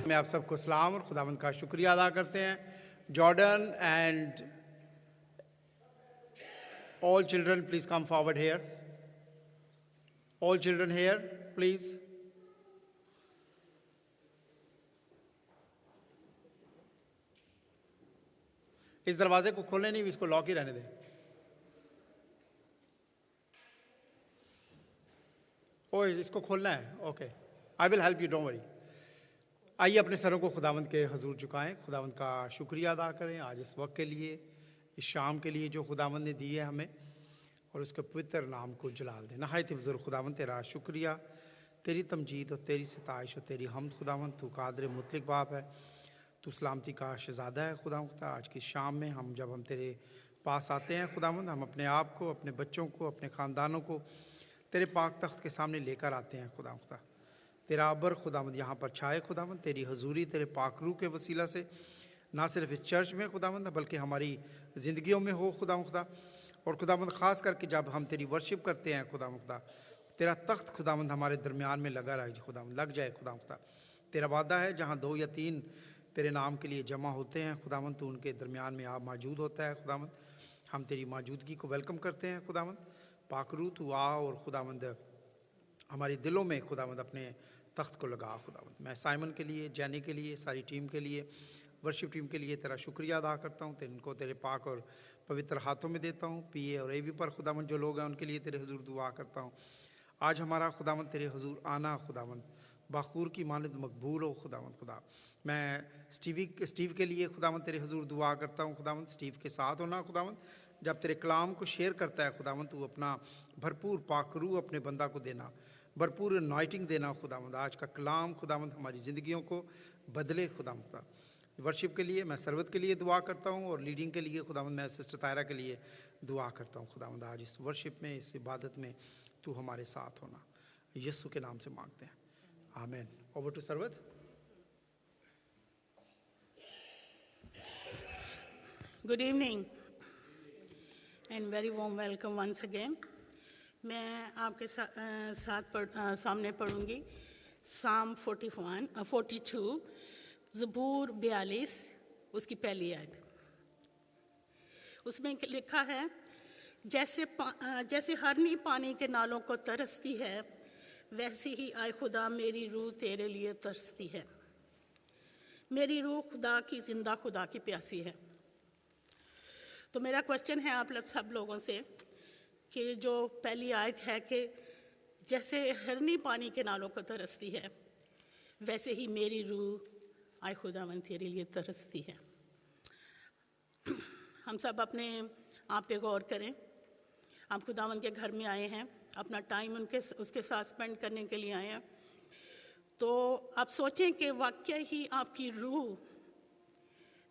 मैं आप सबको सलाम और खुदावंद का शुक्रिया अदा करते हैं. Jordan and all children, please come forward here. All children here, please. इस दरवाजे को खोलने नहीं, इसको लॉक ही रहने दें. ओ, इसको खोलना है. Okay, I will help you, don't worry. आइए अपने सरों को खुदावंद के हजूर झुकाएं. खुदावंद का शुक्रिया अदा करें आज इस वक्त के लिए, इस शाम के लिए जो खुदावंद ने दी है हमें, और उसके पवित्र नाम को जलाल दें. नहायत बुजुर्ग खुदावंद, तेरा शुक्रिया, तेरी तमजीद और तेरी सिताइश और तेरी हमद खुदावंद. तू कादर मुतलक बाप है, तू सलामती का शहज़ादा है खुदावंद. आज की शाम में जब हम तेरे पास आते हैं खुदावंद, हम अपने आप को, अपने बच्चों को, अपने ख़ानदानों को तेरे पाक तख्त के सामने लेकर आते हैं खुदावंद. तेरा अबर खुदावंद यहाँ पर छाए खुदावंद. तेरी हजूरी तेरे पाक रूह के वसीला से ना सिर्फ इस चर्च में खुदावंद बल्कि हमारी ज़िंदगियों में हो खुदावंद. और खुदावंद ख़ास करके जब हम तेरी वर्शिप करते हैं खुदावंद, तेरा तख्त खुदावंद हमारे दरमियान में लगा रहे खुदावंद, लग जाए खुदावंद. तेरा वादा है जहाँ 2 या 3 तेरे नाम के लिए जमा होते हैं खुदावंद, तो उनके दरमियान में आप मौजूद होता है खुदावंद. हम तेरी मौजूदगी को वेलकम करते हैं खुदावंद. पाकरू तू आ और खुदावंद हमारे दिलों में खुदावंद अपने तख्त को लगा खुदावंद. मैं साइमन के लिए, जैनी के लिए, सारी टीम के लिए, वर्शिप टीम के लिए तेरा शुक्रिया अदा करता हूँ. इनको तेरे पाक और पवित्र हाथों में देता हूँ. पीए और एवी पर खुदावंद जो लोग हैं उनके लिए तेरे हुजूर दुआ करता हूँ. आज हमारा खुदावंद तेरे हुजूर आना खुदावंद बाखूर की मानद मकबूल हो खुदावंद. खुदा मैं स्टीव के लिए खुदावंद तेरे हुजूर दुआ करता हूँ खुदावंद. स्टीव के साथ होना खुदावंद, जब तेरे कलाम को शेयर करता है खुदावंद, तू अपना भरपूर पाकरू अपने बंदा को देना, भरपूर अनॉइंटिंग देना खुदावंद. आज का कलाम खुदावंद हमारी ज़िंदगियों को बदले खुदावंद. वर्शिप के लिए मैं सरवत के लिए दुआ करता हूँ, और लीडिंग के लिए खुदावंद मैं सिस्टर तायरा के लिए दुआ करता हूँ खुदावंद. आज इस वर्शिप में, इस इबादत में तू हमारे साथ होना, यीशु के नाम से मांगते हैं, आमीन. Over to Sarwat. Good evening and very warm welcome once again. मैं आपके सामने पढ़ूंगी साम 42, ज़बूर 42, उसकी पहली आयत. उसमें लिखा है, जैसे हरनी पानी के नालों को तरसती है, वैसी ही आए खुदा मेरी रूह तेरे लिए तरसती है. मेरी रूह खुदा की, जिंदा खुदा की प्यासी है. तो मेरा क्वेश्चन है आप सब लोगों से कि जो पहली आयत है कि जैसे हरनी पानी के नालों को तरसती है, वैसे ही मेरी रूह आए खुदावंद तेरे लिए तरसती है. हम सब अपने आप पे गौर करें. आप खुदावंद के घर में आए हैं, अपना टाइम उसके साथ स्पेंड करने के लिए आए हैं. तो आप सोचें कि वाकई ही आपकी रूह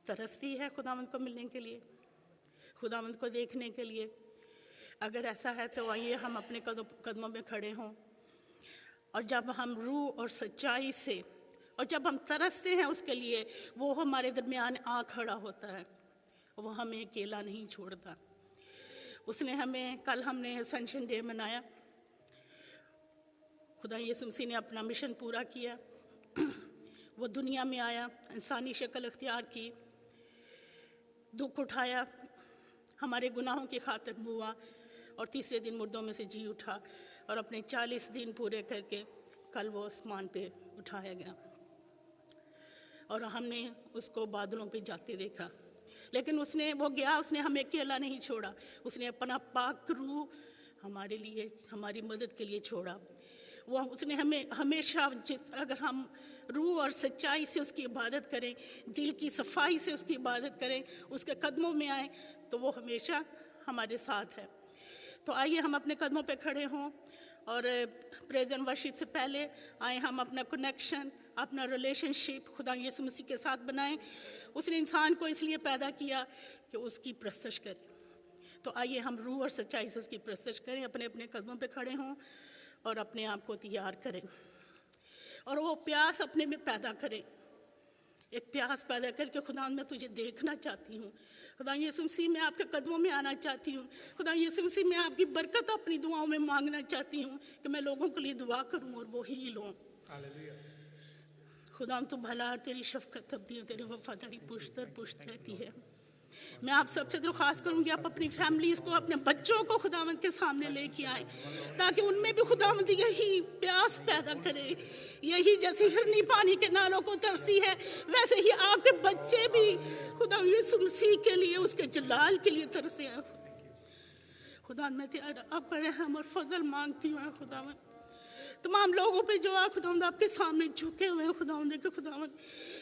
तरसती है खुदावंद को मिलने के लिए, खुदावंद को देखने के लिए. अगर ऐसा है तो आइए हम अपने कदमों में खड़े हों, और जब हम रूह और सच्चाई से, और जब हम तरसते हैं उसके लिए, वो हमारे दरमियान आ खड़ा होता है. वो हमें अकेला नहीं छोड़ता. उसने हमें, कल हमने असेंशन डे मनाया. खुदा यीशु मसीह ने अपना मिशन पूरा किया. वो दुनिया में आया, इंसानी शक्ल अख्तियार की, दुख उठाया, हमारे गुनाहों की खातिर हुआ, और तीसरे दिन मुर्दों में से जी उठा, और अपने 40 दिन पूरे करके कल वो आसमान पे उठाया गया. और हमने उसको बादलों पे जाते देखा. लेकिन उसने हमें अकेला नहीं छोड़ा. उसने अपना पाक रूह हमारे लिए, हमारी मदद के लिए छोड़ा. उसने हमें हमेशा, अगर हम रूह और सच्चाई से उसकी इबादत करें, दिल की सफाई से उसकी इबादत करें, उसके कदमों में आए, तो वो हमेशा हमारे साथ है. तो आइए हम अपने कदमों पे खड़े हों, और प्रेज़ एंड वर्शिप से पहले आए हम अपना कनेक्शन, अपना रिलेशनशिप खुदा यीशु मसीह के साथ बनाएं. उसने इंसान को इसलिए पैदा किया कि उसकी प्रस्तश करें. तो आइए हम रूह और सच्चाई से उसकी प्रस्तश करें, अपने अपने कदमों पे खड़े हों और अपने आप को तैयार करें, और वो प्यास अपने में पैदा करें. एक प्यास पैदा करके, खुदा मैं तुझे देखना चाहती हूँ, खुदा यीशु मसीह मैं आपके कदमों में आना चाहती हूँ, खुदा यीशु मसीह मैं आपकी बरकत अपनी दुआओं में मांगना चाहती हूँ कि मैं लोगों के लिए दुआ करूँ और वो हील हों. खुदा तो भला, तेरी शफकत तब्दील, तेरी वफादारी पुश्त रहती है। मैं आप सबसे दरख्वास्त करूंगी, आप अपनी फैमिलीज़ को, अपने बच्चों को खुदावंद के सामने लेके आए, ताकि उनमें भी खुदावंद यही प्यास पैदा करे। यही जैसे हिरनी पानी के नालों को तरसती है, वैसे ही आपके बच्चे भी खुदा यीशु मसीह के लिए, उसके जलाल के लिए तरसे हैं। खुदा मैं आपका रहम और फजल मांगती हूँ खुदावंद, तमाम लोगों पे जो खुदावंद आपके सामने झुके हुए हैं खुदावंद के खुदावंद,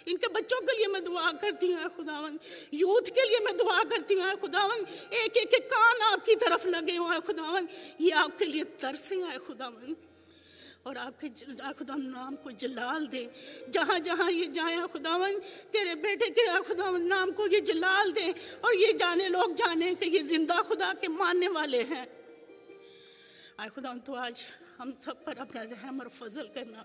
इनके बच्चों के लिए मैं दुआ करती हूँ खुदावंद, यूथ के लिए मैं दुआ करती हूँ खुदावंद, एक एक के कान आपकी तरफ लगे हुए हैं खुदावंद, ये आपके लिए तरसे हैं खुदावंद, और आपके खुदावंद नाम को जलाल दे। जहाँ जहाँ ये जाए खुदावंद, तेरे बेटे के खुदावंद नाम को ये जलाल दे, और ये जाने लोग जाने कि ये जिंदा खुदा के मानने वाले हैं। आए खुदावंद तो आज हम सब पर अपना रहम और फजल करना,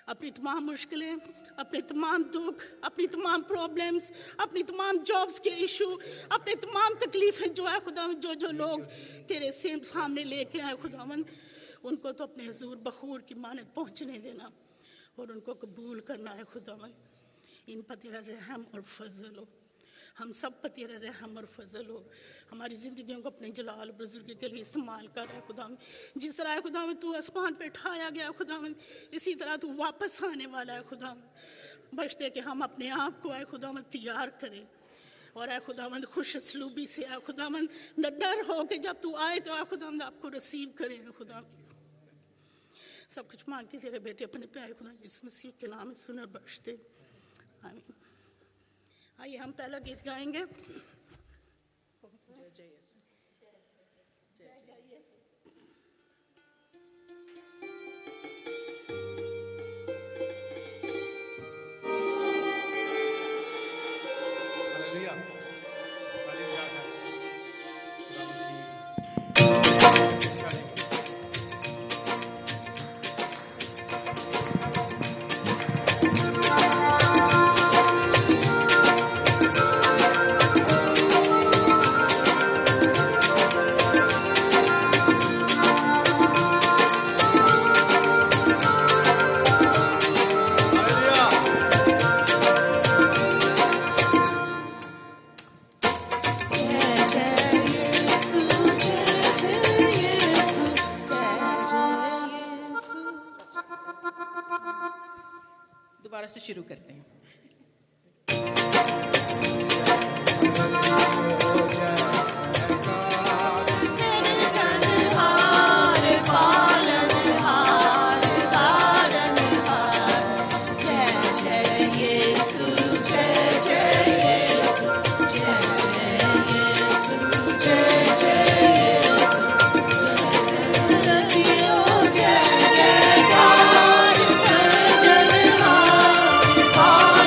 अपनी तमाम मुश्किलें, अपने तमाम दुख, अपनी तमाम प्रॉब्लम्स, अपनी तमाम जॉब्स के इशू, अपने तमाम तकलीफ़ें जो है खुदावंद, जो लोग तेरे सामने लेके आए खुदावंद, उनको तो अपने हुजूर बखूर की मानत पहुँचने देना और उनको कबूल करना है खुदावंद। इन पर तेरा रहम और फजल हो, हम सब पर तेरा रहम और फजल हो। हमारी ज़िंदगियों को अपने जलाल बुजुर्ग के लिए इस्तेमाल कर रहा है खुदावंद। जिस तरह खुदावंद तू आसमान पे ठाया गया खुदावंद, इसी तरह तू वापस आने वाला है खुदावंद। बचते कि हम अपने आप को आए खुदावंद तैयार करें, और आए खुदावंद खुश असलूबी से आए खुदावंद, न डर हो कि जब तू आए तो आए खुदावंद आपको रिसीव करें खुदावंद। सब कुछ मांगती तेरे बेटे अपने प्यारे खुदा इस मसीह के नाम में सुनर बख्शते, आमीन। आइए हम पहला गीत गाएंगे। दोबारा से शुरू करते हैं। Oh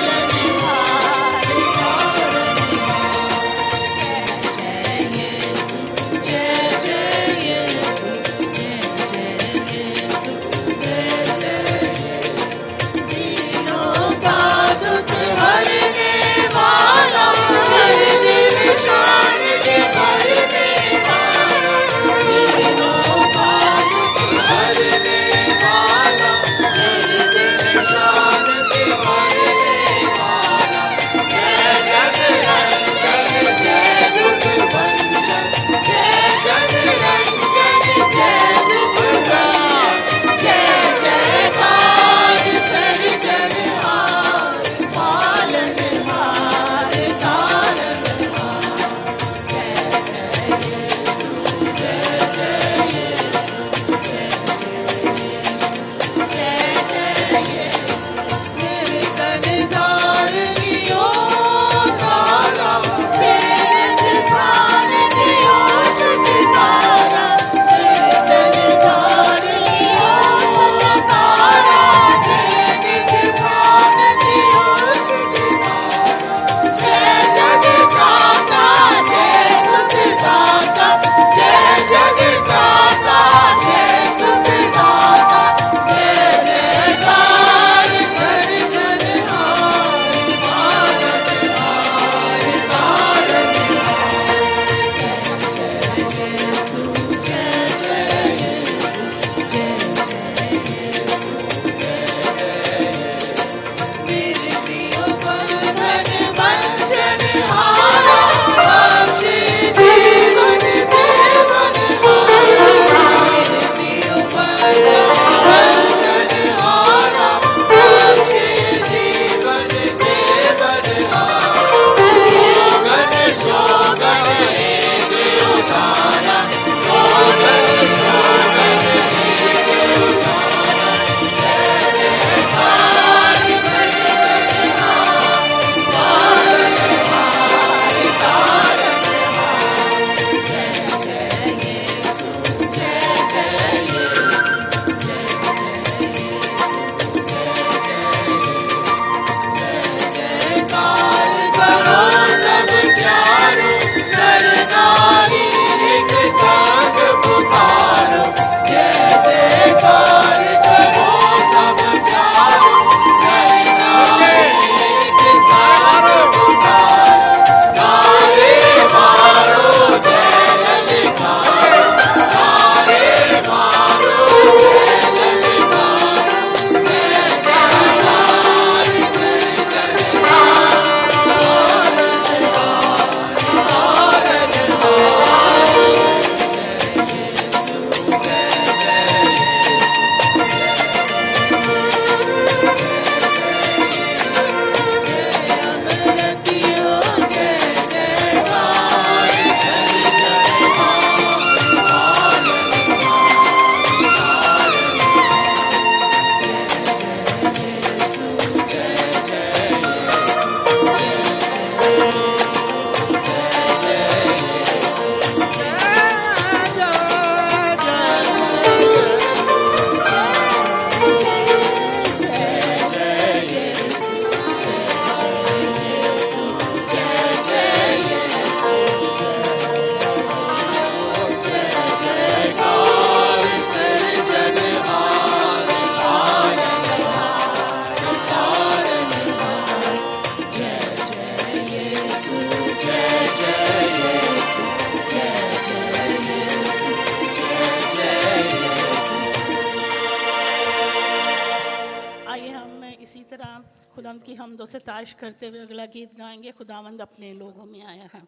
खुदावंद की हमदो सितारिश करते हुए अगला गीत गाएंगे, खुदावंद अपने लोगों में आया है।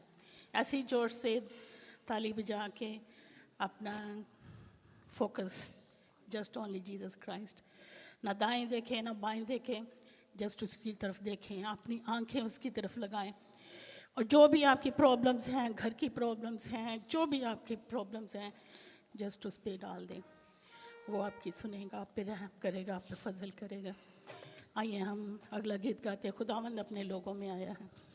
ऐसे ही जोर से ताली बजा के अपना focus just only Jesus Christ, ना दाएं देखें ना बाएं देखें, जस्ट उसकी तरफ देखें, अपनी आंखें उसकी तरफ लगाएं। और जो भी आपकी प्रॉब्लम्स हैं, घर की प्रॉब्लम्स हैं, जो भी आपकी प्रॉब्लम्स हैं, जस्ट उस पर डाल दें। वो आपकी सुनेगा, आप पे रहम करेगा, आप पे फजल करेगा। आइए हम अगला गीत गाते हैं, खुदावंद अपने लोगों में आया है।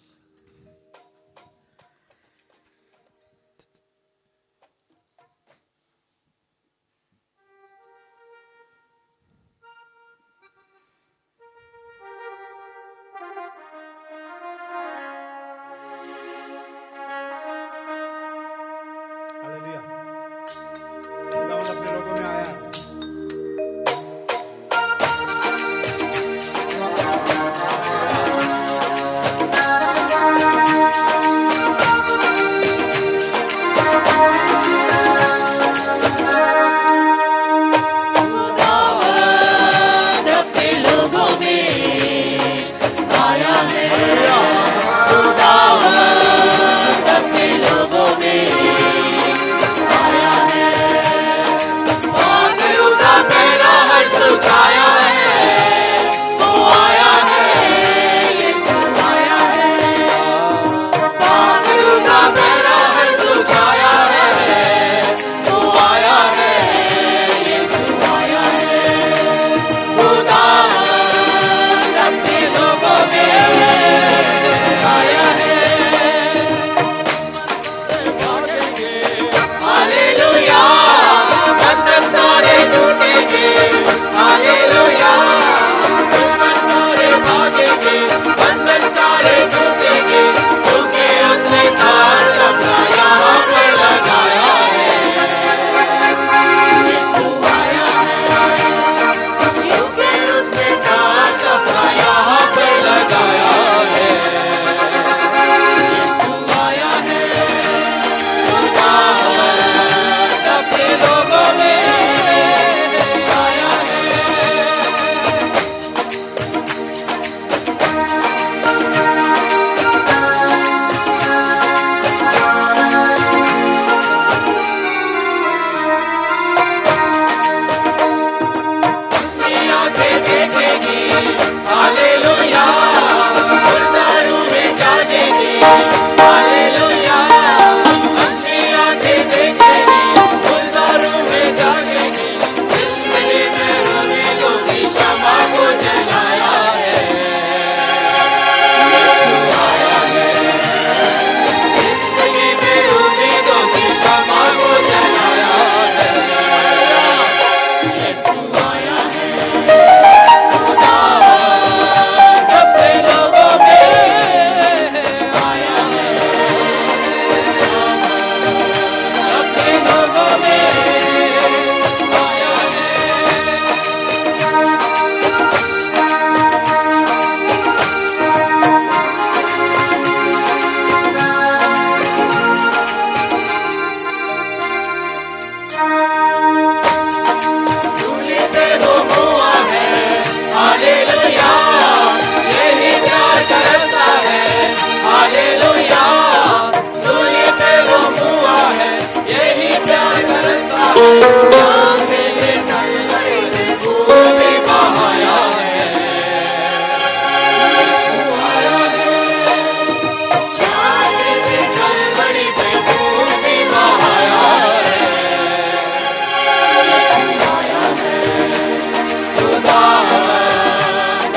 हालेलुया।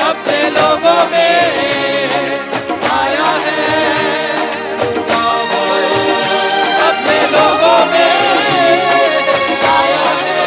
खुदावंद अपने लोगों में आया है। अपने लोगों में आया है।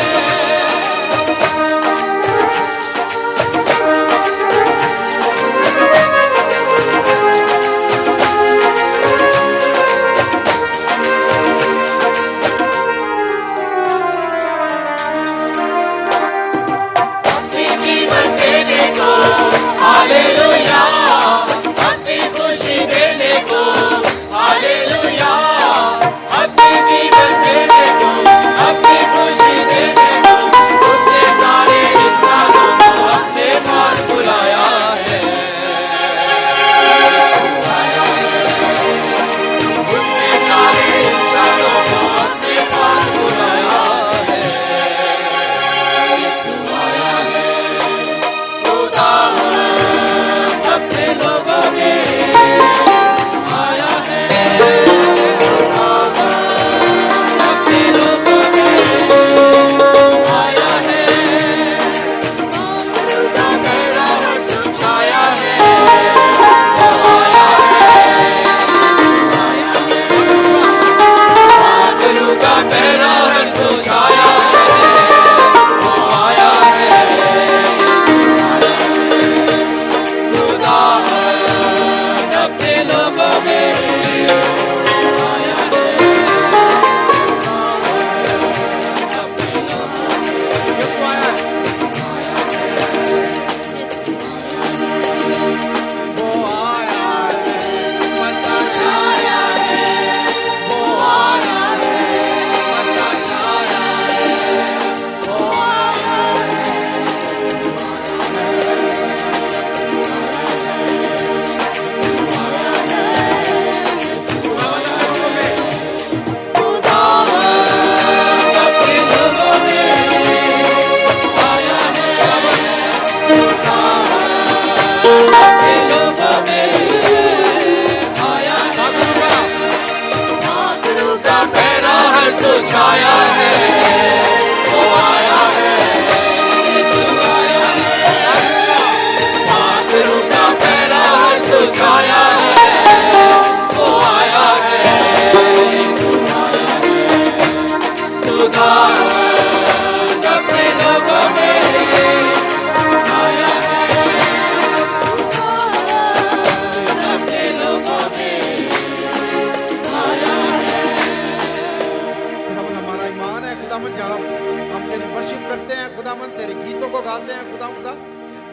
हम तेरी वर्शिप करते हैं खुदावन, तेरे गीतों को गाते हैं खुदा।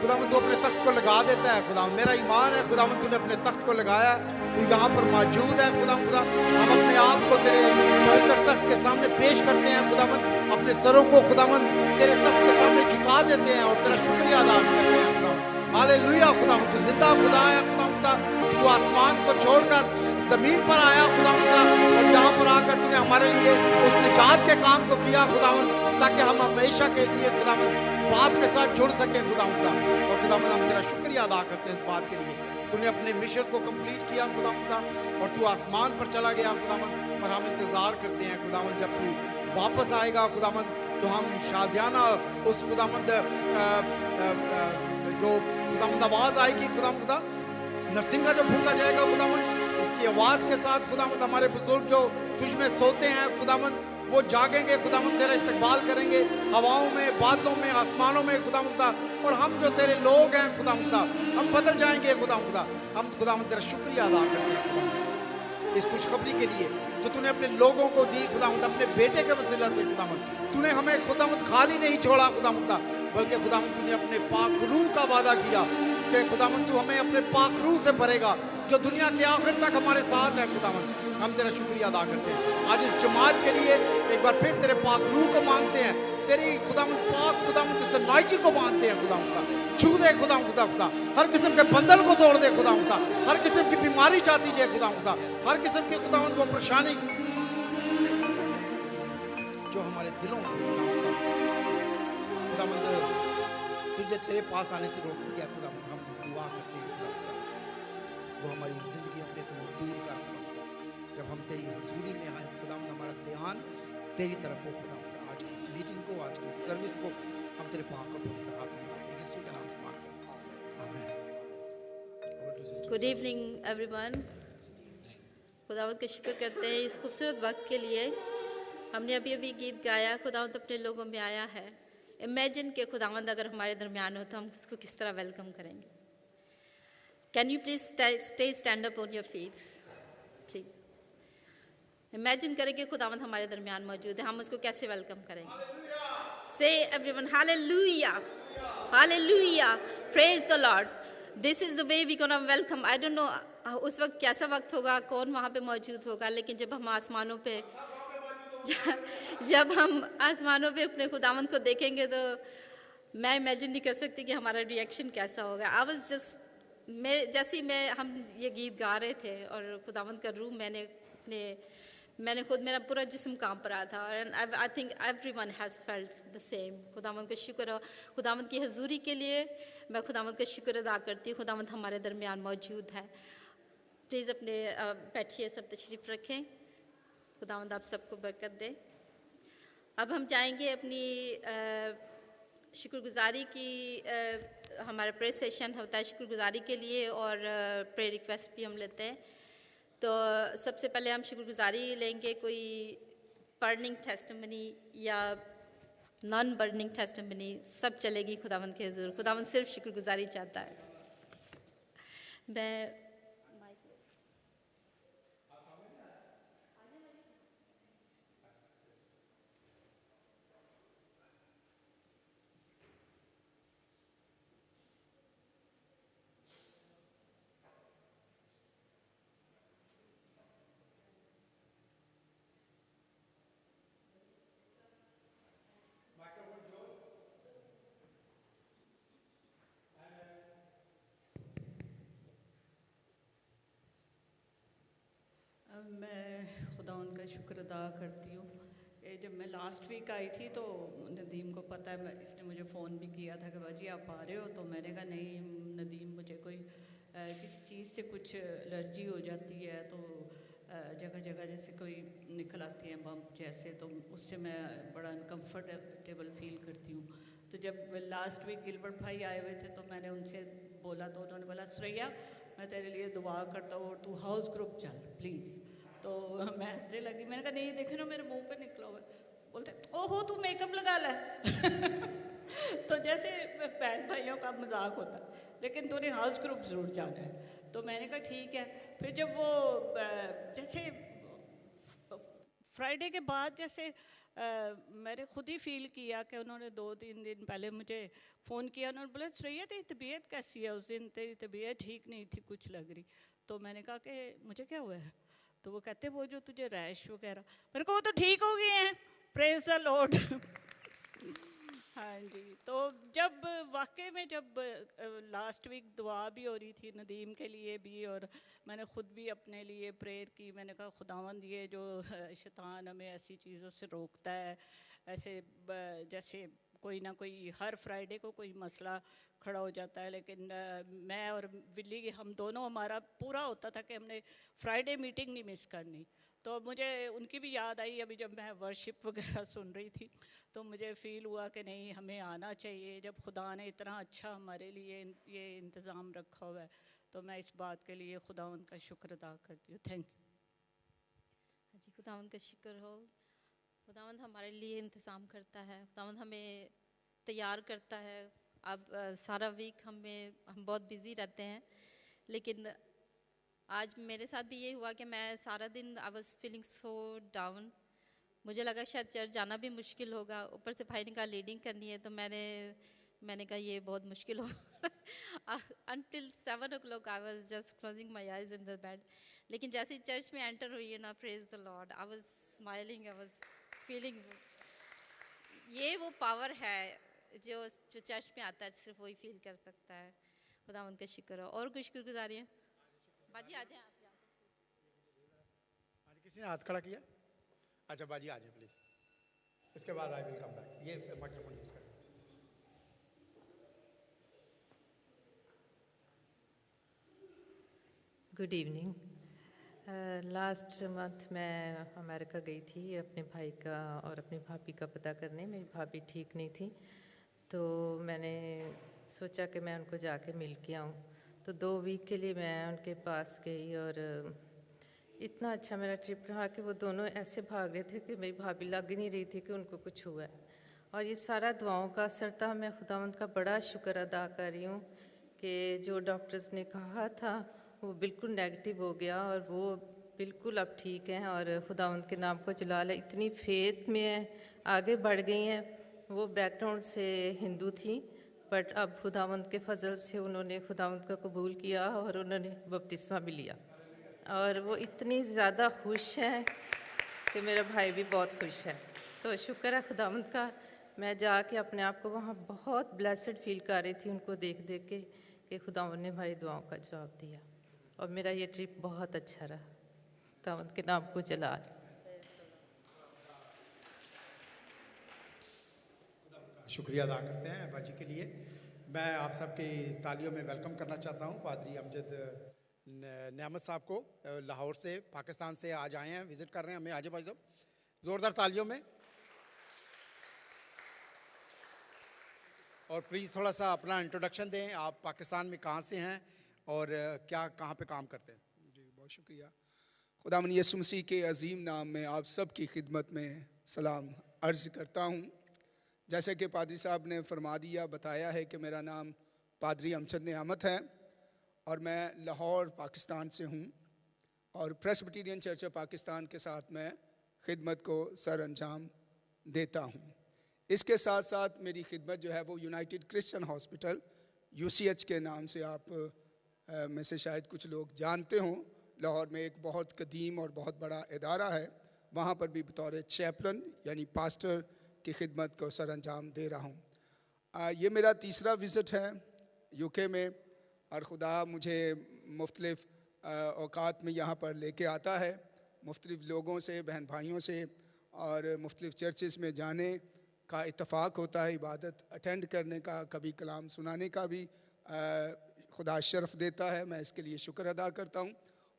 खुदावन तू अपने तख्त को लगा देता है खुदावन, मेरा ईमान है खुदावन तूने अपने तख्त को लगाया, तू यहाँ पर मौजूद है खुदा। हम अपने आप को तेरे पवित्र तख्त के सामने पेश करते हैं खुदावन, अपने सरों को खुदावन तेरे तख्त के सामने झुका देते हैं और तेरा शुक्रिया अदा करते हैं खुदावन। हालेलुया खुदावन, तू जिंदा खुदा है खुदा। तू आसमान को छोड़कर जमीन पर आया खुदा, और यहाँ पर आकर तूने हमारे लिए उस निजात के काम को किया खुदावन, ताकि हम हमेशा के लिए खुदावन बाप के साथ जुड़ सके खुदा। और खुदावन हम तेरा शुक्रिया अदा करते हैं इस बात के लिए, तूने अपने मिशन को कंप्लीट किया खुदा, और तू आसमान पर चला गया खुदावन। और हम इंतज़ार करते हैं खुदावन जब तू वापस आएगा खुदावन, तो हम शादियाना उस खुदावंद जो खुदावंद आवाज़ आएगी खुदा, नरसिंगा जो फूका जाएगा खुदावन, उसकी आवाज़ के साथ खुदावंद हमारे बुजुर्ग जो तुझ में सोते हैं खुदावंद वो जागेंगे खुदावंद, तेरा इस्तकबाल करेंगे हवाओं में, बादलों में, आसमानों में खुदावंद। और हम जो तेरे लोग हैं खुदावंद, हम बदल जाएंगे खुदावंद। हम खुदावंद तेरा शुक्रिया अदा करते हैं खुदावंद इस खुशखबरी के लिए जो तूने अपने लोगों को दी खुदावंद, अपने बेटे के वसीला से खुदावंद। तूने हमें खुदावंद खाली नहीं छोड़ा खुदावंद, बल्कि खुदावंद तूने अपने पाक रूह का वादा किया कि खुदावंद तू हमें अपने पाक रूह से भरेगा, जो दुनिया के आखिर तक हमारे साथ है खुदावंद। हम तेरा शुक्रिया अदा करते हैं आज इस जमात के लिए, एक बार फिर तेरे पाक रूह को मांगते हैं, तेरी खुदावंद पाक खुदावंद इस नाइटी को मांगते हैं खुदावंद। छू दे खुदा, हर किस्म के बंधन को तोड़ दे खुदा, हर किस्म की बीमारी जाती जाए खुदा, हर किस्म की खुदावंद वो परेशानी जो हमारे दिलों को खुदावंद तुझे तेरे पास आने से रोकती है खुदावंद। हम दुआ करते हैं खुदा, वो हमारी जिंदगियों से तुम दूर कर खुदा। जब हम तेरी हजूरी में आए खुदावंद, हमारा ध्यान तेरी तरफ हो खुदावंद। आज की इस मीटिंग को, आज की इस सर्विस को हम तेरे पाक को पवित्र हाथ से लाते हैं, यीशु के नाम से मांगते हैं, आमीन। Good evening everyone. खुदावंद का शुक्र करते हैं इस खूबसूरत वक्त के लिए। हमने अभी अभी गीत गाया, खुदावंद अपने लोगों में आया है। इमेजिन के खुदावंद अगर हमारे दरमियान हो तो हम उसको किस तरह वेलकम करेंगे। Can you please stay stand up on your feets please. इमेजिन करें कि खुदावंद हमारे दरमियान मौजूद है, हम उसको कैसे वेलकम करेंगे। Say everyone hallelujah, hallelujah, praise the lord. This is the way we gonna welcome. I don't know उस वक्त कैसा वक्त होगा, कौन वहाँ पे मौजूद होगा, लेकिन जब हम आसमानों पे अपने खुदावंद को देखेंगे तो मैं इमेजिन नहीं कर सकती कि हमारा रिएक्शन कैसा होगा। आई वाज जस्ट हम ये गीत गा रहे थे और खुदावंद का रूह मैंने खुद, मेरा पूरा जिस्म कांप रहा था। और I think everyone has felt the same. खुदावंद का शुक्र, खुदावंद की हजूरी के लिए मैं खुदावंद का शुक्र अदा करती हूँ। खुदावंद हमारे दरमियान मौजूद है। प्लीज़ अपने बैठिए, सब तशरीफ़ रखें। खुदावंद आप सबको बरकत दे। अब हम जाएंगे अपनी शुक्रगुजारी की, हमारा प्रे सेशन होता है शुक्रगुजारी के लिए, और प्रे रिक्वेस्ट भी हम लेते हैं। तो सबसे पहले हम शुक्रगुजारी लेंगे, कोई बर्निंग टेस्टिमनी या नॉन बर्निंग टेस्टिमनी सब चलेगी खुदावंद के हुजूर। खुदावंद सिर्फ शुक्रगुजारी चाहता है। मैं मैं खुदावंद का शुक्र अदा करती हूँ। जब मैं लास्ट वीक आई थी तो नदीम को पता है, इसने मुझे फ़ोन भी किया था कि बाजी आप आ रहे हो, तो मैंने कहा नहीं नदीम, मुझे कोई किसी चीज़ से कुछ एलर्जी हो जाती है, तो जगह जगह जैसे कोई निकल आती है बम्प जैसे, तो उससे मैं बड़ा अनकम्फर्टेबल फील करती हूँ। तो जब लास्ट वीक गिलबर्ट भाई आए हुए थे तो मैंने उनसे बोला, तो उन्होंने बोला सुरैया मैं तेरे लिए दुआ करता हूँ और तू हाउस ग्रुप चल प्लीज़। तो मैं हंसने लगी, मैंने कहा नहीं देखे ना मेरे मुंह पे निकला हुआ है। बोलते ओहो तू मेकअप लगा ला तो जैसे बहन भाइयों का मजाक होता है, लेकिन तूने हाउस ग्रुप ज़रूर जाना है। तो मैंने कहा ठीक है। फिर जब वो जैसे फ्राइडे के बाद जैसे मैंने खुद ही फील किया कि उन्होंने 2-3 दिन पहले मुझे फ़ोन किया, उन्होंने बोला श्रेया तेरी तबीयत कैसी है, उस दिन तेरी तबीयत ठीक नहीं थी, कुछ लग रही। तो मैंने कहा कि मुझे क्या हुआ है? तो वो कहते वो जो तुझे रैश वगैरह, मेरे को वो तो ठीक हो गए हैं, प्रेज द लॉर्ड। हाँ जी। तो जब वाकई में जब लास्ट वीक दुआ भी हो रही थी नदीम के लिए भी, और मैंने ख़ुद भी अपने लिए प्रेयर की, मैंने कहा खुदावंद ये जो शैतान हमें ऐसी चीज़ों से रोकता है, ऐसे जैसे कोई ना कोई हर फ्राइडे को कोई मसला खड़ा हो जाता है, लेकिन मैं और विल्ली हम दोनों, हमारा पूरा होता था कि हमने फ्राइडे मीटिंग नहीं मिस करनी। तो मुझे उनकी भी याद आई अभी जब मैं वर्शिप वगैरह सुन रही थी, तो मुझे फ़ील हुआ कि नहीं हमें आना चाहिए, जब खुदा ने इतना अच्छा हमारे लिए ये इंतज़ाम रखा हुआ है। तो मैं इस बात के लिए खुदावंद का शुक्र अदा करती हूँ। Thank you. हाँ जी, खुदावंद का शुक्र हो। खुदावंद हमारे लिए इंतज़ाम करता है, खुदावंद हमें तैयार करता है। अब सारा वीक हम बहुत बिज़ी रहते हैं, लेकिन आज मेरे साथ भी ये हुआ कि मैं सारा दिन I was feeling so down. मुझे लगा शायद चर्च जाना भी मुश्किल होगा, ऊपर से भाई ने कहा लीडिंग करनी है, तो मैंने कहा ये बहुत मुश्किल हो। Until 7 o'clock I was just closing my eyes in the bed. लेकिन जैसे ही चर्च में एंटर हुई है ना, praise the Lord, I was smiling, I was feeling. ये वो पावर है जो चर्च में आता है, सिर्फ वही फील कर सकता है। खुदा उनका शुक्र हो। और कुछ शुक्रगुजारी है। बाजी आ जाए आप। हाँ जी, किसी ने हाथ खड़ा किया? अच्छा बाजी आ जाए प्लीज़, इसके बाद आई विल कम बैक। ये माइक्रोफोन यूज़ करें। Good evening. लास्ट मंथ मैं अमेरिका गई थी अपने भाई का और अपनी भाभी का पता करने। मेरी भाभी ठीक नहीं थी, तो मैंने सोचा कि मैं उनको जाके मिल के आऊँ। तो 2 वीक के लिए मैं उनके पास गई, और इतना अच्छा मेरा ट्रिप रहा कि वो दोनों ऐसे भाग रहे थे कि मेरी भाभी लग ही नहीं रही थी कि उनको कुछ हुआ है। और ये सारा दुआओं का असर था। मैं खुदावंद का बड़ा शुक्र अदा कर रही हूँ कि जो डॉक्टर्स ने कहा था वो बिल्कुल नेगेटिव हो गया, और वो बिल्कुल अब ठीक हैं, और खुदावंद के नाम को जलाल है। इतनी फेथ में आगे बढ़ गई हैं। वो बैकग्राउंड से हिंदू थी, बट अब खुदावंद के फजल से उन्होंने खुदावंद का कबूल किया और उन्होंने बपतिस्मा भी लिया, और वो इतनी ज़्यादा खुश हैं कि मेरा भाई भी बहुत खुश है। तो शुक्र है खुदावंद का। मैं जाके अपने आप को वहाँ बहुत ब्लेसड फील कर रही थी उनको देख देख के कि खुदावंद ने हमारी दुआओं का जवाब दिया, और मेरा ये ट्रिप बहुत अच्छा रहा। खुदावंद के नाम को जलाल। शुक्रिया अदा करते हैं बाजी के लिए। मैं आप सबके तालियों में वेलकम करना चाहता हूँ पादरी अमजद नेमत साहब को, लाहौर से, पाकिस्तान से आज आए हैं, विज़िट कर रहे हैं हमें। आज भाई साहब ज़ोरदार तालियों में। और प्लीज़ थोड़ा सा अपना इंट्रोडक्शन दें, आप पाकिस्तान में कहाँ से हैं और क्या कहाँ पे काम करते हैं? जी बहुत शुक्रिया। खुदावंद यीशु मसीह के अजीम नाम में आप सब की खिदमत में सलाम अर्ज़ करता हूँ। जैसे कि पादरी साहब ने फरमा दिया, बताया है कि मेरा नाम पादरी अमजद नेमत है और मैं लाहौर पाकिस्तान से हूँ, और प्रेस्बिटेरियन चर्च ऑफ पाकिस्तान के साथ मैं खिदमत को सर अंजाम देता हूँ। इसके साथ साथ मेरी खिदमत जो है वो यूनाइटेड क्रिश्चियन हॉस्पिटल UCH के नाम से आप में से शायद कुछ लोग जानते हों। लाहौर में एक बहुत कदीम और बहुत बड़ा इदारा है, वहाँ पर भी बतौर चैपलन यानी पास्टर की खिदमत को सर अंजाम दे रहा हूँ। ये मेरा तीसरा विज़िट है UK में, और खुदा मुझे मुख्तलिफ़ औकात में यहाँ पर लेके आता है, मुख्तलिफ़ लोगों से, बहन भाइयों से, और मुख्तलिफ़ चर्चेस में जाने का इत्तफ़ाक़ होता है, इबादत अटेंड करने का, कभी कलाम सुनाने का भी खुदा शर्फ देता है। मैं इसके लिए शुक्र अदा करता हूँ।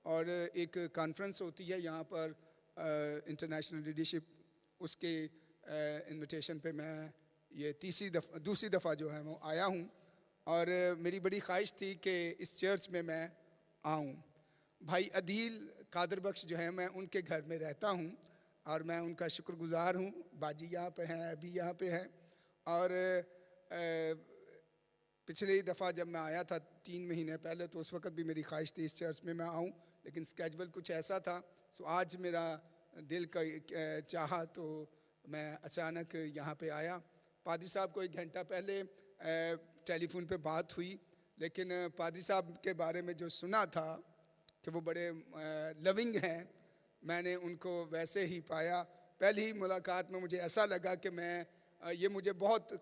और एक कॉन्फ्रेंस होती है यहाँ पर इंटरनेशनल लीडरशिप, उसके इन्विटेशन पे मैं ये दूसरी दफ़ा जो है वो आया हूँ, और मेरी बड़ी ख्वाहिश थी कि इस चर्च में मैं आऊँ। भाई अदील कादर बख्श जो है, मैं उनके घर में रहता हूँ और मैं उनका शुक्रगुज़ार हूँ। बाजी यहाँ पे हैं, अभी यहाँ पे हैं, और पिछली दफ़ा जब मैं आया था 3 महीने पहले, तो उस वक्त भी मेरी ख्वाहिश थी इस चर्च में मैं आऊँ, लेकिन स्केजुअल कुछ ऐसा था। सो आज मेरा दिल का चाहा तो मैं अचानक यहाँ पे आया। पादरी साहब को 1 घंटा पहले टेलीफोन पे बात हुई, लेकिन पादरी साहब के बारे में जो सुना था कि वो बड़े लविंग हैं, मैंने उनको वैसे ही पाया। पहली ही मुलाकात में मुझे ऐसा लगा कि ये मुझे बहुत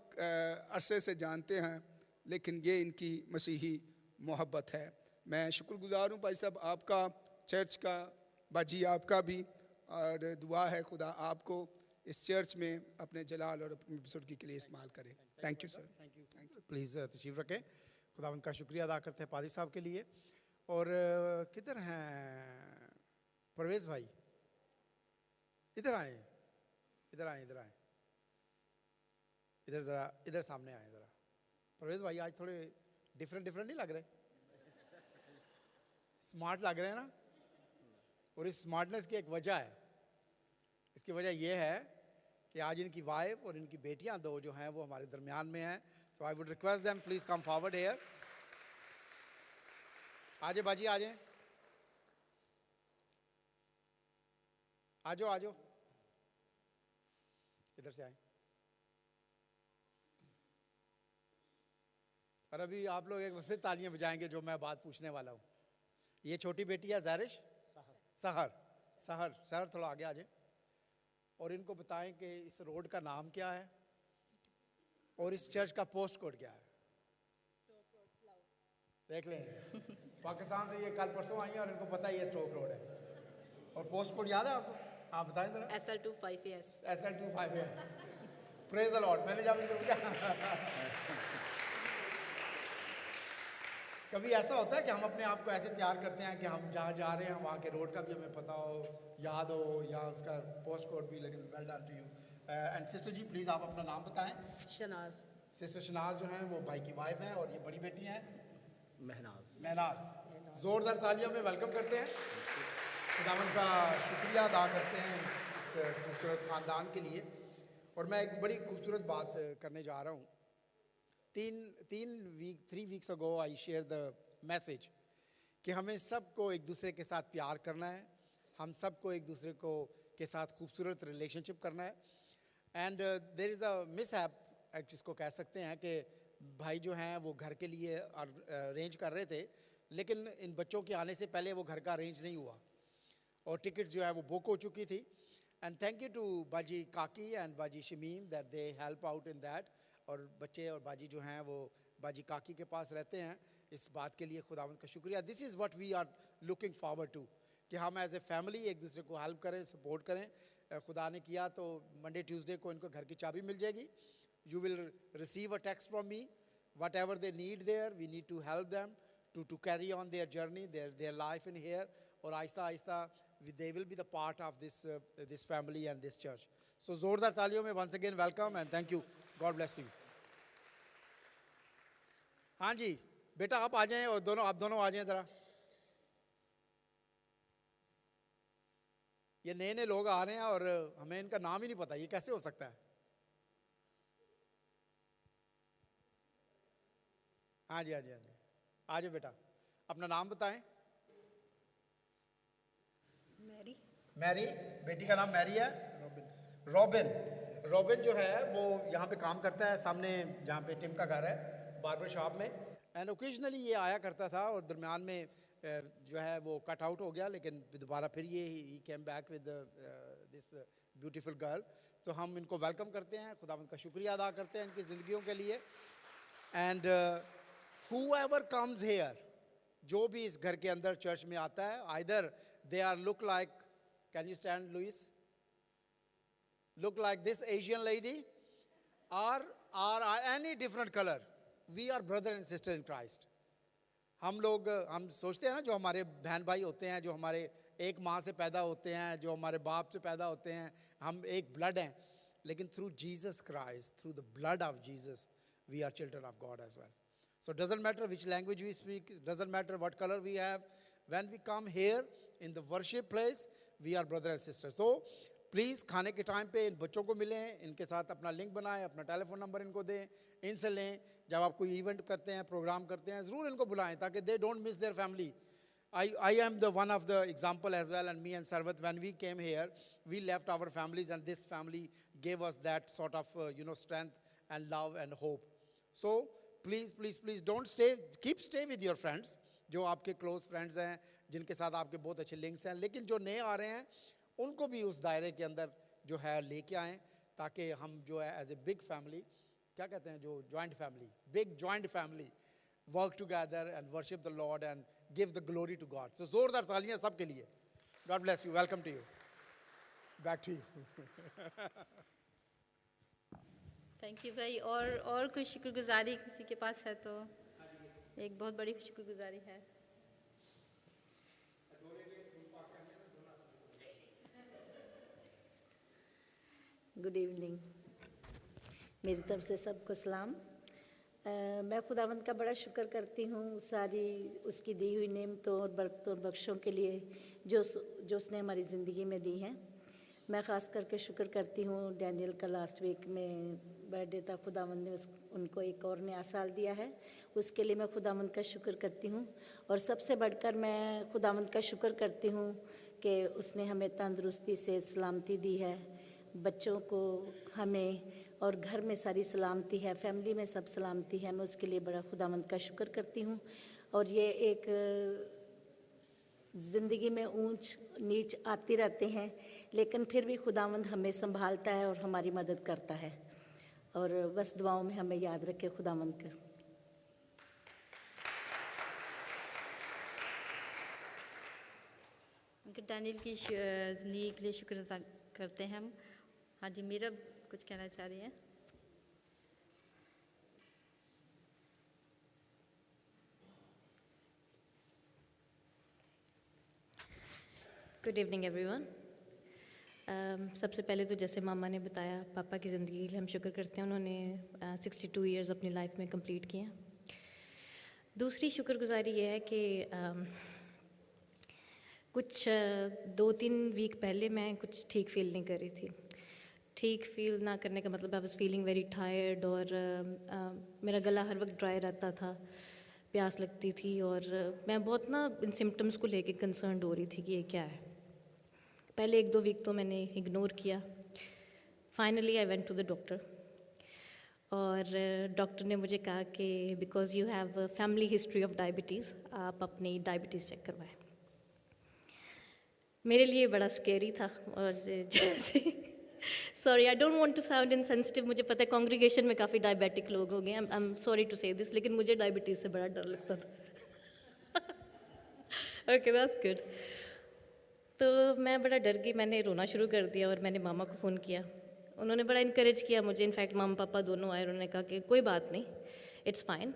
अरसे से जानते हैं, लेकिन ये इनकी मसीही मोहब्बत है। मैं शुक्रगुजार हूँ भाई साहब आपका, चर्च का, बाजी आपका भी, और दुआ है खुदा आपको इस चर्च में अपने जलाल और अपनी बुजुर्गी के लिए इस्तेमाल करे। Thank you sir. Thank you. Please तशरीफ़ रखें। खुदावंद का शुक्रिया अदा करते हैं पादी साहब के लिए। और किधर हैं परवेज़ भाई? इधर आए, इधर आए, इधर आए, इधर ज़रा, इधर सामने आए ज़रा। परवेज़ भाई आज थोड़े डिफरेंट नहीं लग रहे? स्मार्ट लग रहे हैं ना? और इस स्मार्टनेस की एक वजह है। इसकी वजह यह है कि आज इनकी वाइफ और इनकी बेटियां दो जो हैं वो हमारे दरमियान में हैं। So I would request them please come forward here. आजे बाजी, आ जाए, आ जाओ, आ जाओ, इधर से आए। और अभी आप लोग एक फिर तालियां बजाएंगे जो मैं बात पूछने वाला हूँ। ये छोटी बेटी है ज़ारिश, सहर थोड़ा आगे आ जाए और इनको बताएं कि इस रोड का नाम क्या है और इस चर्च का पोस्ट कोड क्या है। देख लें, पाकिस्तान से ये कल परसों आई हैं और इनको पता है ये स्टोक रोड है। और पोस्ट कोड याद है आपको? आप बताएं जरा। SL25S। SL25S। Praise the Lord. मैंने जब इनको कभी ऐसा होता है कि हम अपने आप को ऐसे तैयार करते हैं कि हम जहाँ जा रहे हैं वहाँ के रोड का भी हमें पता हो, याद हो, या उसका पोस्ट कोड भी। लेकिन well done to you. And sister जी प्लीज़ आप अपना नाम बताएं। शनाज। सिस्टर शनाज जो हैं वो भाई की वाइफ हैं और ये बड़ी बेटी हैं महनाज। ज़ोरदार तालियों में वेलकम करते हैं। खुदावंद का शुक्रिया अदा करते हैं इस खूबसूरत ख़ानदान के लिए। और मैं एक बड़ी खूबसूरत बात करने जा रहा हूँ। 3 weeks ago I shared the message कि हमें सबको एक दूसरे के साथ प्यार करना है, हम सबको एक दूसरे को के साथ खूबसूरत रिलेशनशिप करना है। And there is a mishap, जिसको कह सकते हैं कि भाई जो हैं वो घर के लिए अरेंज कर रहे थे, लेकिन इन बच्चों के आने से पहले वो घर का अरेंज नहीं हुआ और टिकट्स जो है वो बुक हो चुकी थी। एंड थैंक यू टू बाजी काकी एंड बाजी Shamim that they help out in that. और बच्चे और बाजी जो हैं वो बाजी काकी के पास रहते हैं। इस बात के लिए खुदावंद का शुक्रिया। This is what we are looking forward to, कि हम एज ए फैमिली एक दूसरे को हेल्प करें, सपोर्ट करें। खुदा ने किया तो मंडे ट्यूसडे को इनको घर की चाबी मिल जाएगी। You will receive a text from me, whatever they need there, we need to help them to carry on their journey, their life in here. और आहिस्ता आहिस्ता they will be the part of this family and this church. So जोरदार तालियों में once again welcome and thank you. God bless you. हाँ जी बेटा आप आ जाएं और आप दोनों आ जाएं ज़रा। ये नए लोग आ रहे हैं और हमें इनका नाम ही नहीं पता, ये कैसे हो सकता है? हाँ जी, आ जाओ बेटा, अपना नाम बताएं। मैरी, बेटी का नाम मैरी है। रॉबिन जो है वो यहाँ पे काम करता है सामने जहाँ पे टिम का घर है, बार्बर शॉप में। एंड ओकेजनली ये आया करता था और दरमियान में जो है वो कट आउट हो गया, लेकिन दोबारा फिर ये ही came back with this beautiful girl. तो हम इनको वेलकम करते हैं, खुदावंद का शुक्रिया अदा करते हैं इनकी ज़िंदगियों के लिए। एंड whoever comes here, जो भी इस घर के अंदर चर्च में आता है, either they are look like, can you stand Luis, look like this Asian lady or any different color, we are brother and sister in Christ. हम सोचते हैं ना, जो हमारे बहन भाई होते हैं, जो हमारे एक माँ से पैदा होते हैं, जो हमारे बाप से पैदा होते हैं, हम एक ब्लड हैं, लेकिन through Jesus Christ, through the blood of Jesus, we are children of God as well. So it doesn't matter which language we speak, it doesn't matter what color we have. When we come here in the worship place, we are brother and sister. So please खाने के time पे इन बच्चों को मिलें, इनके साथ अपना link बनाएं, अपना टेलीफोन नंबर इनको दें, इनसे लें। जब आप कोई इवेंट करते हैं, प्रोग्राम करते हैं, ज़रूर इनको बुलाएं ताकि they don't miss their family. I am the one of the example as well, and me and Sarvat, when we came here, we left our families, and this family gave us that sort of, strength and love and hope. So please don't stay with your friends, जो आपके close friends हैं, जिनके साथ आपके बहुत अच्छे links हैं, लेकिन जो नए आ रहे हैं, उनको भी उस दायरे के अंदर जो है लेके आएं, ताकि हम जो है as a big family, क्या कहते हैं जो joint family, big joint family, work together and worship the Lord and give the glory to God. So जोरदार तालियां सबके लिए. God bless you. Welcome to you. Back to you. Thank you भाई. और कोई शुक्रगुजारी किसी के पास है तो एक बहुत बड़ी शुक्रगुजारी है. Good evening. मेरी तरफ से सबको सलाम. मैं खुदावंद का बड़ा शुक्र करती हूँ सारी उसकी दी हुई नेमतों और बरकतों और बख्शों के लिए जो उसने हमारी ज़िंदगी में दी हैं. मैं ख़ास करके शुक्र करती हूँ डैनियल का लास्ट वीक में बर्थडे था, खुदावंद ने उनको एक और नया साल दिया है, उसके लिए मैं खुदावंद का शुक्र करती हूँ. और सबसे बढ़कर मैं खुदावंद का शुक्र करती हूँ कि उसने हमें तंदुरुस्ती से सलामती दी है, बच्चों को, हमें और घर में सारी सलामती है, फैमिली में सब सलामती है. मैं उसके लिए बड़ा खुदावंद का शुक्र करती हूँ. और ये एक ज़िंदगी में ऊंच नीच आती रहते हैं, लेकिन फिर भी खुदावंद हमें संभालता है और हमारी मदद करता है. और बस दुआओं में हमें याद रखे खुदावंद का. डैनियल की ज़िंदगी के लिए शुक्र करते हैं हम. हाँ जी, मीरा कुछ कहना चाह रही है. Good evening everyone. सबसे पहले तो जैसे मामा ने बताया, पापा की ज़िंदगी के लिए हम शुक्र करते हैं. उन्होंने 62 इयर्स अपनी लाइफ में कंप्लीट किए हैं. दूसरी शुक्रगुजारी ये है कि कुछ 2-3 वीक पहले मैं कुछ ठीक फील नहीं कर रही थी. ठीक फील ना करने का मतलब I was feeling very tired, और मेरा गला हर वक्त ड्राई रहता था, प्यास लगती थी, और मैं बहुत ना इन सिम्टम्स को लेके कंसर्न्ड हो रही थी कि ये क्या है. पहले 1-2 वीक तो मैंने इग्नोर किया. Finally I went to the doctor, और डॉक्टर ने मुझे कहा कि because you have family history of diabetes, आप अपनी डायबिटीज़ चेक करवाएं. मेरे लिए बड़ा स्केरी था. और जैसे sorry, I don't want to sound insensitive, मुझे पता है कांग्रीगेशन में काफ़ी डायबिटिक लोग हो गए, आई एम सॉरी टू से दिस, लेकिन मुझे डायबिटीज़ से बड़ा डर लगता था. Okay, that's good. तो मैं बड़ा डर गई, मैंने रोना शुरू कर दिया और मैंने मामा को फ़ोन किया. उन्होंने बड़ा इनकरेज किया मुझे. इनफैक्ट मामा पापा दोनों आए, उन्होंने कहा कि कोई बात नहीं, इट्स फाइन,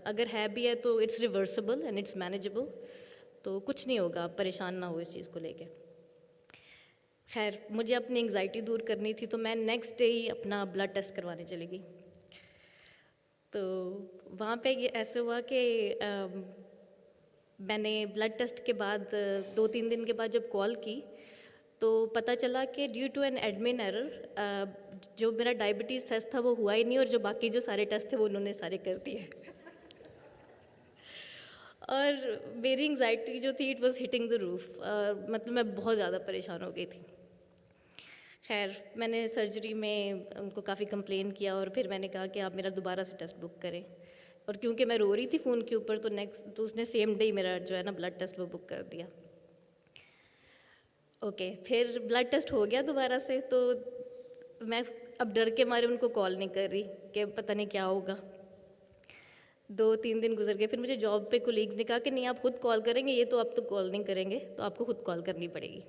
अगर है भी है तो it's reversible and it's manageable, तो कुछ नहीं होगा, आप परेशान ना हो इस चीज़ को लेके. खैर, मुझे अपनी एंग्जाइटी दूर करनी थी, तो मैं नेक्स्ट डे ही अपना ब्लड टेस्ट करवाने चली गई. तो वहाँ पे ये ऐसे हुआ कि मैंने ब्लड टेस्ट के बाद 2-3 दिन के बाद जब कॉल की, तो पता चला कि due to an admin error जो मेरा डायबिटीज़ टेस्ट था वो हुआ ही नहीं, और जो बाकी जो सारे टेस्ट थे वो उन्होंने सारे कर दिए. और मेरी एंग्जाइटी जो थी, it was hitting the roof. मतलब मैं बहुत ज़्यादा परेशान हो गई थी. खैर, मैंने सर्जरी में उनको काफ़ी कंप्लेन किया, और फिर मैंने कहा कि आप मेरा दोबारा से टेस्ट बुक करें. और क्योंकि मैं रो रही थी फ़ोन के ऊपर, तो उसने सेम डे मेरा जो है ना ब्लड टेस्ट वो बुक कर दिया. ओके, फिर ब्लड टेस्ट हो गया दोबारा से. तो मैं अब डर के मारे उनको कॉल नहीं कर रही कि पता नहीं क्या होगा. 2-3 दिन गुजर गए. फिर मुझे जॉब पे कोलीग्स ने कहा कि नहीं, आप खुद कॉल करेंगे, ये तो आप तो कॉल नहीं करेंगे, तो आपको खुद कॉल करनी पड़ेगी.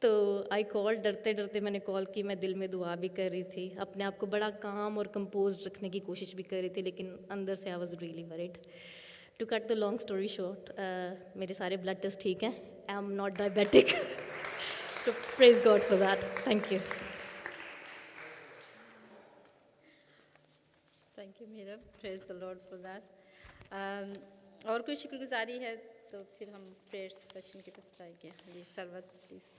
तो आई कॉल, डरते डरते मैंने कॉल की. मैं दिल में दुआ भी कर रही थी, अपने आप को बड़ा काम और कंपोज रखने की कोशिश भी कर रही थी, लेकिन अंदर से I was really worried. To cut the long story short, मेरे सारे ब्लड टेस्ट ठीक हैं. I am not diabetic. तो praise God for that. Thank you. Thank you Meera. Praise the Lord for that. और कोई शुक्रगुजारी है तो फिर हम प्रेयर सेशन की तरफ जाएंगे. जी सरवत प्लीज़.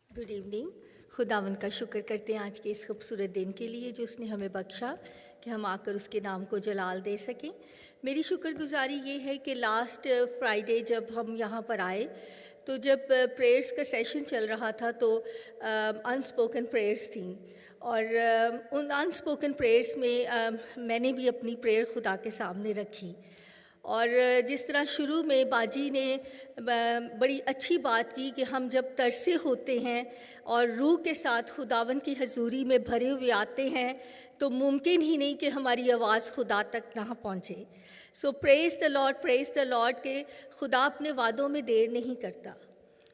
Good evening. खुदावंद का शुक्र करते हैं आज के इस खूबसूरत दिन के लिए जो उसने हमें बख्शा, कि हम आकर उसके नाम को जलाल दे सकें। मेरी शुक्रगुजारी ये है कि लास्ट फ्राइडे जब हम यहाँ पर आए तो जब प्रेयर्स का सेशन चल रहा था तो अनस्पोकन प्रेयर्स थी और उन अनस्पोकन प्रेयर्स में मैंने भी अपनी प्रेयर खुदा के सामने रखी और जिस तरह शुरू में बाजी ने बड़ी अच्छी बात की कि हम जब तरसे होते हैं और रूह के साथ खुदावन की हजूरी में भरे हुए आते हैं तो मुमकिन ही नहीं कि हमारी आवाज़ खुदा तक ना पहुँचे। सो प्रेज़ द लॉर्ड के खुदा अपने वादों में देर नहीं करता।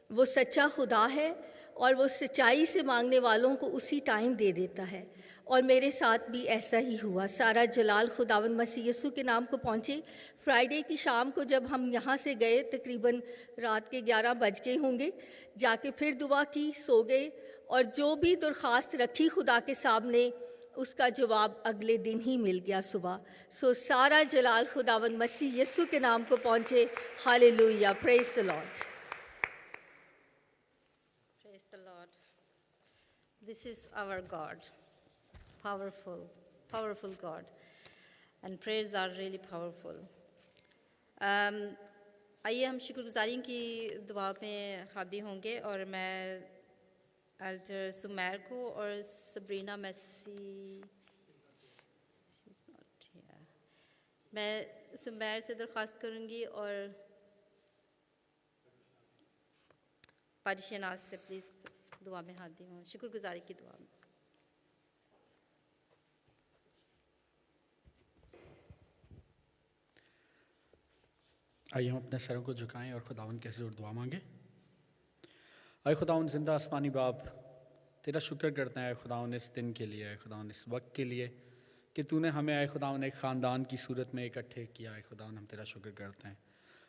वो सच्चा खुदा है और वो सच्चाई से मांगने वालों को उसी टाइम दे देता है और मेरे साथ भी ऐसा ही हुआ। सारा जलाल खुदावन मसीह यीशु के नाम को पहुँचे। फ्राइडे की शाम को जब हम यहाँ से गए तकरीबन रात के 11 बज गए होंगे, जाके फिर दुआ की, सो गए और जो भी दरख्वास्त रखी खुदा के सामने उसका जवाब अगले दिन ही मिल गया सुबह। सो सारा जलाल खुदावन मसीह यीशु के नाम को पहुँचे। Hallelujah, praise the Lord. Praise the Lord. This is our God, powerful God, and prayers are really powerful. आइए हम शुक्रगुजारी की दुआ में हादी होंगे और मैं एल्डर सुमैर को और सबरीना मैसी, मैं सुमैर से दरख्वास्त करूँगी और पारिशनाज से प्लीज़ दुआ में हादी हों, शुक्रगुजारी की दुआ में। आइए हम अपने सरों को झुकाएं और खुदावन के हुज़ूर दुआ मांगे। आए खुदावन जिंदा आसमानी बाप, तेरा शुक्र करते हैं आए खुदावन इस दिन के लिए, आए खुदावन इस वक्त के लिए कि तूने हमें आए खुदावन एक ख़ानदान की सूरत में इकट्ठे किया। आए खुदावन हम तेरा शुक्र करते हैं।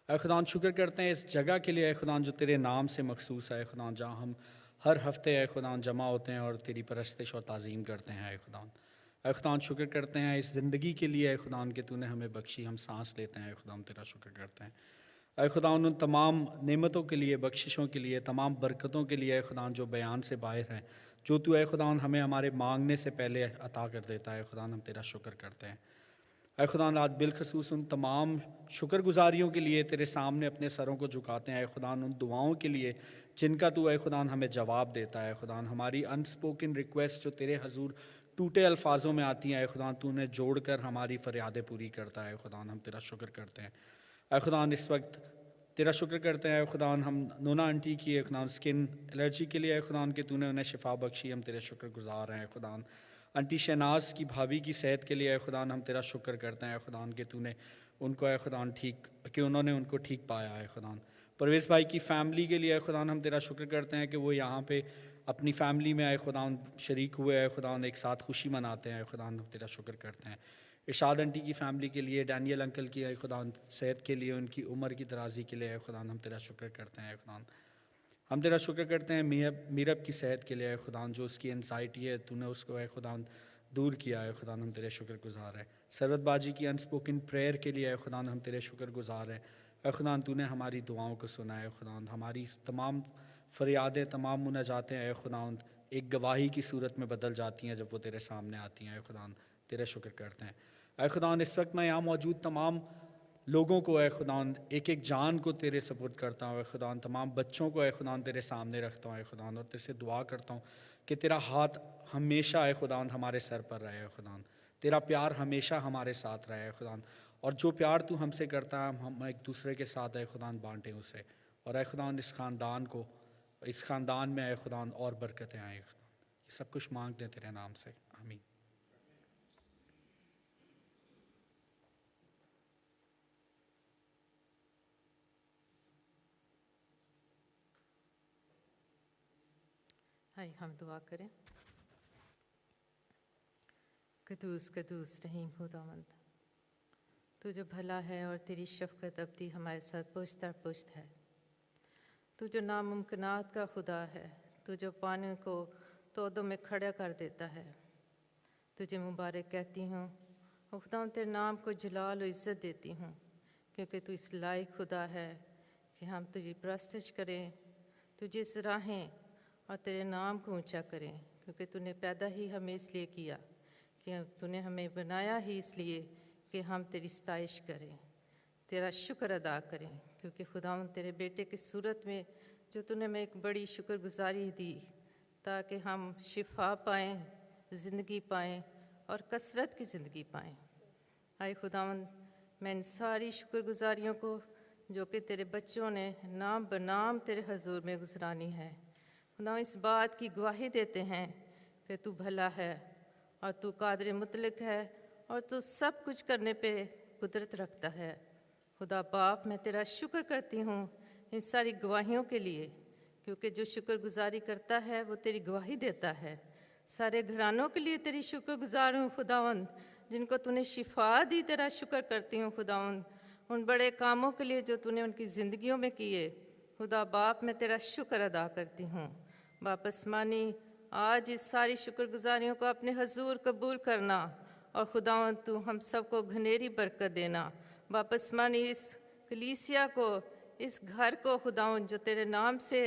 आए खुदावन शुक्र करते हैं इस जगह के लिए, आए खुदावन जो तेरे नाम से मखसूस है, खुदावन जहाँ हम हर हफ्ते आए खुदावन जमा होते हैं और तेरी परस्तिश और ताज़ीम करते हैं। आए खुदावन शुक्र करते हैं इस ज़िंदगी के लिए, आए खुदावन कि तूने हमें बख्शी, हम सांस लेते हैं। आए खुदावन तेरा शुक्र करते हैं। आए खुदावन उन तमाम नेमतों के लिए, बख्शिशों के लिए, तमाम बरकतों के लिए, आए खुदावन जो बयान से बाहर हैं, जो तू आए खुदावन हमें हमारे मांगने से पहले अता कर देता है। खुदावन हम तेरा शुक्र करते हैं। आए खुदावन आज बिलखसूस उन तमाम शुक्रगुजारियों के लिए तेरे सामने अपने सरों को झुकाते हैं। आए खुदावन उन दुआओं के लिए जिनका तू आए खुदावन हमें जवाब देता है। खुदावन हमारी अनस्पोकन रिक्वेस्ट जो तेरे हजूर टूटे अल्फाजों में आती हैं, आए खुदावन तू उन्हें जोड़ कर हमारी फरियादें पूरी करता है। खुदावन हम तेरा शुक्र करते हैं। आए खुदावन इस वक्त तेरा शुक्र करते हैं खुदावन हम नोना आंटी की खुदावन स्किन एलर्जी के लिए खुदावन कि तूने उन्हें शिफा बख्शी, हम तेरे शुक्र गुजार हैं। खुदावन आंटी शहनाज की भाभी की सेहत के लिए खुदावन हम तेरा शुक्र करते हैं खुदावन कि तूने उनको खुदावन ठीक कि उन्होंने उनको ठीक पाया है। खुदावन परवेज़ भाई की फ़ैमिली के लिए खुदावन हम तेरा शुक्र करते हैं कि वो यहाँ पे अपनी फ़ैमिली में आए खुदावन शरीक हुए हैं, खुदावन एक साथ खुशी मनाते हैं। खुदावन हम तेरा शुक्र करते हैं। इरशाद आंटी की फ़ैमिली के लिए, डैनियल अंकल की खुदावन सेहत के लिए, उनकी उम्र की दराजी के लिए खुदावन हम तेरा शुक्र करते हैं। खुदावन हम तेरा शुक्र करते हैं मीरब की सेहत के लिए खुदावन जो उसकी एनजाइटी है तूने उसको खुदावन दूर किया है। खुदावन हम तेरे शुक्र गुजार है। सरवत बाजी की अनस्पोकन प्रेयर के लिए खुदावन हम तेरे शुक्र गुजार है। खुदावन तूने हमारी दुआओं को सुना है। खुदावन हमारी तमाम फरियादें, तमाम मुनाजातें हैं खुदावन एक गवाही की सूरत में बदल जाती हैं जब वो तेरे सामने आती हैं। खुदावन तेरे शुक्र करते हैं। ऐ खुदावन इस वक्त मैं यहाँ मौजूद तमाम लोगों को खुदावन एक एक जान को तेरे सपुर्द करता हूँ। खुदावन तमाम बच्चों को खुदावन तेरे सामने रखता हूँ खुदावन और तेरे से दुआ करता हूँ कि तेरा हाथ हमेशा खुदावन हमारे सर पर रहे। खुदावन तेरा प्यार हमेशा हमारे साथ रहे खुदावन, और जो प्यार तू हमसे करता है हम एक दूसरे के साथ खुदावन बांटें उसे, और खुदावन इस ख़ानदान में खुदावन और बरकतें आए। ये सब कुछ मांगते हैं तेरे नाम से, आमीन। हाय हम दुआ करें। कदूस कदूस रहीम खुदावंद, तू जो भला है और तेरी शफ़क़त अब्दी हमारे साथ पुश्त दर पुश्त है। तू जो नामुमकिनात का खुदा है, तू जो पानी को तोदों में खड़ा कर देता है। तुझे मुबारक कहती हूँ और खुदावंद तेरे नाम को जलाल और इज़्ज़त देती हूँ, क्योंकि तू इस लायक खुदा है कि हम तुझे परस्तिश करें, तुझे सराहें और तेरे नाम को ऊंचा करें, क्योंकि तूने पैदा ही हमें इसलिए किया कि तूने हमें बनाया ही इसलिए कि हम तेरी सताइश करें, तेरा शुक्र अदा करें, क्योंकि खुदावंद तेरे बेटे की सूरत में जो तूने हमें एक बड़ी शुक्रगुजारी दी ताकि हम शिफा पाएँ, ज़िंदगी पाएँ और कसरत की ज़िंदगी पाएँ। आए खुदावंद, मैं इन सारी शुक्रगुजारियों को जो कि तेरे बच्चों ने नाम बनाम तेरे हजूर में गुजरानी है, खुदा इस बात की गवाही देते हैं कि तू भला है और तू कादर मुतलक है और तू सब कुछ करने पे कुदरत रखता है। खुदा बाप, मैं तेरा शुक्र करती हूँ इन सारी गवाहियों के लिए, क्योंकि जो शुक्रगुजारी करता है वो तेरी गवाही देता है। सारे घरानों के लिए तेरी शुक्रगुजार हूँ खुदावंद, जिनको तूने शिफा दी, तेरा शुक्र करती हूँ खुदावंद। उन बड़े कामों के लिए जो तूने उनकी ज़िंदगियों में किए, खुदा बाप मैं तेरा शुक्र अदा करती हूँ। बाप आसमानी, आज इस सारी शुक्रगुजारियों को अपने हजूर कबूल करना और खुदावंद तू हम सबको घनेरी बरकत देना। बाप आसमानी, इस कलीसिया को, इस घर को खुदावंद जो तेरे नाम से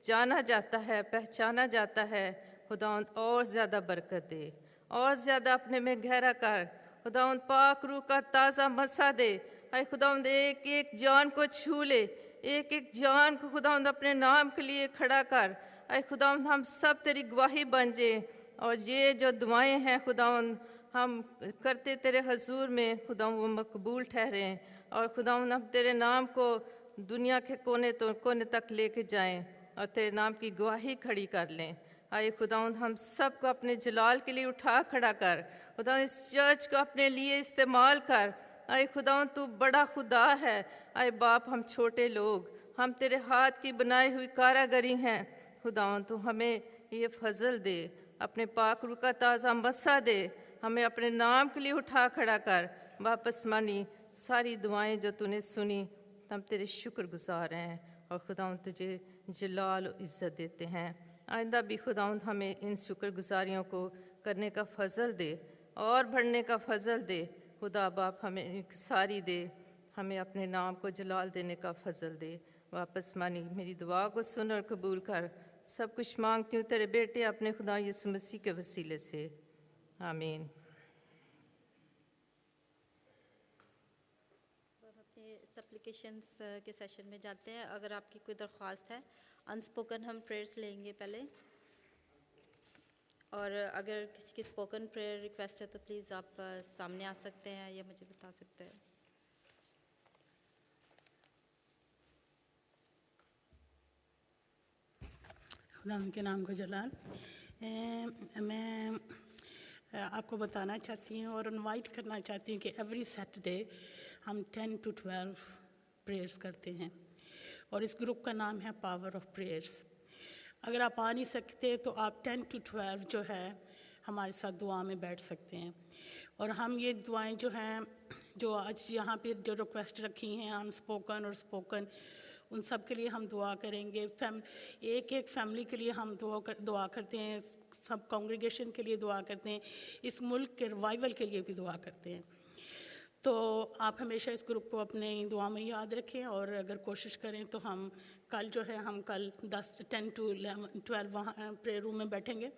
जाना जाता है, पहचाना जाता है, खुदावंद और ज़्यादा बरकत दे, और ज़्यादा अपने में गहरा कर। खुदावंद पाक रूह का ताज़ा मसा दे। आए खुदावंद एक एक जान को छू ले, एक एक जान को खुदावंद अपने नाम के लिए खड़ा कर। आए खुदावंद हम सब तेरी गवाही बन जाए, और ये जो दुआएं हैं खुदावंद हम करते तेरे हजूर में, खुदावंद वो मकबूल ठहरें, और खुदावंद हम तेरे नाम को दुनिया के कोने तक लेके जाएं और तेरे नाम की गवाही खड़ी कर लें। आए खुदावंद हम सब को अपने जलाल के लिए उठा खड़ा कर। खुदावंद इस चर्च को अपने लिए इस्तेमाल कर। आए खुदावंद तू बड़ा खुदा है। आए बाप, हम छोटे लोग, हम तेरे हाथ की बनाई हुई कारागरी हैं। खुदावंद तू हमें ये फजल दे, अपने पाक रूह का ताज़ा मसा दे, हमें अपने नाम के लिए उठा खड़ा कर। वापस मानी सारी दुआएं जो तूने सुनी, हम तेरे शुक्रगुजार हैं और खुदावंद तुझे जलाल और इज़्ज़त देते हैं। आइंदा भी खुदावंद हमें इन शुक्रगुजारियों को करने का फजल दे और बढ़ने का फजल दे। खुदा बाप हमें एक सारी दे, हमें अपने नाम को जलाल देने का फजल दे। वापस मानी मेरी दुआ को सुन और कबूल कर। सब कुछ मांगती हूँ तेरे बेटे अपने खुदा यीशु मसीह के वसीले से, आमीन। अपने सप्लिकेशंस के सेशन में जाते हैं। अगर आपकी कोई दरख्वास्त है, अनस्पोकन हम प्रेयर्स लेंगे पहले, और अगर किसी की स्पोकन प्रेयर रिक्वेस्ट है तो प्लीज़ आप सामने आ सकते हैं या मुझे बता सकते हैं। खुदा उनके नाम को जलाल। मैं आपको बताना चाहती हूँ और इनवाइट करना चाहती हूँ कि एवरी सैटरडे हम 10 to 12 प्रेयर्स करते हैं, और इस ग्रुप का नाम है पावर ऑफ प्रेयर्स। अगर आप आ नहीं सकते तो आप 10 to 12 जो है हमारे साथ दुआ में बैठ सकते हैं। और हम ये दुआएं जो हैं, जो आज यहाँ पे जो रिक्वेस्ट रखी हैं अनस्पोकन और स्पोकन, उन सब के लिए हम दुआ करेंगे। एक एक फैमिली के लिए हम दुआ करते हैं, सब कांग्रेगेशन के लिए दुआ करते हैं, इस मुल्क के रिवाइवल के लिए भी दुआ करते हैं। तो आप हमेशा इस ग्रुप को अपने दुआ में याद रखें, और अगर कोशिश करें तो हम कल 10 to 12 वहाँ प्रेयर रूम में बैठेंगे।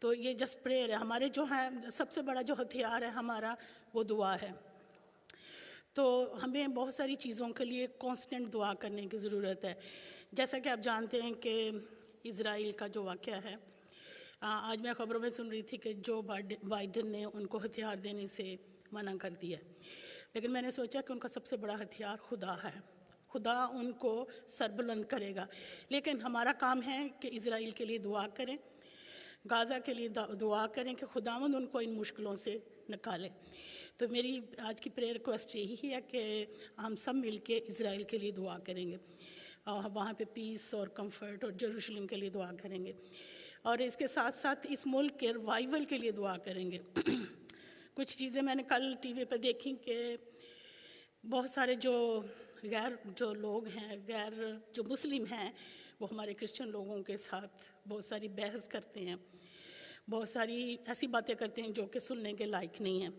तो ये जस्ट प्रेयर है। हमारे जो है सबसे बड़ा जो हथियार है हमारा, वो दुआ है। तो हमें बहुत सारी चीज़ों के लिए कांस्टेंट दुआ करने की ज़रूरत है। जैसा कि आप जानते हैं कि इज़राइल का जो वाक़या है, आज मैं ख़बरों में सुन रही थी कि जो बाइडेन ने उनको हथियार देने से मना कर दिया, लेकिन मैंने सोचा कि उनका सबसे बड़ा हथियार खुदा है। खुदा उनको सरबुलंद करेगा, लेकिन हमारा काम है कि इज़राइल के लिए दुआ करें, गाज़ा के लिए दुआ करें कि खुदावंद उनको इन मुश्किलों से निकाले। तो मेरी आज की प्रेयर रिक्वेस्ट यही है कि हम सब मिल के इज़राइल के लिए दुआ करेंगे, और वहाँ पे पीस और कंफर्ट, और जेरूशलेम के लिए दुआ करेंगे, और इसके साथ साथ इस मुल्क के रिवाइवल के लिए दुआ करेंगे। कुछ चीज़ें मैंने कल टीवी पे देखी कि बहुत सारे जो लोग हैं, जो मुस्लिम हैं, वो हमारे क्रिश्चियन लोगों के साथ बहुत सारी बहस करते हैं। बहुत सारी ऐसी बातें करते हैं जो कि सुनने के लायक नहीं हैं।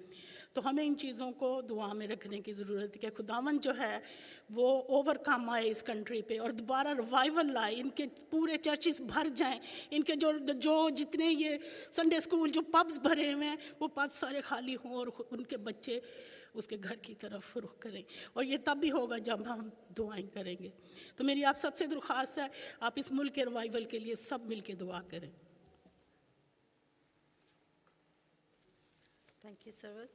तो हमें इन चीज़ों को दुआ में रखने की ज़रूरत है कि खुदावन जो है वो ओवरकम आए इस कंट्री पे और दोबारा रिवाइवल लाए, इनके पूरे चर्चिस भर जाएं, इनके जो जितने ये संडे स्कूल जो पब्स भरे हुए हैं वो पब्स सारे खाली हों और उनके बच्चे उसके घर की तरफ रुख करें। और ये तब भी होगा जब हम दुआएं करेंगे। तो मेरी आप सबसे दरख्वास्त है, आप इस मुल्क के रिवाइवल के लिए सब मिल के दुआ करें। Thank you sir.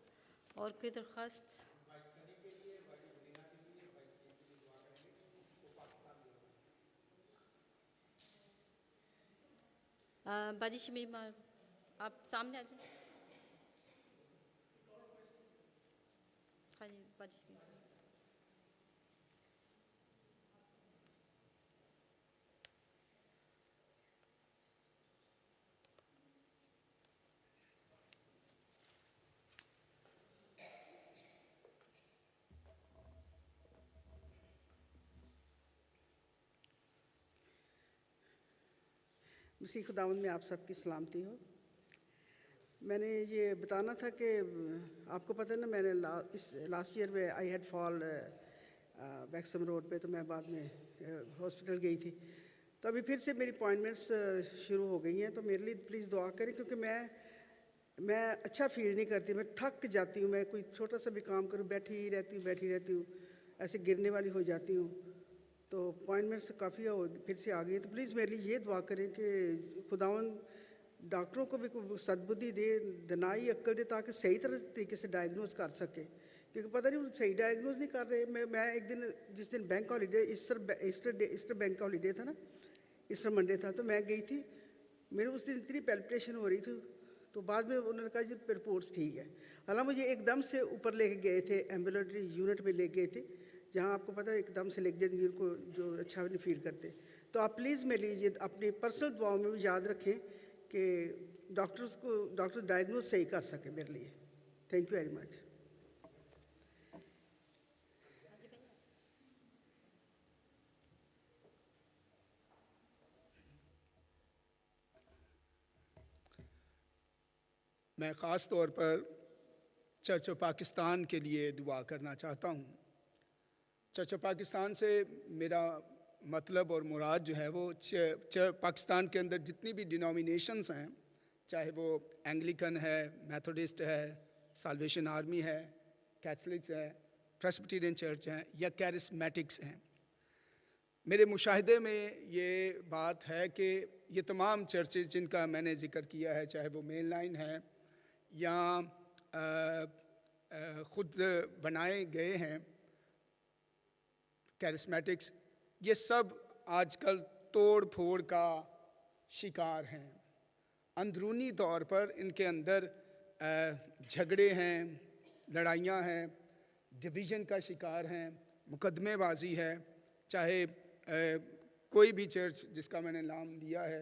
और कोई दरख्वास्त? बाजी शमीम, आप सामने आ जाए। हाँ जी, बाजी शमीम। मसीह खुदावंद में आप सबकी सलामती हो। मैंने ये बताना था कि आपको पता है ना, मैंने लास्ट ईयर में आई हैड फॉल वैक्सम रोड पे, तो मैं बाद में हॉस्पिटल गई थी। तो अभी फिर से मेरी अपॉइंटमेंट्स शुरू हो गई हैं, तो मेरे लिए प्लीज़ दुआ करें, क्योंकि मैं अच्छा फील नहीं करती, मैं थक जाती हूँ। मैं कोई छोटा सा भी काम करूँ बैठी रहती हूँ, ऐसे गिरने वाली हो जाती हूँ। तो अपॉइंटमेंट्स काफ़ी फिर से आ गई, तो प्लीज़ मेरे लिए ये दुआ करें कि खुदावन डॉक्टरों को भी कोई सद्बुद्धि दे, दिनाई अक्ल दे, ताकि सही तरीके से डायग्नोज कर सके, क्योंकि पता नहीं वो सही डायग्नोज नहीं कर रहे। मैं एक दिन, जिस दिन bank holiday, Easter bank holiday था ना, ईस्टर मंडे था, तो मैं गई थी। मेरे उस दिन इतनी पैल्पिटेशन हो रही थी, तो बाद में उन्होंने कहा जी रिपोर्ट्स ठीक है। हालांकि मुझे एकदम से ऊपर लेके गए थे, एम्बुलेटरी यूनिट में ले गए थे, जहाँ आपको पता है एकदम से लेके जाएंगे जिनको जो अच्छा नहीं फील करते। तो आप प्लीज़ मेरे लिए अपनी पर्सनल दुआओं में भी याद रखें कि डॉक्टर्स डायग्नोज सही कर सके मेरे लिए। Thank you very much. मैं ख़ास तौर पर चर्च ऑफ पाकिस्तान के लिए दुआ करना चाहता हूँ। चर्च ऑफ पाकिस्तान से मेरा मतलब और मुराद जो है वो पाकिस्तान के अंदर जितनी भी डिनोमिनेशंस हैं, चाहे वो एंग्लिकन है, मेथोडिस्ट है, साल्वेशन आर्मी है, कैथलिक्स है, प्रेस्बिटेरियन चर्च हैं या कैरिस्मेटिक्स हैं, मेरे मुशाहिदे में ये बात है कि ये तमाम चर्चेज जिनका मैंने ज़िक्र किया है, चाहे वो मेन लाइन है या ख़ुद बनाए गए हैं कैरिस्मेटिक्स, ये सब आजकल तोड़ फोड़ का शिकार हैं। अंदरूनी तौर पर इनके अंदर झगड़े हैं, लड़ाइयाँ हैं, डिवीज़न का शिकार हैं, मुकदमेबाजी है। चाहे कोई भी चर्च जिसका मैंने नाम लिया है,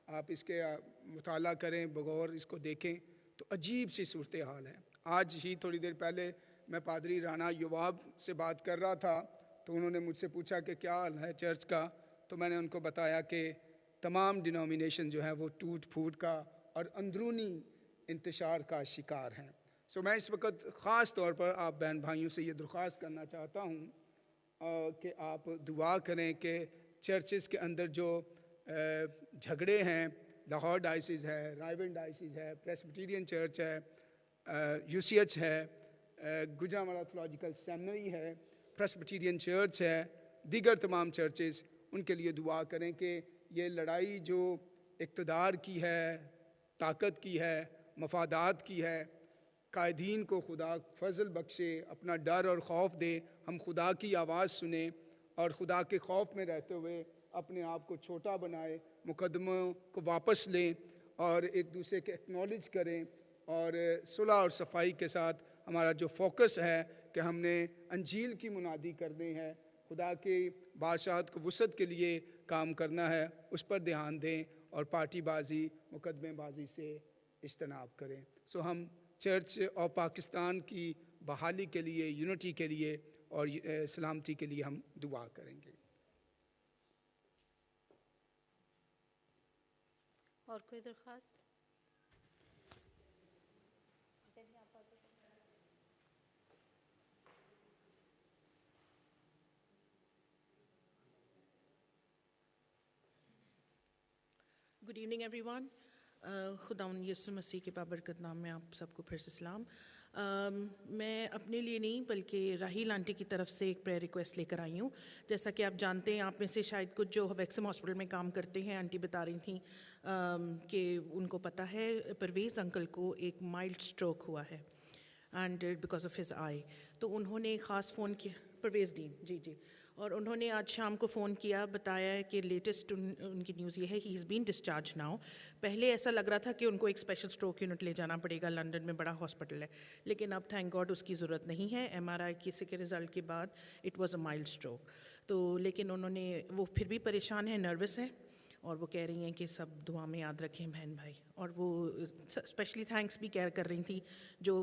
आप इसके मुताला करें, बगौर इसको देखें, तो अजीब सी सूरत हाल है। आज ही थोड़ी देर पहले मैं पादरी राना युवाब से बात कर रहा था, तो उन्होंने मुझसे पूछा कि क्या हाल है चर्च का, तो मैंने उनको बताया कि तमाम डिनोमिनेशन जो है वो टूट फूट का और अंदरूनी इंतशार का शिकार हैं। सो मैं इस वक्त ख़ास तौर पर आप बहन भाइयों से ये दरख्वास्त करना चाहता हूँ कि आप दुआ करें कि चर्चेस के अंदर जो झगड़े हैं, लाहौर डायसिस है, रायवन डायसिस है, प्रेस्बिटेरियन चर्च है, यूसीएच है, गुजरांवाला थियोलॉजिकल सेमिनरी है, प्रेस्बिटेरियन चर्च है, दीगर तमाम चर्चेस, उनके लिए दुआ करें कि ये लड़ाई जो इक़्तिदार की है, ताकत की है, मफादात की है, कायदीन को खुदा फजल बख्शे, अपना डर और खौफ दे, हम खुदा की आवाज़ सुने और खुदा के खौफ में रहते हुए अपने आप को छोटा बनाए, मुकदमों को वापस लें और एक दूसरे के एक्नॉलेज करें और सुलह और सफाई के साथ हमारा जो फोकस है कि हमने अंजील की मुनादी करनी है, खुदा के बादशाहत को वसअत के लिए काम करना है, उस पर ध्यान दें और पार्टीबाजी, मुकदमेबाजी से इज्तनाब करें। सो हम चर्च ऑफ पाकिस्तान की बहाली के लिए, यूनिटी के लिए और सलामती के लिए हम दुआ करेंगे। और कोई दरख्वास्त? Good evening everyone. खुदावन यीशु मसीह के बाबरकत नाम में आप सबको फिर से सलाम। मैं अपने लिए नहीं बल्कि राहील आंटी की तरफ से एक प्रेयर रिक्वेस्ट लेकर आई हूँ। जैसा कि आप जानते हैं, आप में से शायद कुछ जो वैक्सम हॉस्पिटल में काम करते हैं, आंटी बता रही थी कि उनको पता है परवेज़ अंकल को एक माइल्ड स्ट्रोक हुआ है एंड बिकॉज ऑफ हिज आई। तो उन्होंने ख़ास फ़ोन किया, परवेज़ डीन जी, और उन्होंने आज शाम को फ़ोन किया, बताया है कि लेटेस्ट उनकी न्यूज़ ये है कि he is been discharge now. पहले ऐसा लग रहा था कि उनको एक स्पेशल स्ट्रोक यूनिट ले जाना पड़ेगा, लंदन में बड़ा हॉस्पिटल है, लेकिन अब थैंक गॉड उसकी ज़रूरत नहीं है। MRI किसी के रिज़ल्ट के बाद it was a mild stroke. तो लेकिन उन्होंने, वो फिर भी परेशान है, नर्वस है, और वो कह रही हैं कि सब दुआ में याद रखें बहन भाई। और वो स्पेशली थैंक्स भी कर रही थी जो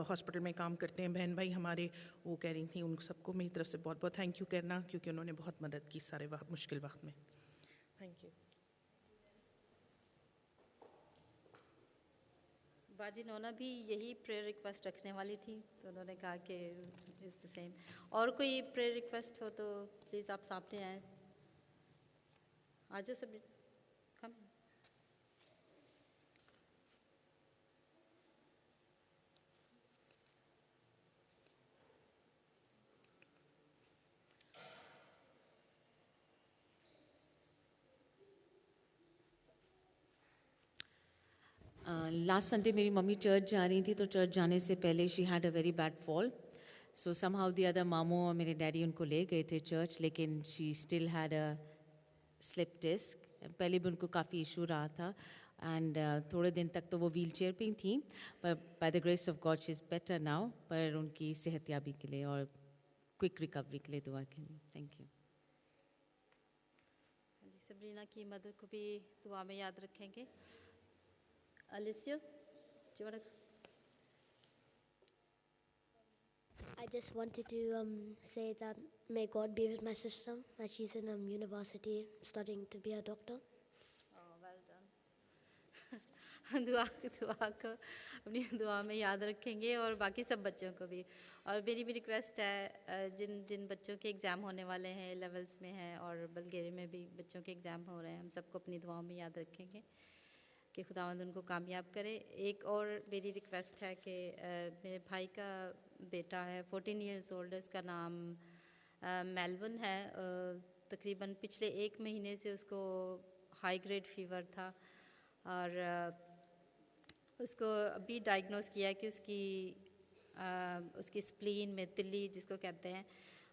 हॉस्पिटल में काम करते हैं बहन भाई हमारे, वो कह रही थी उन सबको मेरी तरफ से बहुत बहुत थैंक यू करना, क्योंकि उन्होंने बहुत मदद की सारे मुश्किल वक्त में। Thank you. बाजी नोना भी यही प्रेयर रिक्वेस्ट रखने वाली थी, तो उन्होंने कहा कि इज़ द सेम। और कोई प्रेयर रिक्वेस्ट हो तो प्लीज़ आप सामने आएँ। आज सब कम। लास्ट संडे मेरी मम्मी चर्च जा रही थी, तो चर्च जाने से पहले she had a very bad fall. So somehow the other मामू और मेरे डैडी उनको ले गए थे चर्च, लेकिन she still had a slip disc. पहले भी उनको काफ़ी इशू रहा था एंड थोड़े दिन तक तो वो व्हील चेयर पर ही थी, पर by the grace of God she is better now. पर उनकी सेहतयाबी के लिए और क्विक रिकवरी के लिए दुआ करें। Thank you. सबरीना की मदर को भी दुआ में याद रखेंगे। Alicia, do you want to? I just wanted to say that may God be with my sister, that she's in university studying to be a doctor. Oh, well done. दुआ को अपनी दुआ में याद रखेंगे और बाकी सब बच्चों को भी। और मेरी भी रिक्वेस्ट है, जिन बच्चों के एग्ज़ाम होने वाले हैं, लेवल्स में हैं और बल्गेरिया में भी बच्चों के एग्ज़ाम हो रहे हैं, हम सबको अपनी दुआओं में याद रखेंगे कि खुदावंद उनको कामयाब करे। एक और मेरी रिक्वेस्ट है कि मेरे भाई का बेटा है, 14 इयर्स ओल्ड है, उसका नाम मेलविन है। तकरीबन पिछले 1 महीने से उसको हाई ग्रेड फीवर था और उसको अभी डायग्नोस किया है कि उसकी स्प्लीन में, तिल्ली जिसको कहते हैं,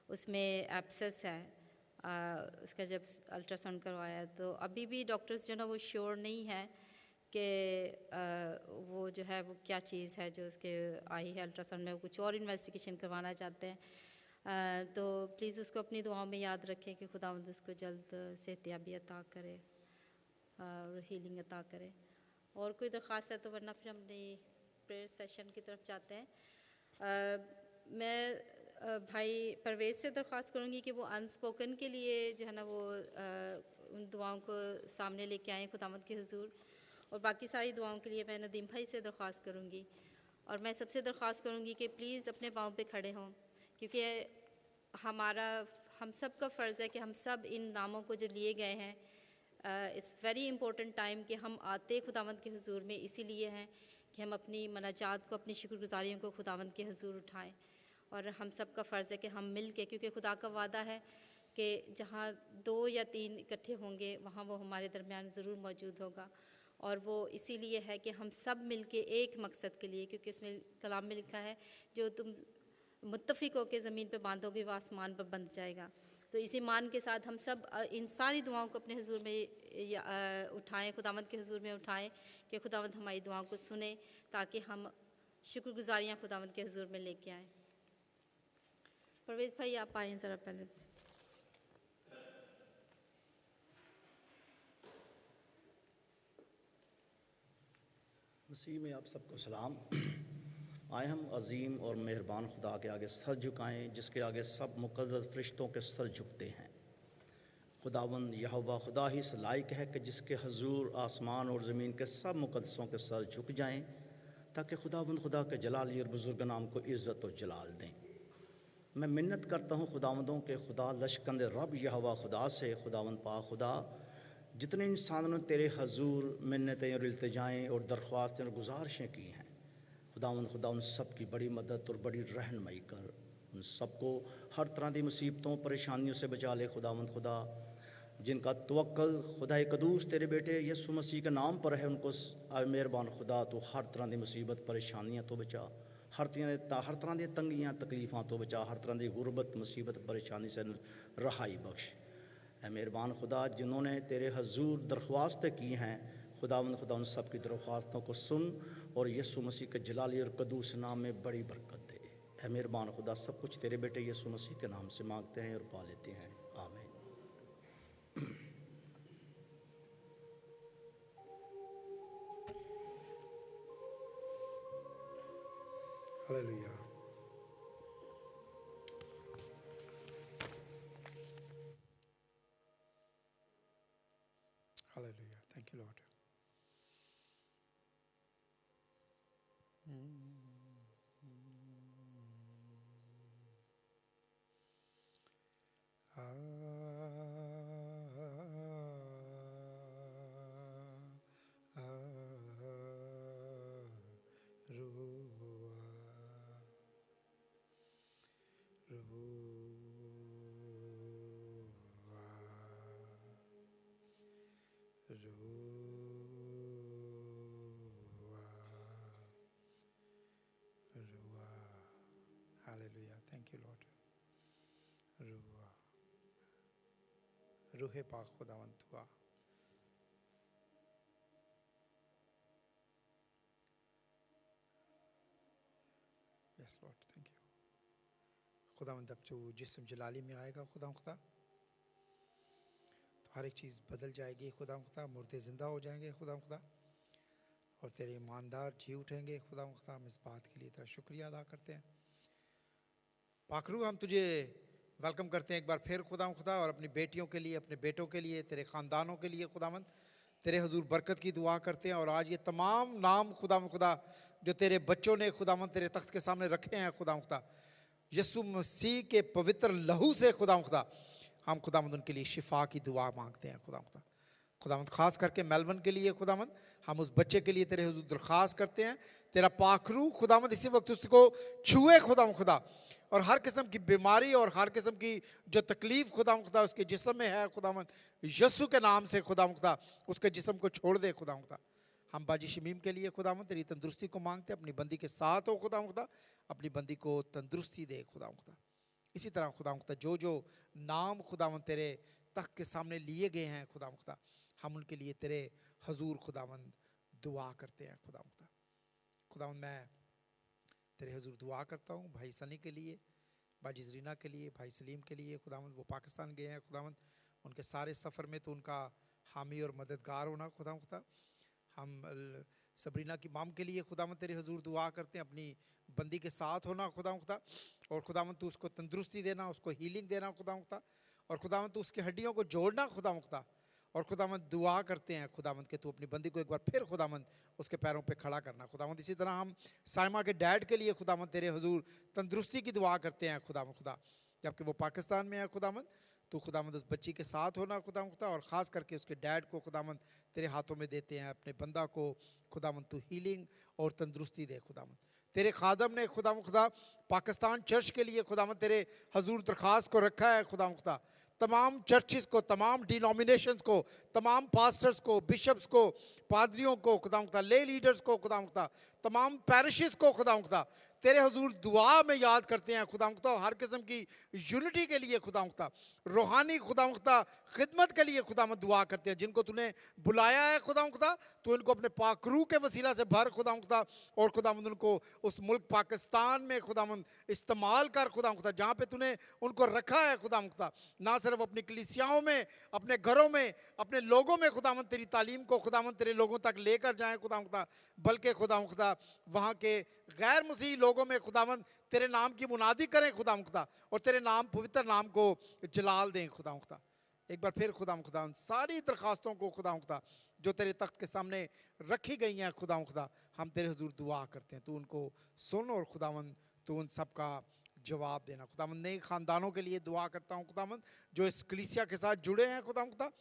उसमें एब्सेस है। उसका जब अल्ट्रासाउंड करवाया तो अभी भी डॉक्टर्स जो ना वो श्योर नहीं है कि वो जो है वो क्या चीज़ है जो उसके आई है अल्ट्रासाउंड में, वो कुछ और इन्वेस्टिगेशन करवाना चाहते हैं। तो प्लीज़ उसको अपनी दुआओं में याद रखें कि खुदावंद उसको जल्द सेहतयाबी अता करे और हीलिंग अता करे। और कोई दरख्वास्त है तो वरना फिर हम अपनी प्रेयर सेशन की तरफ जाते हैं। मैं भाई परवेज़ से दरख्वास्त करूँगी कि वो अनस्पोकन के लिए जो है ना वो उन दुआओं को सामने लेके आएँ खुदावंद के हुजूर। और बाकी सारी दुआओं के लिए मैं नदीम भाई से दरख्वास्त करूँगी। और मैं सबसे दरख्वास्त करूँगी कि प्लीज़ अपने पाँव पे खड़े हों, क्योंकि हम सब का फ़र्ज़ है कि हम सब इन नामों को जो लिए गए हैं, इट्स वेरी इंपॉर्टेंट टाइम कि हम आते खुदावंद के हुजूर में इसीलिए हैं कि हम अपनी मनाजात को, अपनी शुक्रगुज़ारियों को खुदावंद के हुजूर उठाएँ। और हम सब का फ़र्ज़ है कि हम मिल के, क्योंकि खुदा का वादा है कि जहाँ 2 या 3 इकट्ठे होंगे वहाँ वो हमारे दरमियान ज़रूर मौजूद होगा। और वो इसीलिए है कि हम सब मिल के एक मकसद के लिए, क्योंकि उसमें कलाम में लिखा है जो तुम मुत्तफ़िक होकर ज़मीन पे बांधोगे वो आसमान पर बंध जाएगा। तो इसी मान के साथ हम सब इन सारी दुआओं को अपने हुजूर में उठाएं, खुदावंद के हुजूर में उठाएं कि खुदावंद हमारी दुआओं को सुने, ताकि हम शुक्रगुज़ारियाँ खुदावंद के हुजूर में लेके आएँ। परवेज़ भाई आप आएँ ज़रा पहले। मसीह में आप सबको सलाम। आए हम अजीम और मेहरबान खुदा के आगे सर झुकाएं, जिसके आगे सब मुक़द्दस फरिश्तों के सर झुकते हैं। खुदावंद यहोवा खुदा ही से लायक है कि जिसके हजूर आसमान और ज़मीन के सब मुक़द्दसों के सर झुक जाएं, ताकि खुदावंद खुदा के जलाली और बुज़ुर्ग नाम को इज़्ज़त और जलाल दें। मैं मिन्नत करता हूँ खुदावंदों के खुदा लश्कंद रब यहोवा खुदा से, खुदावंद पाक खुदा जितने इंसानों ने तेरे हजूर मिन्नतें और इल्तिजाएँ और दरख्वास्तें और गुजारिशें की हैं, खुदा उन सब की बड़ी मदद और बड़ी रहनुमाई कर, उन सबको हर तरह की मुसीबतों परेशानियों से बचा ले। खुदा जिनका तवक्कल खुदा कदूस तेरे बेटे यीशु मसीह के नाम पर है, उनको मेहरबान खुदा तो हर तरह की मुसीबत परेशानियाँ तो बचा, हर तरह की तंगियाँ तकलीफ़ां तो बचा, हर तरह की गुरबत मुसीबत परेशानी से रहाई बख्श। ऐ मेहरबान खुदा, जिन्होंने तेरे हजूर दरख्वास्तें की हैं, खुदा उन सब की दरख्वास्तों को सुन और यीशु मसीह के जलाली और कदूस नाम में बड़ी बरकत दे। ऐ मेहरबान खुदा, सब कुछ तेरे बेटे यीशु मसीह के नाम से मांगते हैं और पा लेते हैं, आमीन। Hallelujah. Hallelujah. Thank you, Lord. Hallelujah. Thank you, Lord. रूहे पाक खुदावंत हुआ। Yes, Lord. Thank you. खुदावंत अब जो जिस्म जलाली में आएगा खुदा तो हर एक चीज़ बदल जाएगी खुदा, मुर्दे ज़िंदा हो जाएंगे खुदा, और तेरे ईमानदार जी उठेंगे खुदा। हम इस बात के लिए तेरा शुक्रिया अदा करते हैं। पाखरू, हम तुझे वेलकम करते हैं एक बार फिर खुदा, और अपनी बेटियों के लिए, अपने बेटों के लिए, तेरे ख़ानदानों के लिए खुदावंद तेरे हजूर बरकत की दुआ करते हैं। और आज ये तमाम नाम खुदा जो तेरे बच्चों ने खुदावंद तेरे तख्त के सामने रखे हैं खुदा, यीशु मसीह के पवित्र लहू से खुदा हम खुदावंद उनके लिए शिफा की दुआ मांगते हैं खुदावंद। खास करके मेलवन के लिए खुदावंद हम उस बच्चे के लिए तेरे हुजूर दरख्वास्त करते हैं, तेरा पाखरू खुदावंद इसी वक्त उसको छुए खुदा, और हर किस्म की बीमारी और हर किस्म की जो तकलीफ़ खुदा उसके जिस्म में है खुदावंद, यीशु के नाम से खुदा उसके जिस्म को छोड़ दे खुदा। हम बाजी शमीम के लिए खुदावंद तेरी तंदुरुस्ती को मांगते हैं, अपनी बंदी के साथ हो खुदा, अपनी बंदी को तंदुरुस्ती दे खुदा। इसी तरह खुदा जो नाम खुदावंद तेरे तख्त के सामने लिए गए हैं खुदा, हम उनके लिए तेरे हजूर खुदावंद दुआ करते हैं खुदावंद। मैं तेरे हजूर दुआ करता हूँ भाई सनी के लिए, बाजी जरीना के लिए, भाई सलीम के लिए खुदावंद। वो पाकिस्तान गए हैं खुदावंद, उनके सारे सफ़र में तो उनका हामी और मददगार होना खुदा। हम सबरीना की माम के लिए खुदावंद तेरे हजूर दुआ करते हैं, अपनी बंदी के साथ होना खुदा, और खुदावंद तू उसको तंदुरुस्ती देना, उसको हीलिंग देना खुदा, और खुदावंद तू उसकी हड्डियों को जोड़ना खुदा। और खुदावंद दुआ करते हैं खुदावंद के तू अपनी बंदी को एक बार फिर खुदावंद उसके पैरों पे खड़ा करना खुदावंद। इसी तरह हम साइमा के डैड के लिए खुदावंद तेरे हुजूर तंदुरुस्ती की दुआ करते हैं खुदा, जबकि वो पाकिस्तान में है खुदावंद। तो खुदावंद उस बच्ची के साथ होना खुदा, और ख़ास करके उसके डैड को खुदावंद तेरे हाथों में देते हैं, अपने बंदा को खुदावंद तू हीलिंग और तंदुरुस्ती दे खुदावंद। तेरे खादम ने खुदा पाकिस्तान चर्च के लिए खुदावंद तेरे हजूर दरख्वास्त को रखा है खुदा। तमाम चर्चिस को, तमाम डिनोमिनेशंस को, तमाम पास्टर्स को, बिशप्स को, पादरियों को खुदा, ले लीडर्स को खुदा, तमाम पैरिशेस को खुदा तेरे हजूर दुआ में याद करते हैं खुदा, हर किस्म की यूनिटी के लिए खुदा, रूहानी खुदा खिदमत के लिए खुदा दुआ करते हैं। जिनको तूने बुलाया है खुदा, तो इनको अपने पाकरू के वसीला से भर खुदा, और खुदा उनको उस मुल्क पाकिस्तान में खुदा इस्तेमाल कर खुदा, जहाँ पे तूने उनको रखा है खुदा, ना सिर्फ अपनी कलीसियाओं में, अपने घरों में, अपने लोगों में खुदा तेरी तालीम को खुदा तेरे लोगों तक लेकर जाएँ खुदा, बल्कि खुदा वहाँ के गैर मसीही लोगों में खुदावंद तेरे नाम की मुनादी करें खुदा, और तेरे नाम पवित्र नाम को जलाल दें खुदा। एक बार फिर खुदा सारी दरख्वास्तों को खुदा जो तेरे तख्त के सामने रखी गई हैं खुदा, हम तेरे हुजूर दुआ करते हैं, तू उनको सुन और खुदावंद तू उन सब का जवाब देना खुदावंद। नए ख़ानदानों के लिए दुआ करता हूँ खुदावंद, जो इस कलीसिया के साथ जुड़े हैं खुदा,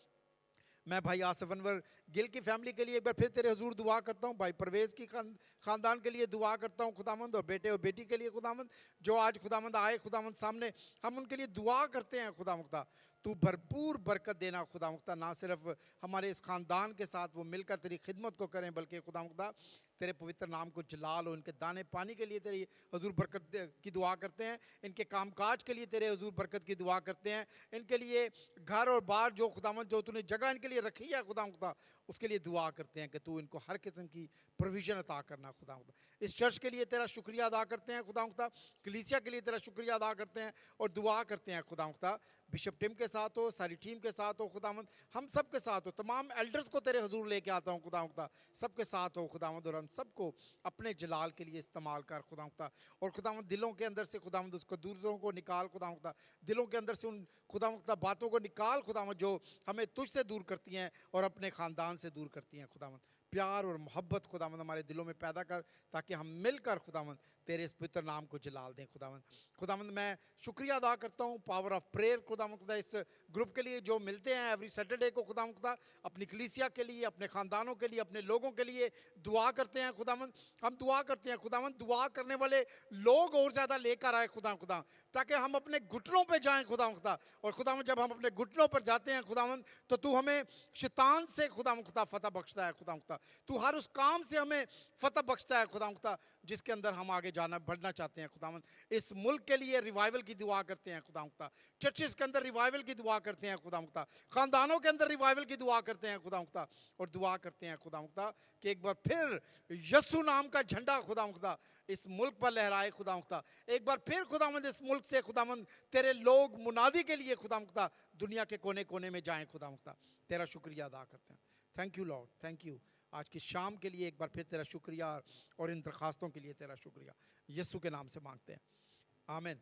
मैं भाई आसिफ अनवर गिल की फैमिली के लिए एक बार फिर तेरे हुजूर दुआ करता हूँ। भाई परवेज़ की ख़ानदान के लिए दुआ करता हूँ खुदावंद, और बेटे और बेटी के लिए खुदावंद जो आज खुदावंद आए खुदावंद सामने, हम उनके लिए दुआ करते हैं खुदावंद। तू भरपूर बरकत देना खुदावंद, ना सिर्फ हमारे इस ख़ानदान के साथ वो मिलकर तेरी खिदमत को करें, बल्कि खुदावंद तेरे पवित्र नाम को जलाल हो। इनके दाने पानी के लिए तेरी हुजूर बरकत की दुआ करते हैं, इनके कामकाज के लिए तेरे हुजूर बरकत की दुआ करते हैं, इनके लिए घर और बार जो खुदावंद जो तूने जगह इनके लिए रखी है खुदावंद, उसके लिए दुआ करते हैं कि तू इनको हर किस्म की प्रोविज़न अता करना खुदावंद। इस चर्च के लिए तेरा शुक्रिया अदा करते हैं खुदावंद, कलीसिया के लिए तेरा शुक्रिया अदा करते हैं और दुआ करते हैं खुदावंद बिशप टिम के साथ हो, सारी टीम के साथ हो खुदावंद, हम सब के साथ हो, तमाम एल्डर्स को तेरे हुजूर लेके आता हूँ खुदावंद, सबके साथ हो खुदावंद, और हम सबको अपने जलाल के लिए इस्तेमाल कर खुदावंद। और खुदावंद दिलों के अंदर से खुदावंद उसको दूरों को निकाल खुदावंद, दिलों के अंदर से उन खुदावंद बातों को निकाल खुदावंद जो हमें तुझसे दूर करती हैं और अपने ख़ानदान से दूर करती हैं खुदावंद। प्यार और मोहब्बत खुदावंद हमारे दिलों में पैदा कर, ताकि हम मिलकर खुदावंद तेरे इस पवित्र नाम को जलाल दें खुदावंद। खुदावंद मैं शुक्रिया अदा करता हूँ पावर ऑफ प्रेयर खुदावंद इस ग्रुप के लिए जो मिलते हैं एवरी सैटरडे को खुदावंद, अपनी कलीसिया के लिए, अपने ख़ानदानों के लिए, अपने लोगों के लिए दुआ करते हैं खुदावंद। हम दुआ करते हैं खुदावंद, दुआ करने वाले लोग और ज़्यादा लेकर आए खुदा, ताकि हम अपने घुटनों पर जाएँ खुदावंद। और खुदावंद जब हम अपने घुटनों पर जाते हैं खुदावंद, तो तू हमें शैतान से खुदावंद फ़तह बख्शता है खुदावंद, तू हर उस काम से हमें फ़तह बख्शता है खुदावंद जिसके अंदर हम आगे जाना बढ़ना चाहते हैं खुदावंद। इस मुल्क के लिए रिवाइवल की दुआ करते हैं खुदावंद, चर्चेस के अंदर रिवाइवल की दुआ करते हैं खुदावंद, ख़ानदानों के अंदर रिवाइवल की दुआ करते हैं खुदावंद, और दुआ करते हैं खुदावंद कि एक बार फिर यीशु नाम का झंडा खुदावंद इस मुल्क पर लहराए खुदावंद। एक बार फिर खुदावंद इस मुल्क से खुदावंद तेरे लोग मुनादी के लिए खुदावंद दुनिया के कोने कोने में जाएं खुदावंद। तेरा शुक्रिया अदा करते हैं। Thank you Lord, thank you आज की शाम के लिए एक बार फिर तेरा शुक्रिया, और इन दरखास्तों के लिए तेरा शुक्रिया यीशु के नाम से मांगते हैं, आमीन।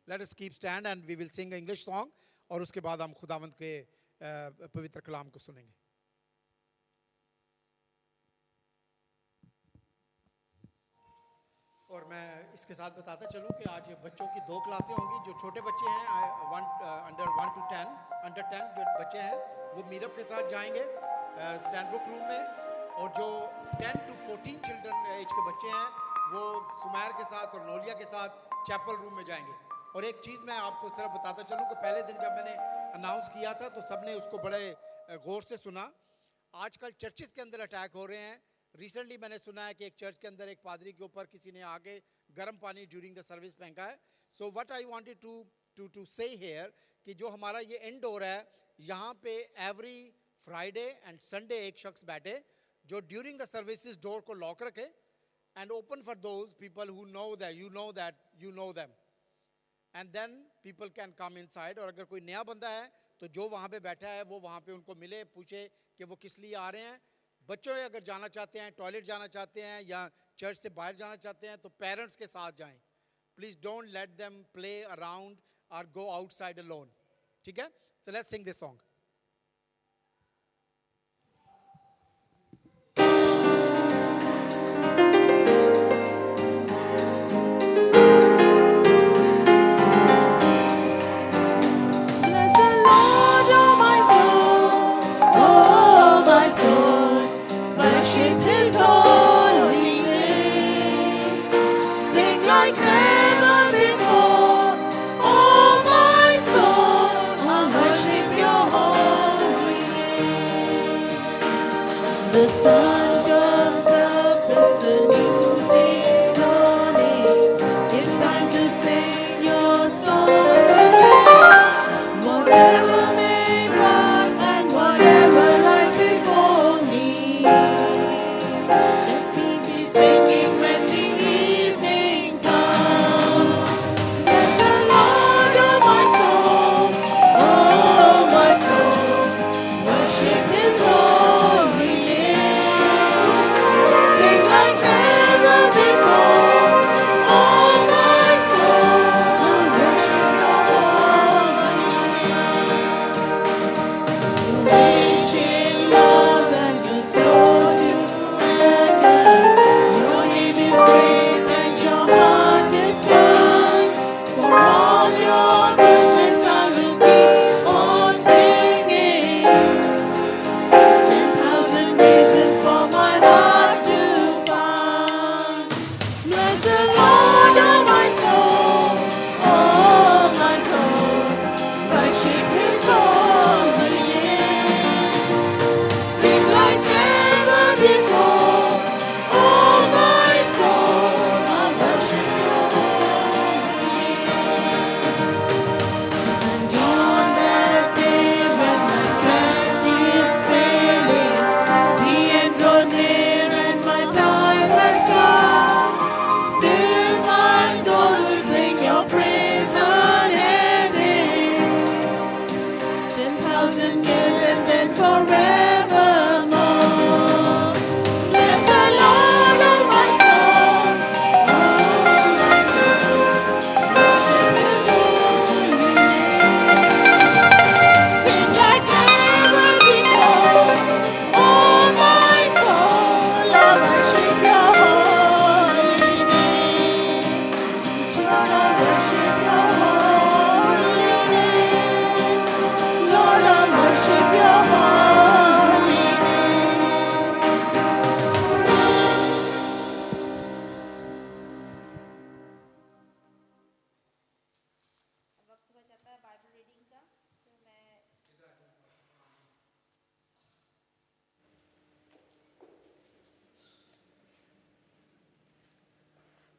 Let us keep stand and we will sing English song, और उसके बाद हम खुदावंद के पवित्र कलाम को सुनेंगे। और मैं इसके साथ बताता चलूँ कि आज बच्चों की 2 क्लासें होंगी। जो छोटे बच्चे हैं अंडर 1 to 10 जो बच्चे हैं वो मीरब के साथ जाएंगे स्टैंडबुक रूम में, और जो 10 to 14 चिल्ड्रन एज के बच्चे हैं वो सुमैर के साथ और नौलिया के साथ चैपल रूम में जाएंगे। और एक चीज़ मैं आपको सिर्फ बताता चलूँ कि पहले दिन जब मैंने अनाउंस किया था तो सबने उसको बड़े गौर से सुना। आजकल चर्चेस के अंदर अटैक हो रहे हैं। रिसेंटली मैंने सुना है कि एक चर्च के अंदर एक पादरी के ऊपर किसी ने आगे गर्म पानी ड्यूरिंग द सर्विस फेंका है। So what I wanted to say here कि जो हमारा ये इनडोर है, यहाँ पे एवरी फ्राइडे एंड संडे एक शख्स बैठे जो ड्यूरिंग द सर्विसेज डोर को लॉक रखे and open for those people who know that you know them, and then people can come inside. और अगर कोई नया बंदा है तो जो वहाँ पे बैठा है वो वहाँ पे उनको मिले, पूछे कि वो किस लिए आ रहे हैं। बच्चों अगर जाना चाहते हैं, टॉयलेट जाना चाहते हैं या चर्च से बाहर जाना चाहते हैं तो पेरेंट्स के साथ जाएं। Please don't let them play around और गो आउटसाइड अलोन, ठीक है। So let's sing this song. Worship His holy name.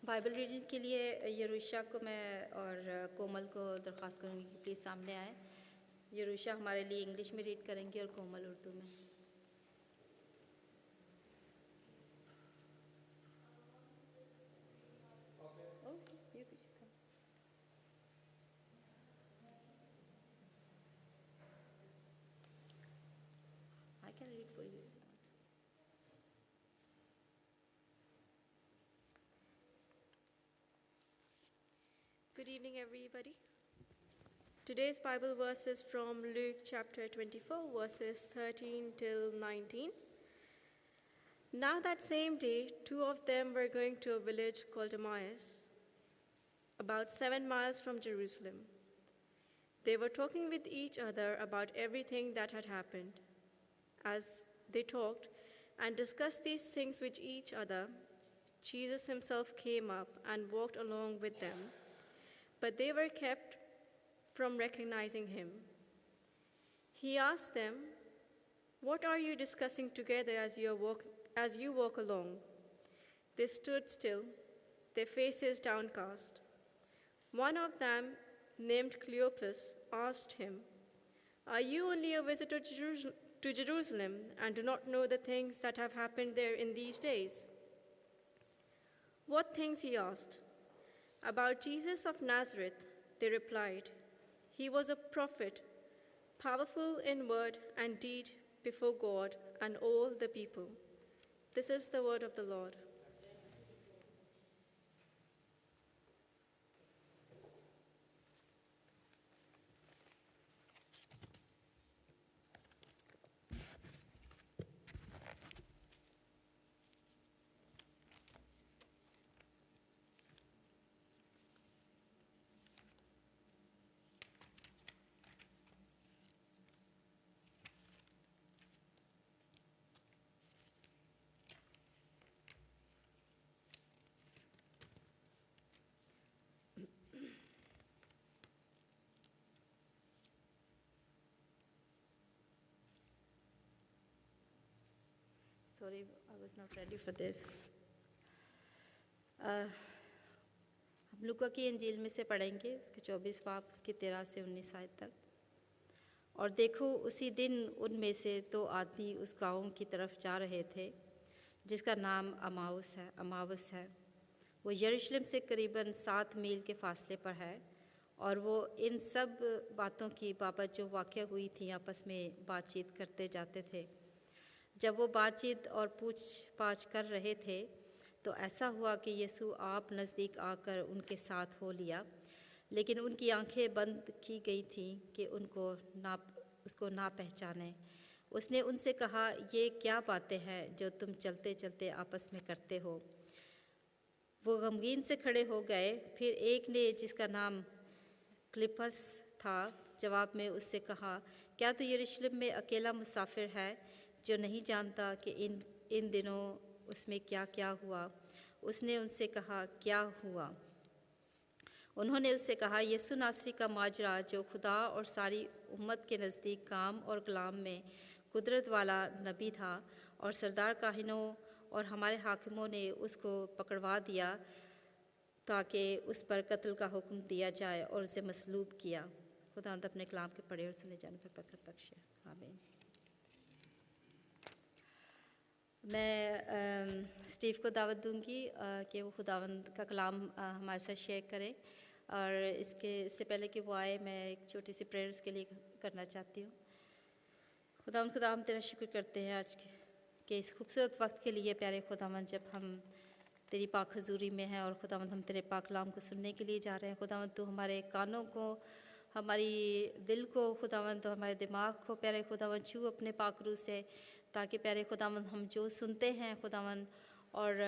Bible reading के लिए यरूशा को मैं और कोमल को दरख्वास्त करूँगी कि प्लीज़ सामने आए। यरूशा हमारे लिए इंग्लिश में रीड करेंगे और कोमल उर्दू में। I can read for you. Good evening, everybody. Today's Bible verse is from Luke chapter 24, verses 13 till 19. Now that same day, two of them were going to a village called Emmaus, about 7 miles from Jerusalem. They were talking with each other about everything that had happened. As they talked and discussed these things with each other, Jesus himself came up and walked along with them, but they were kept from recognizing him. He asked them, "What are you discussing together as you walk along?" They stood still, their faces downcast. One of them, named Cleopas, asked him, "Are you only a visitor to Jerusalem and do not know the things that have happened there in these days?" "What things?" he asked. "About Jesus of Nazareth," they replied. "He was a prophet, powerful in word and deed before God and all the people." This is the word of the Lord. Sorry, I was not ready for this. हम लूका की इंजील में से पढ़ेंगे उसके 24 बाब उसके 13 से 19 आयत तक। और देखो उसी दिन उनमें से 2 आदमी उस गांव की तरफ जा रहे थे जिसका नाम अमावस है। वो यरूशलेम से करीबन 7 मील के फासले पर है और वो इन सब बातों की बाबत जो वाक़या हुई थी आपस में बातचीत करते जाते थे। जब वो बातचीत और पूछ पाछ कर रहे थे तो ऐसा हुआ कि यीशु आप नज़दीक आकर उनके साथ हो लिया, लेकिन उनकी आंखें बंद की गई थीं कि उसको ना पहचाने। उसने उनसे कहा, ये क्या बातें हैं जो तुम चलते चलते आपस में करते हो? वो गमगीन से खड़े हो गए। फिर एक ने जिसका नाम क्लिपस था जवाब में उससे कहा, क्या तू यरूशलेम में अकेला मुसाफिर है जो नहीं जानता कि इन दिनों उसमें क्या क्या हुआ? उसने उनसे कहा, क्या हुआ? उन्होंने उससे कहा, यीशु नासरी का माजरा जो खुदा और सारी उम्मत के नज़दीक काम और कलाम में कुदरत वाला नबी था, और सरदार काहिनों और हमारे हाकिमों ने उसको पकड़वा दिया ताकि उस पर कत्ल का हुक्म दिया जाए और उसे मसलूब किया। खुदावंद अपने कलाम के पढ़े और सुने जाने पर बरकत बख्शे। आमीन। मैं स्टीव को दावत दूंगी कि वो खुदावंद का कलाम हमारे साथ शेयर करें, और इससे पहले कि वो आए मैं एक छोटी सी प्रेयर उसके लिए करना चाहती हूँ। खुदावंद हम तेरा शुक्र करते हैं आज के इस खूबसूरत वक्त के लिए। प्यारे खुदावंद, जब हम तेरी पाक हजूरी में हैं और खुदावंद हम तेरे पाक कलाम को सुनने के लिए जा रहे हैं, खुदावंद तू हमारे कानों को, हमारी दिल को, खुदावंद तो हमारे दिमाग को प्यारे खुदावंद छू अपने पाक रूह से, ताकि प्यारे खुदावंद हम जो सुनते हैं खुदावंद और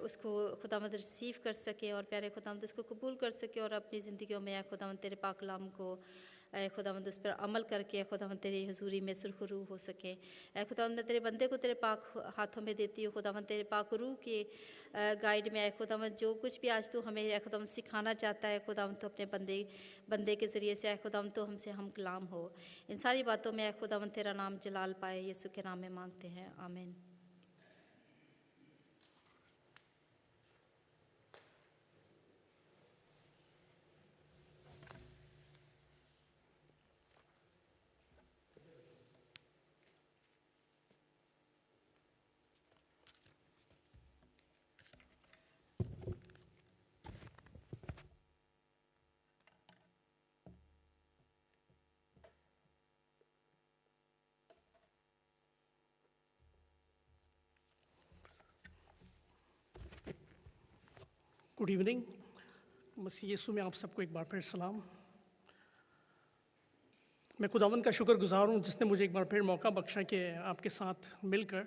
उसको खुदावंद रिसीव कर सके और प्यारे खुदावंद उसको कबूल कर सके और अपनी ज़िंदगियों में खुदावंद तेरे पाक कलाम को खुदावंद उस पर अमल करके खुदावंद तेरी हजूरी में सुरखरू हो सके। खुदावंद मैं तेरे बंदे को तेरे पाक हाथों में देती हूँ। खुदावंद तेरे पाक रूह के गाइड में खुदावंद जो कुछ भी आज तू हमें खुदावंद सिखाना चाहता है, खुदावंद तो अपने बंदे के ज़रिए से खुदावंद तो हमसे हम कलाम हो। इन सारी बातों में खुदावंद तेरा नाम जलाल पाए, यीशु के नाम में मांगते हैं, आमीन। Good evening. मसीह यीशु में आप सबको एक बार फिर सलाम। मैं खुदावन का शुक्रगुजार हूँ जिसने मुझे एक बार फिर मौका बख्शा कि आपके साथ मिलकर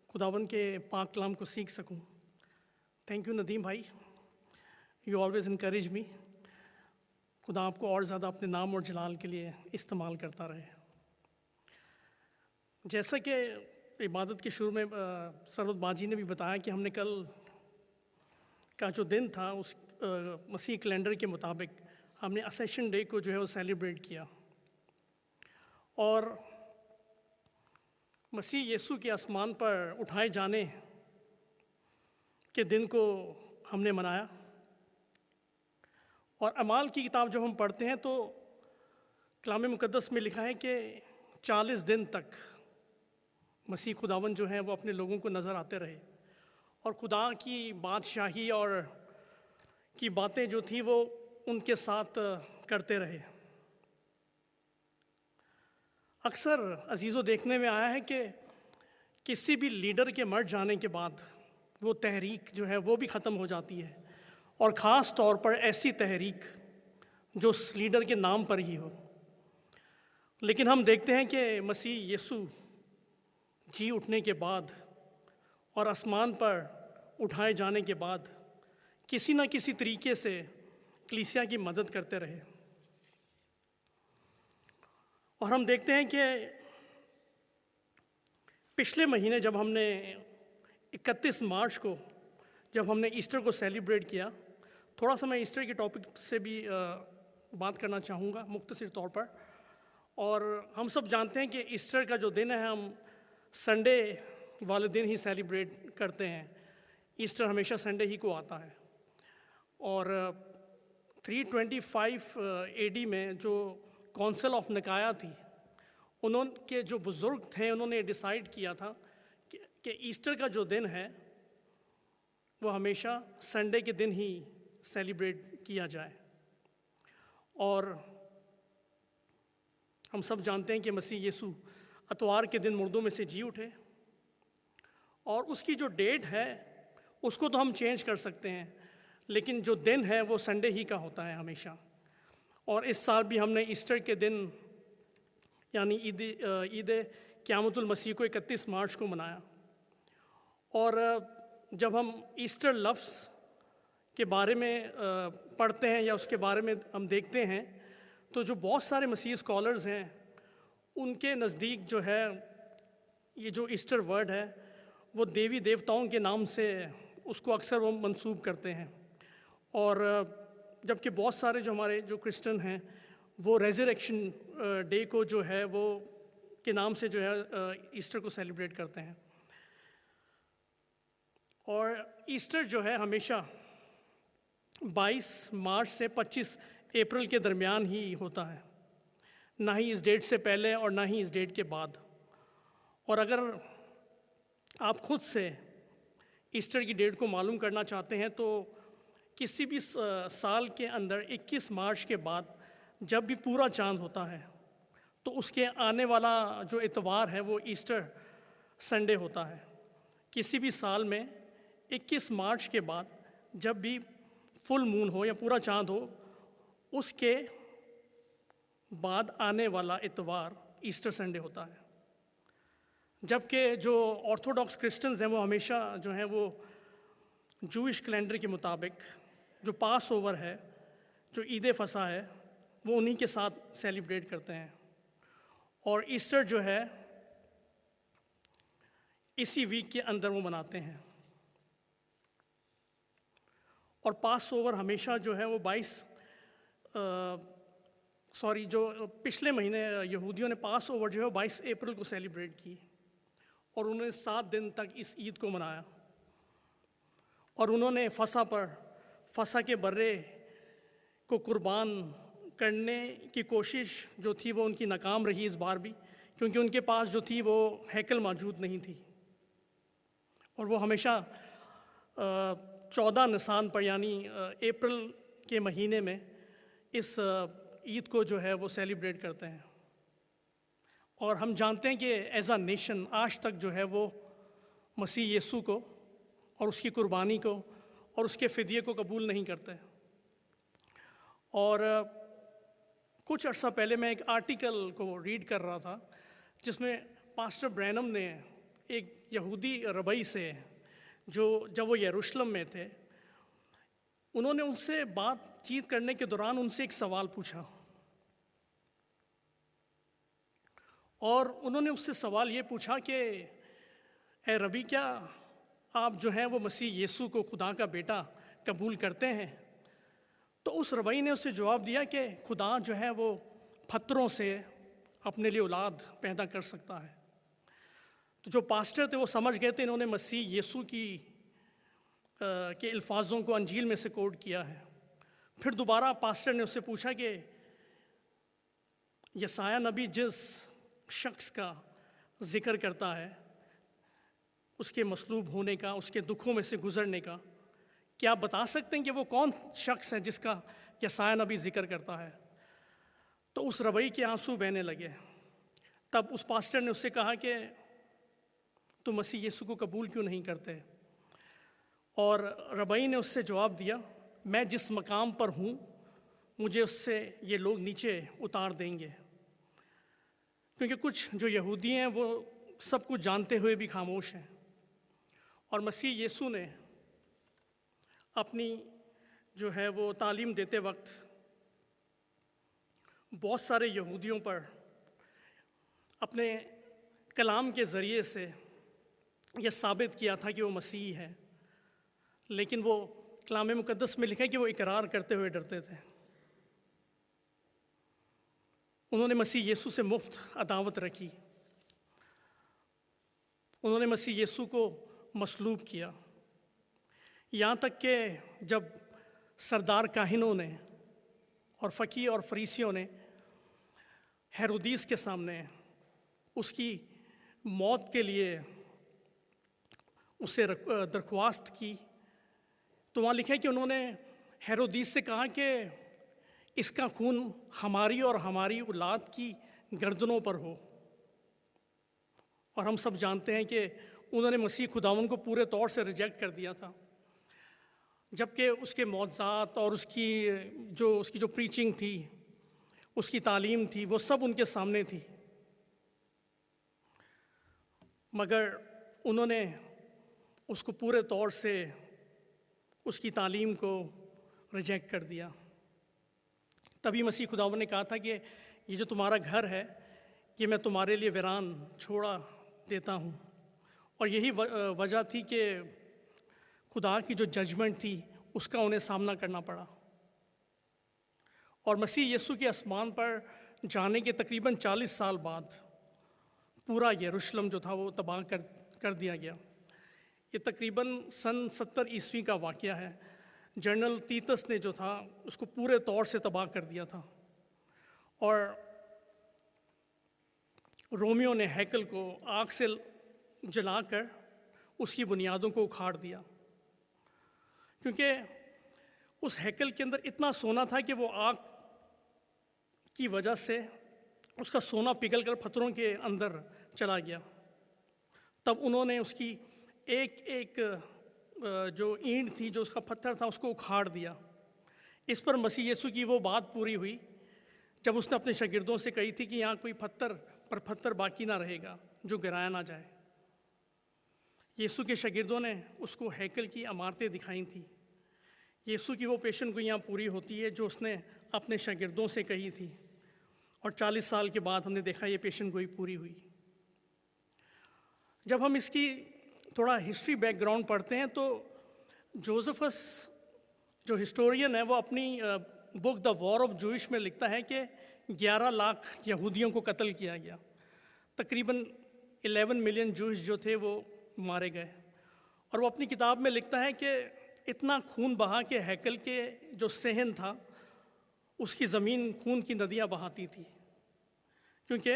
खुदावन के पाक कलाम को सीख सकूँ। थैंक यू नदीम भाई, यू ऑलवेज इनकरेज मी। खुदा आपको और ज़्यादा अपने नाम और जलाल के लिए इस्तेमाल करता रहे। जैसा कि इबादत के शुरू में सरवत बाजी ने भी बताया कि हमने कल का जो दिन था उस मसीह कैलेंडर के मुताबिक हमने असेशन डे को जो है वो सेलिब्रेट किया और मसीह यीशु के आसमान पर उठाए जाने के दिन को हमने मनाया। और अमाल की किताब जब हम पढ़ते हैं तो कलाम मुक़द्दस में लिखा है कि 40 दिन तक मसीह खुदावन जो हैं वो अपने लोगों को नज़र आते रहे और खुदा की बादशाही और की बातें जो थी वो उनके साथ करते रहे। अक्सर अजीज़ों देखने में आया है कि किसी भी लीडर के मर जाने के बाद वो तहरीक जो है वो भी ख़त्म हो जाती है और ख़ास तौर पर ऐसी तहरीक जो उस लीडर के नाम पर ही हो। लेकिन हम देखते हैं कि मसीह यीशु जी उठने के बाद और आसमान पर उठाए जाने के बाद किसी न किसी तरीके से कलीसिया की मदद करते रहे। और हम देखते हैं कि पिछले महीने जब हमने 31 मार्च को जब हमने ईस्टर को सेलिब्रेट किया, थोड़ा सा मैं ईस्टर के टॉपिक से भी बात करना चाहूँगा मुख्तसर तौर पर। और हम सब जानते हैं कि ईस्टर का जो दिन है हम संडे वाले दिन ही सेलिब्रेट करते हैं। ईस्टर हमेशा संडे ही को आता है। और 325 AD में जो काउंसिल ऑफ निकाया थी, उन्होंने जो बुज़ुर्ग थे उन्होंने डिसाइड किया था कि ईस्टर का जो दिन है वो हमेशा संडे के दिन ही सेलिब्रेट किया जाए। और हम सब जानते हैं कि मसीह यीशु अतवार के दिन मुर्दों में से जी उठे और उसकी जो डेट है उसको तो हम चेंज कर सकते हैं, लेकिन जो दिन है वो संडे ही का होता है हमेशा। और इस साल भी हमने ईस्टर के दिन यानी ईद क़यामतुल मसीह को 31 मार्च को मनाया। और जब हम ईस्टर लफ्ज़ के बारे में पढ़ते हैं या उसके बारे में हम देखते हैं तो जो बहुत सारे मसीह स्कॉलर्स हैं उनके नज़दीक जो है ये जो ईस्टर वर्ड है वो देवी देवताओं के नाम से उसको अक्सर वो मंसूब करते हैं। और जबकि बहुत सारे जो हमारे जो क्रिश्चियन हैं वो रेजरेक्शन डे को जो है वो के नाम से जो है ईस्टर को सेलिब्रेट करते हैं। और ईस्टर जो है हमेशा 22 मार्च से 25 अप्रैल के दरमियान ही होता है, ना ही इस डेट से पहले और ना ही इस डेट के बाद। और अगर आप खुद से ईस्टर की डेट को मालूम करना चाहते हैं तो किसी भी साल के अंदर 21 मार्च के बाद जब भी पूरा चांद होता है तो उसके आने वाला जो इतवार है वो ईस्टर संडे होता है। किसी भी साल में 21 मार्च के बाद जब भी फुल मून हो या पूरा चांद हो उसके बाद आने वाला इतवार ईस्टर संडे होता है। जबकि जो ऑर्थोडॉक्स क्रिश्चियंस हैं वो हमेशा जो हैं वो जूइश कैलेंडर के मुताबिक जो पास ओवर है, जो ईद फसा है, वो उन्हीं के साथ सेलिब्रेट करते हैं। और ईस्टर जो है इसी वीक के अंदर वो मनाते हैं। और पास ओवर हमेशा जो है वो जो पिछले महीने यहूदियों ने पास ओवर जो है 22 अप्रैल को सेलिब्रेट की और उन्होंने 7 दिन तक इस ईद को मनाया। और उन्होंने फसा के बर्रे को कुर्बान करने की कोशिश जो थी वो उनकी नाकाम रही इस बार भी, क्योंकि उनके पास जो थी वो हैकल मौजूद नहीं थी। और वो हमेशा 14 निसान पर यानी अप्रैल के महीने में इस ईद को जो है वो सेलिब्रेट करते हैं। और हम जानते हैं कि एज अ नेशन आज तक जो है वो मसीह यीशु को और उसकी कुर्बानी को और उसके फ़िदिये को कबूल नहीं करते। और कुछ अर्सा पहले मैं एक आर्टिकल को रीड कर रहा था जिसमें पास्टर ब्रैनम ने एक यहूदी रबई से, जो जब वो यरूशलेम में थे, उन्होंने उनसे बातचीत करने के दौरान उनसे एक सवाल पूछा, और उन्होंने उससे सवाल ये पूछा कि ए रबी, क्या आप जो हैं वो मसीह यीशु को खुदा का बेटा कबूल करते हैं? तो उस रबई ने उससे जवाब दिया कि खुदा जो है वो पत्थरों से अपने लिए औलाद पैदा कर सकता है। तो जो पास्टर थे वो समझ गए थे इन्होंने मसीह यीशु के अल्फाजों को अंजील में से कोट किया है। फिर दोबारा पास्टर ने उससे पूछा कि यसाया नबी जिस शख्स का जिक्र करता है उसके मसलूब होने का, उसके दुखों में से गुजरने का, क्या आप बता सकते हैं कि वो कौन शख्स है जिसका यसाया नबी जिक्र करता है? तो उस रबई के आंसू बहने लगे। तब उस पास्टर ने उससे कहा कि तुम मसीह यीशु को कबूल क्यों नहीं करते? और रबई ने उससे जवाब दिया, मैं जिस मकाम पर हूँ मुझे उससे ये लोग नीचे उतार देंगे, क्योंकि कुछ जो यहूदी हैं वो सब कुछ जानते हुए भी खामोश हैं। और मसीह यीशु ने अपनी जो है वो तालीम देते वक्त बहुत सारे यहूदियों पर अपने कलाम के ज़रिए से यह साबित किया था कि वो मसीह है, लेकिन वो कलाम मुक़द्दस में लिखा है कि वो इकरार करते हुए डरते थे। उन्होंने मसीह यीशु से मुफ्त अदावत रखी, उन्होंने मसीह यीशु को मसलूब किया, यहाँ तक कि जब सरदार काहिनों ने और फ़कीह और फरीसियों ने हेरोदीस के सामने उसकी मौत के लिए उससे दरख्वास्त की, तो वहाँ लिखा है कि उन्होंने हेरोदीस से कहा कि इसका खून हमारी और हमारी औलाद की गर्दनों पर हो। और हम सब जानते हैं कि उन्होंने मसीह खुदावन को पूरे तौर से रिजेक्ट कर दिया था, जबकि उसके मौज़ात और उसकी जो प्रीचिंग थी, उसकी तालीम थी, वो सब उनके सामने थी, मगर उन्होंने उसको पूरे तौर से उसकी तालीम को रिजेक्ट कर दिया। तभी मसीह खुदावन ने कहा था कि ये जो तुम्हारा घर है ये मैं तुम्हारे लिए वीरान छोड़ा देता हूँ। और यही वजह थी कि खुदा की जो जजमेंट थी उसका उन्हें सामना करना पड़ा। और मसीह यीशु के आसमान पर जाने के तकरीबन 40 साल बाद पूरा यरूशलेम जो था वो तबाह कर दिया गया। ये तकरीबन सन 70 ईस्वी का वाक़या है। जनरल तीतस ने जो था उसको पूरे तौर से तबाह कर दिया था, और रोमियो ने हैकल को आग से जलाकर उसकी बुनियादों को उखाड़ दिया, क्योंकि उस हैकल के अंदर इतना सोना था कि वो आग की वजह से उसका सोना पिघल कर पत्थरों के अंदर चला गया। तब उन्होंने उसकी एक एक जो ईंट थी, जो उसका पत्थर था, उसको उखाड़ दिया। इस पर मसीह यीशु की वो बात पूरी हुई जब उसने अपने शागिर्दों से कही थी कि यहाँ कोई पत्थर पर पत्थर बाकी ना रहेगा जो गिराया ना जाए। यीशु के शागिर्दों ने उसको हैकल की इमारतें दिखाई थी। यीशु की वो पेशन गोइयाँ पूरी होती है जो उसने अपने शागिर्दों से कही थी, और 40 साल के बाद हमने देखा ये पेशन गोई पूरी हुई। जब हम इसकी थोड़ा हिस्ट्री बैकग्राउंड पढ़ते हैं तो जोसेफस जो हिस्टोरियन है वो अपनी book the war of Jewish में लिखता है कि 11 लाख यहूदियों को कत्ल किया गया। तकरीबन 11 मिलियन जूइश जो थे वो मारे गए। और वो अपनी किताब में लिखता है कि इतना खून बहा के हैकल के जो सहन था उसकी ज़मीन खून की नदियाँ बहाती थी, क्योंकि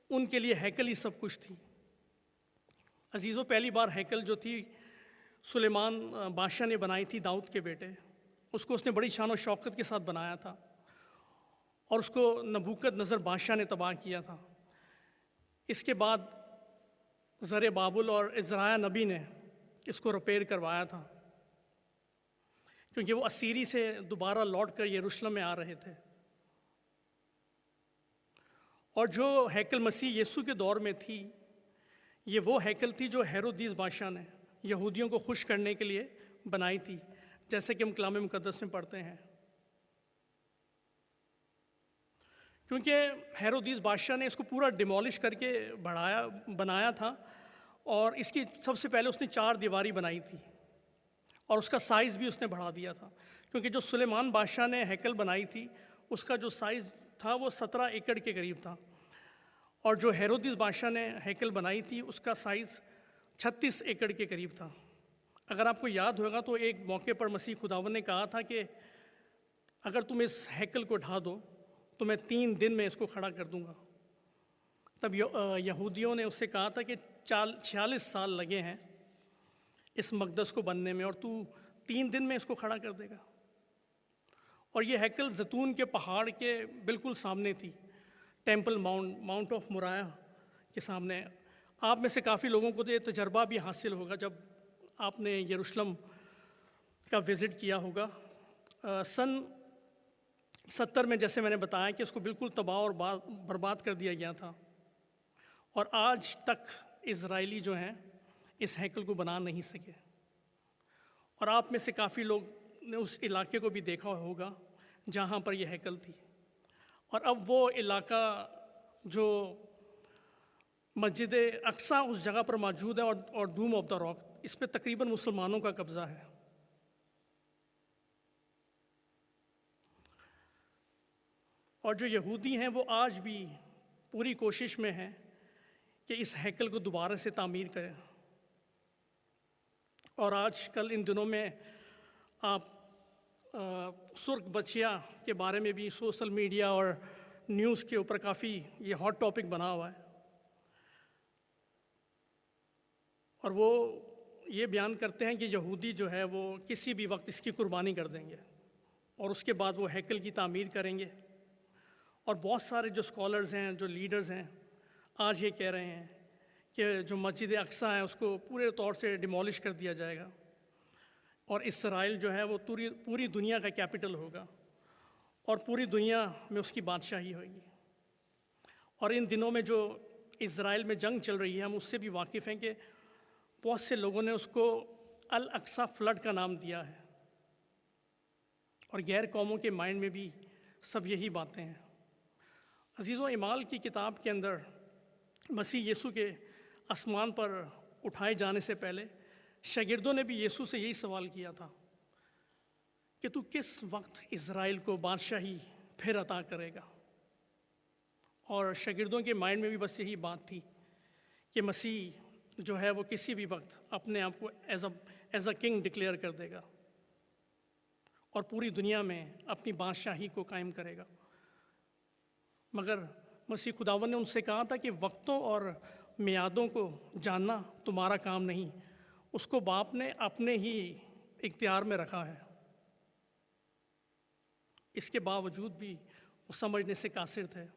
उनके लिए हैकल ही सब कुछ थी। अजीज़ों, पहली बार हैकल जो थी सुलेमान बादशाह ने बनाई थी, दाऊद के बेटे। उसको उसने बड़ी शान और शौकत के साथ बनाया था, और उसको नबूकदनज़र बादशाह ने तबाह किया था। इसके बाद ज़र बाबुल और इज़राया नबी ने इसको रिपेयर करवाया था। क्योंकि वो असीरी से दोबारा लौट कर यरूशलेम में आ रहे थे। और जो हैकल मसीह यीशु के दौर में थी, ये वो हैकल थी जो हेरोदीस बादशाह ने यहूदियों को खुश करने के लिए बनाई थी, जैसे कि हम कलाम मुकद्दस में पढ़ते हैं। क्योंकि हेरोदीस बादशाह ने इसको पूरा डिमोलिश करके बनाया था, और इसकी सबसे पहले उसने 4 दीवारी बनाई थी, और उसका साइज़ भी उसने बढ़ा दिया था। क्योंकि जो सुलेमान बादशाह ने हैकल बनाई थी, उसका जो साइज़ था वो 17 एकड़ के करीब था, और जो हेरोदिस बादशाह ने हैकल बनाई थी उसका साइज़ 36 एकड़ के करीब था। अगर आपको याद होगा तो एक मौके पर मसीह खुदावन ने कहा था कि अगर तुम इस हैकल को ढा दो तो मैं 3 दिन में इसको खड़ा कर दूंगा। तब यहूदियों ने उससे कहा था कि 46 साल लगे हैं इस मकदस को बनने में, और तू 3 दिन में इसको खड़ा कर देगा। और ये हैकल जैतून के पहाड़ के बिल्कुल सामने थी, टेंपल माउंट ऑफ मोराया के सामने। आप में से काफ़ी लोगों को तो ये तजर्बा भी हासिल होगा जब आपने यरूशलेम का विज़िट किया होगा। सन 70 में जैसे मैंने बताया कि उसको बिल्कुल तबाह और बर्बाद कर दिया गया था, और आज तक इज़राइली जो हैं इस हैकल को बना नहीं सके। और आप में से काफ़ी लोग ने उस इलाके को भी देखा होगा जहाँ पर यह हैकल थी। और अब वो इलाका जो मस्जिद अक्सा उस जगह पर मौजूद है, और डूम ऑफ द रॉक, इस पे तकरीबन मुसलमानों का कब्ज़ा है। और जो यहूदी हैं वो आज भी पूरी कोशिश में हैं कि इस हैकल को दोबारा से तामीर करें। और आज कल इन दिनों में आप सुर्ख बचिया के बारे में भी सोशल मीडिया और न्यूज़ के ऊपर काफ़ी ये हॉट टॉपिक बना हुआ है, और वो ये बयान करते हैं कि यहूदी जो है वो किसी भी वक्त इसकी कुर्बानी कर देंगे, और उसके बाद वो हैकल की तामीर करेंगे। और बहुत सारे जो स्कॉलर्स हैं, जो लीडर्स हैं, आज ये कह रहे हैं कि जो मस्जिद अक्सा है उसको पूरे तौर से डिमोलिश कर दिया जाएगा, और इसराइल जो है वो पूरी दुनिया का कैपिटल होगा, और पूरी दुनिया में उसकी बादशाही होगी। और इन दिनों में जो इज़राइल में जंग चल रही है, हम उससे भी वाकिफ़ हैं कि बहुत से लोगों ने उसको अल अक्सा फ्लड का नाम दिया है, और गैर कौमों के माइंड में भी सब यही बातें हैं। अजीज़ों, इमाल की किताब के अंदर मसीह यीशु के आसमान पर उठाए जाने से पहले शागिर्दों ने भी यीशु से यही सवाल किया था कि तू किस वक्त इज़राइल को बादशाही फिर अता करेगा। और शागिर्दों के माइंड में भी बस यही बात थी कि मसीह जो है वो किसी भी वक्त अपने आप को एज अ किंग डिक्लेयर कर देगा, और पूरी दुनिया में अपनी बादशाही को कायम करेगा। मगर मसीह खुदावन ने उनसे कहा था कि वक्तों और मियादों को जानना तुम्हारा काम नहीं, उसको बाप ने अपने ही इख्तियार में रखा है। इसके बावजूद भी वो समझने से कासिर थे।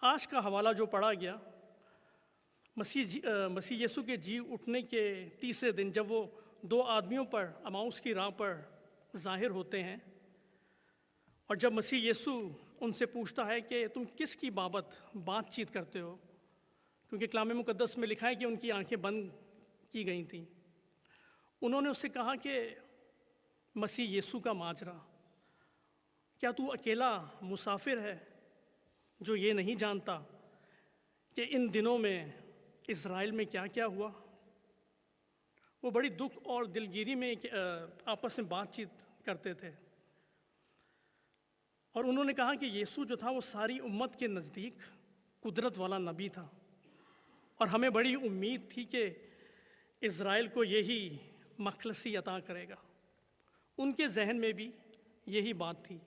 आज का हवाला जो पढ़ा गया, मसीह यीशु के जी उठने के तीसरे दिन जब वो 2 आदमियों पर अमाउस की राह पर ज़ाहिर होते हैं, और जब मसीह यीशु उनसे पूछता है कि तुम किसकी बातचीत करते हो, क्योंकि कलाम मुकद्दस में लिखा है कि उनकी आंखें बंद की गई थीं। उन्होंने उससे कहा कि मसीह यीशु का माजरा, क्या तू अकेला मुसाफिर है जो ये नहीं जानता कि इन दिनों में इज़राइल में क्या क्या हुआ। वो बड़ी दुख और दिलगिरी में आपस में बातचीत करते थे, और उन्होंने कहा कि यीशु जो था वो सारी उम्मत के नज़दीक कुदरत वाला नबी था, और हमें बड़ी उम्मीद थी कि इज़राइल को यही मखलसी अता करेगा। उनके जहन में भी यही बात थी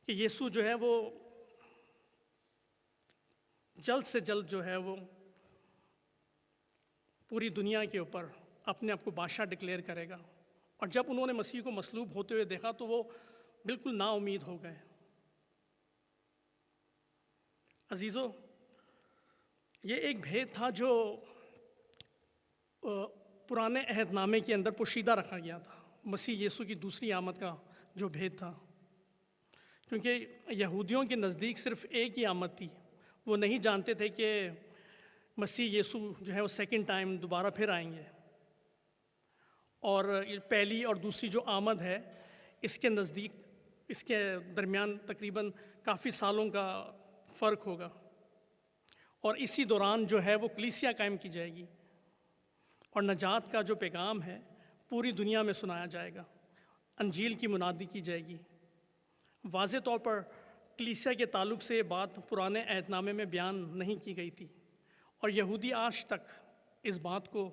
कि यीशु जो है वो जल्द से जल्द जो है वो पूरी दुनिया के ऊपर अपने आप को बादशाह डिक्लेयर करेगा। और जब उन्होंने मसीह को मसलूब होते हुए देखा तो वो बिल्कुल नाउम्मीद हो गए। अजीज़ों, ये एक भेद था जो पुराने अहदनामे के अंदर पोशीदा रखा गया था, मसीह यीशु की दूसरी आमद का जो भेद था। क्योंकि यहूदियों के नज़दीक सिर्फ एक ही आमद थी, वो नहीं जानते थे कि मसीह यीशु जो है वो सेकंड टाइम दोबारा फिर आएंगे। और पहली और दूसरी जो आमद है इसके नज़दीक, इसके दरमियान तकरीबन काफ़ी सालों का फ़र्क होगा। और इसी दौरान जो है वो कलीसिया कायम की जाएगी और नजात का जो पैगाम है पूरी दुनिया में सुनाया जाएगा, अंजील की मुनादी की जाएगी। वाज़े तौर पर कलीसिया के ताल्लुक से ये बात पुराने अहदनामे में बयान नहीं की गई थी और यहूदी आज तक इस बात को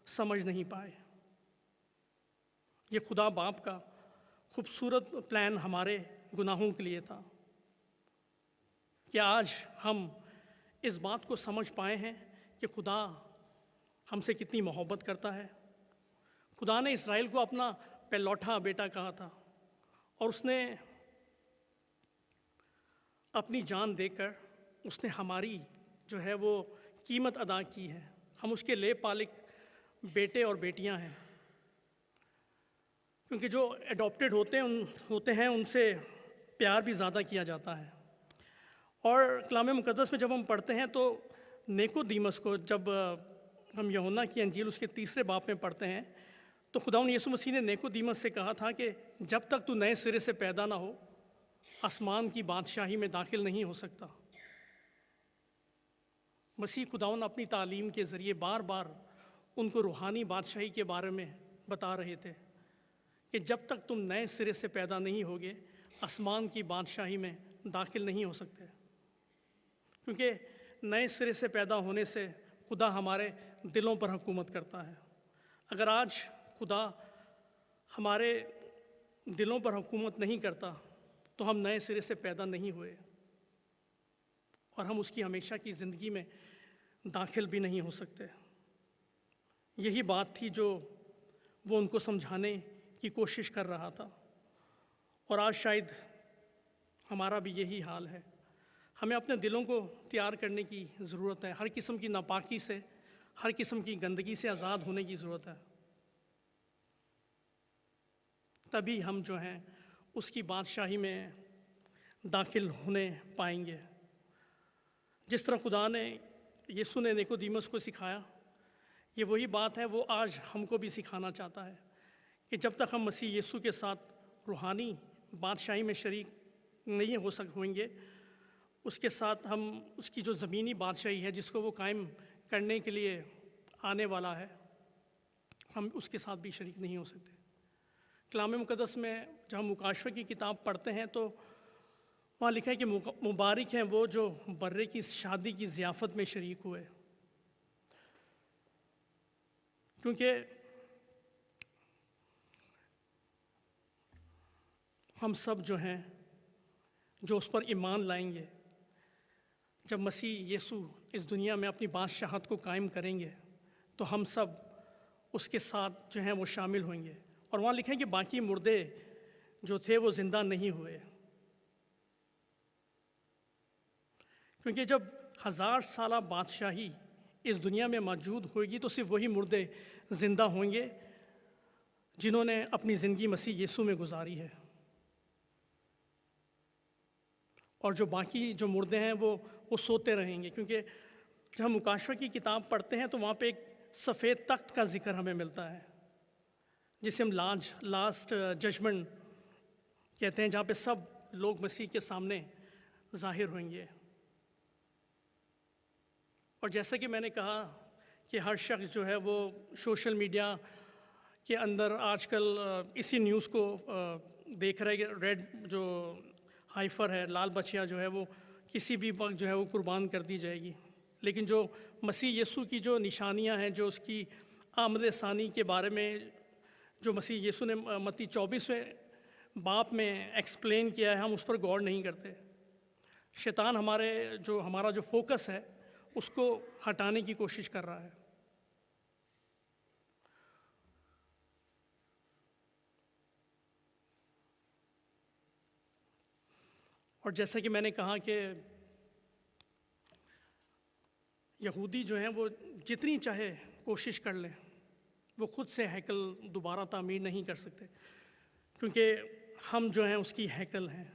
समझ नहीं पाए। ये खुदा बाप का खूबसूरत प्लान हमारे गुनाहों के लिए था कि आज हम इस बात को समझ पाए हैं कि खुदा हमसे कितनी मोहब्बत करता है। खुदा ने इस्राएल को अपना पहलौठा बेटा कहा था और उसने अपनी जान देकर उसने हमारी जो है वो कीमत अदा की है। हम उसके लेपालिक बेटे और बेटियां हैं, क्योंकि जो एडॉप्टेड होते हैं उनसे प्यार भी ज़्यादा किया जाता है। और कलाम मुक़द्दस में जब हम पढ़ते हैं तो निकोदीमस को, जब हम यूहन्ना की अंजील उसके 3 बाब में पढ़ते हैं, तो खुदावंद यीशु मसीह ने निकोदीमस से कहा था कि जब तक तू नए सिरे से पैदा ना हो आसमान की बादशाही में दाखिल नहीं हो सकता। मसीह खुदावंद अपनी तालीम के ज़रिए बार बार उनको रूहानी बादशाही के बारे में बता रहे थे कि जब तक तुम नए सिरे से पैदा नहीं होगे आसमान की बादशाही में दाखिल नहीं हो सकते। क्योंकि नए सिरे से पैदा होने से खुदा हमारे दिलों पर हुकूमत करता है। अगर आज खुदा हमारे दिलों पर हुकूमत नहीं करता तो हम नए सिरे से पैदा नहीं हुए और हम उसकी हमेशा की ज़िंदगी में दाखिल भी नहीं हो सकते। यही बात थी जो वो उनको समझाने की कोशिश कर रहा था और आज शायद हमारा भी यही हाल है। हमें अपने दिलों को तैयार करने की ज़रूरत है। हर किस्म की नापाकी से, हर किस्म की गंदगी से आज़ाद होने की ज़रूरत है। तभी हम जो हैं उसकी बादशाही में दाखिल होने पाएंगे। जिस तरह खुदा ने, यीशु ने निकोदीमस को सिखाया, ये वही बात है वो आज हमको भी सिखाना चाहता है कि जब तक हम मसीह यीशु के साथ रूहानी बादशाही में शरीक नहीं होंगे, उसके साथ हम उसकी जो ज़मीनी बादशाही है जिसको वो कायम करने के लिए आने वाला है, हम उसके साथ भी शरीक नहीं हो सकते। कलाम मुक़द्दस में जब हम मुकाशवा की किताब पढ़ते हैं तो वहाँ लिखा है कि मुबारक हैं वो जो बर्रे की शादी की ज़ियाफ़त में शरीक हुए। क्योंकि हम सब जो हैं जो उस पर ईमान लाएंगे, जब मसीह यीशु इस दुनिया में अपनी बादशाहत को कायम करेंगे तो हम सब उसके साथ जो हैं वो शामिल होंगे। और वहाँ लिखा है कि बाकी मुर्दे जो थे वो ज़िंदा नहीं हुए, क्योंकि जब 1000 साला बादशाही इस दुनिया में मौजूद होगी तो सिर्फ वही मुर्दे ज़िंदा होंगे जिन्होंने अपनी ज़िंदगी मसीह यीशु में गुजारी है। और जो बाकी जो मुर्दे हैं वो सोते रहेंगे। क्योंकि जब हम मुकाशवा की किताब पढ़ते हैं तो वहाँ पे एक सफ़ेद तख्त का जिक्र हमें मिलता है जिसे हम लास्ट जजमेंट कहते हैं, जहाँ पे सब लोग मसीह के सामने ज़ाहिर होंगे। और जैसा कि मैंने कहा कि हर शख्स जो है वो सोशल मीडिया के अंदर आजकल इसी न्यूज़ को देख रहा है कि रेड जो हाइफर है, लाल बछिया जो है वो किसी भी वक्त जो है वो कुर्बान कर दी जाएगी। लेकिन जो मसीह यीशु की जो निशानियां हैं, जो उसकी आमद सानी के बारे में जो मसीह यीशु ने मत्ती 24वें बाब में एक्सप्लेन किया है, हम उस पर गौर नहीं करते। शैतान हमारा जो फोकस है उसको हटाने की कोशिश कर रहा है। और जैसा कि मैंने कहा कि यहूदी जो हैं वो जितनी चाहे कोशिश कर लें वो खुद से हैकल दोबारा तामीर नहीं कर सकते, क्योंकि हम जो हैं उसकी हैकल हैं।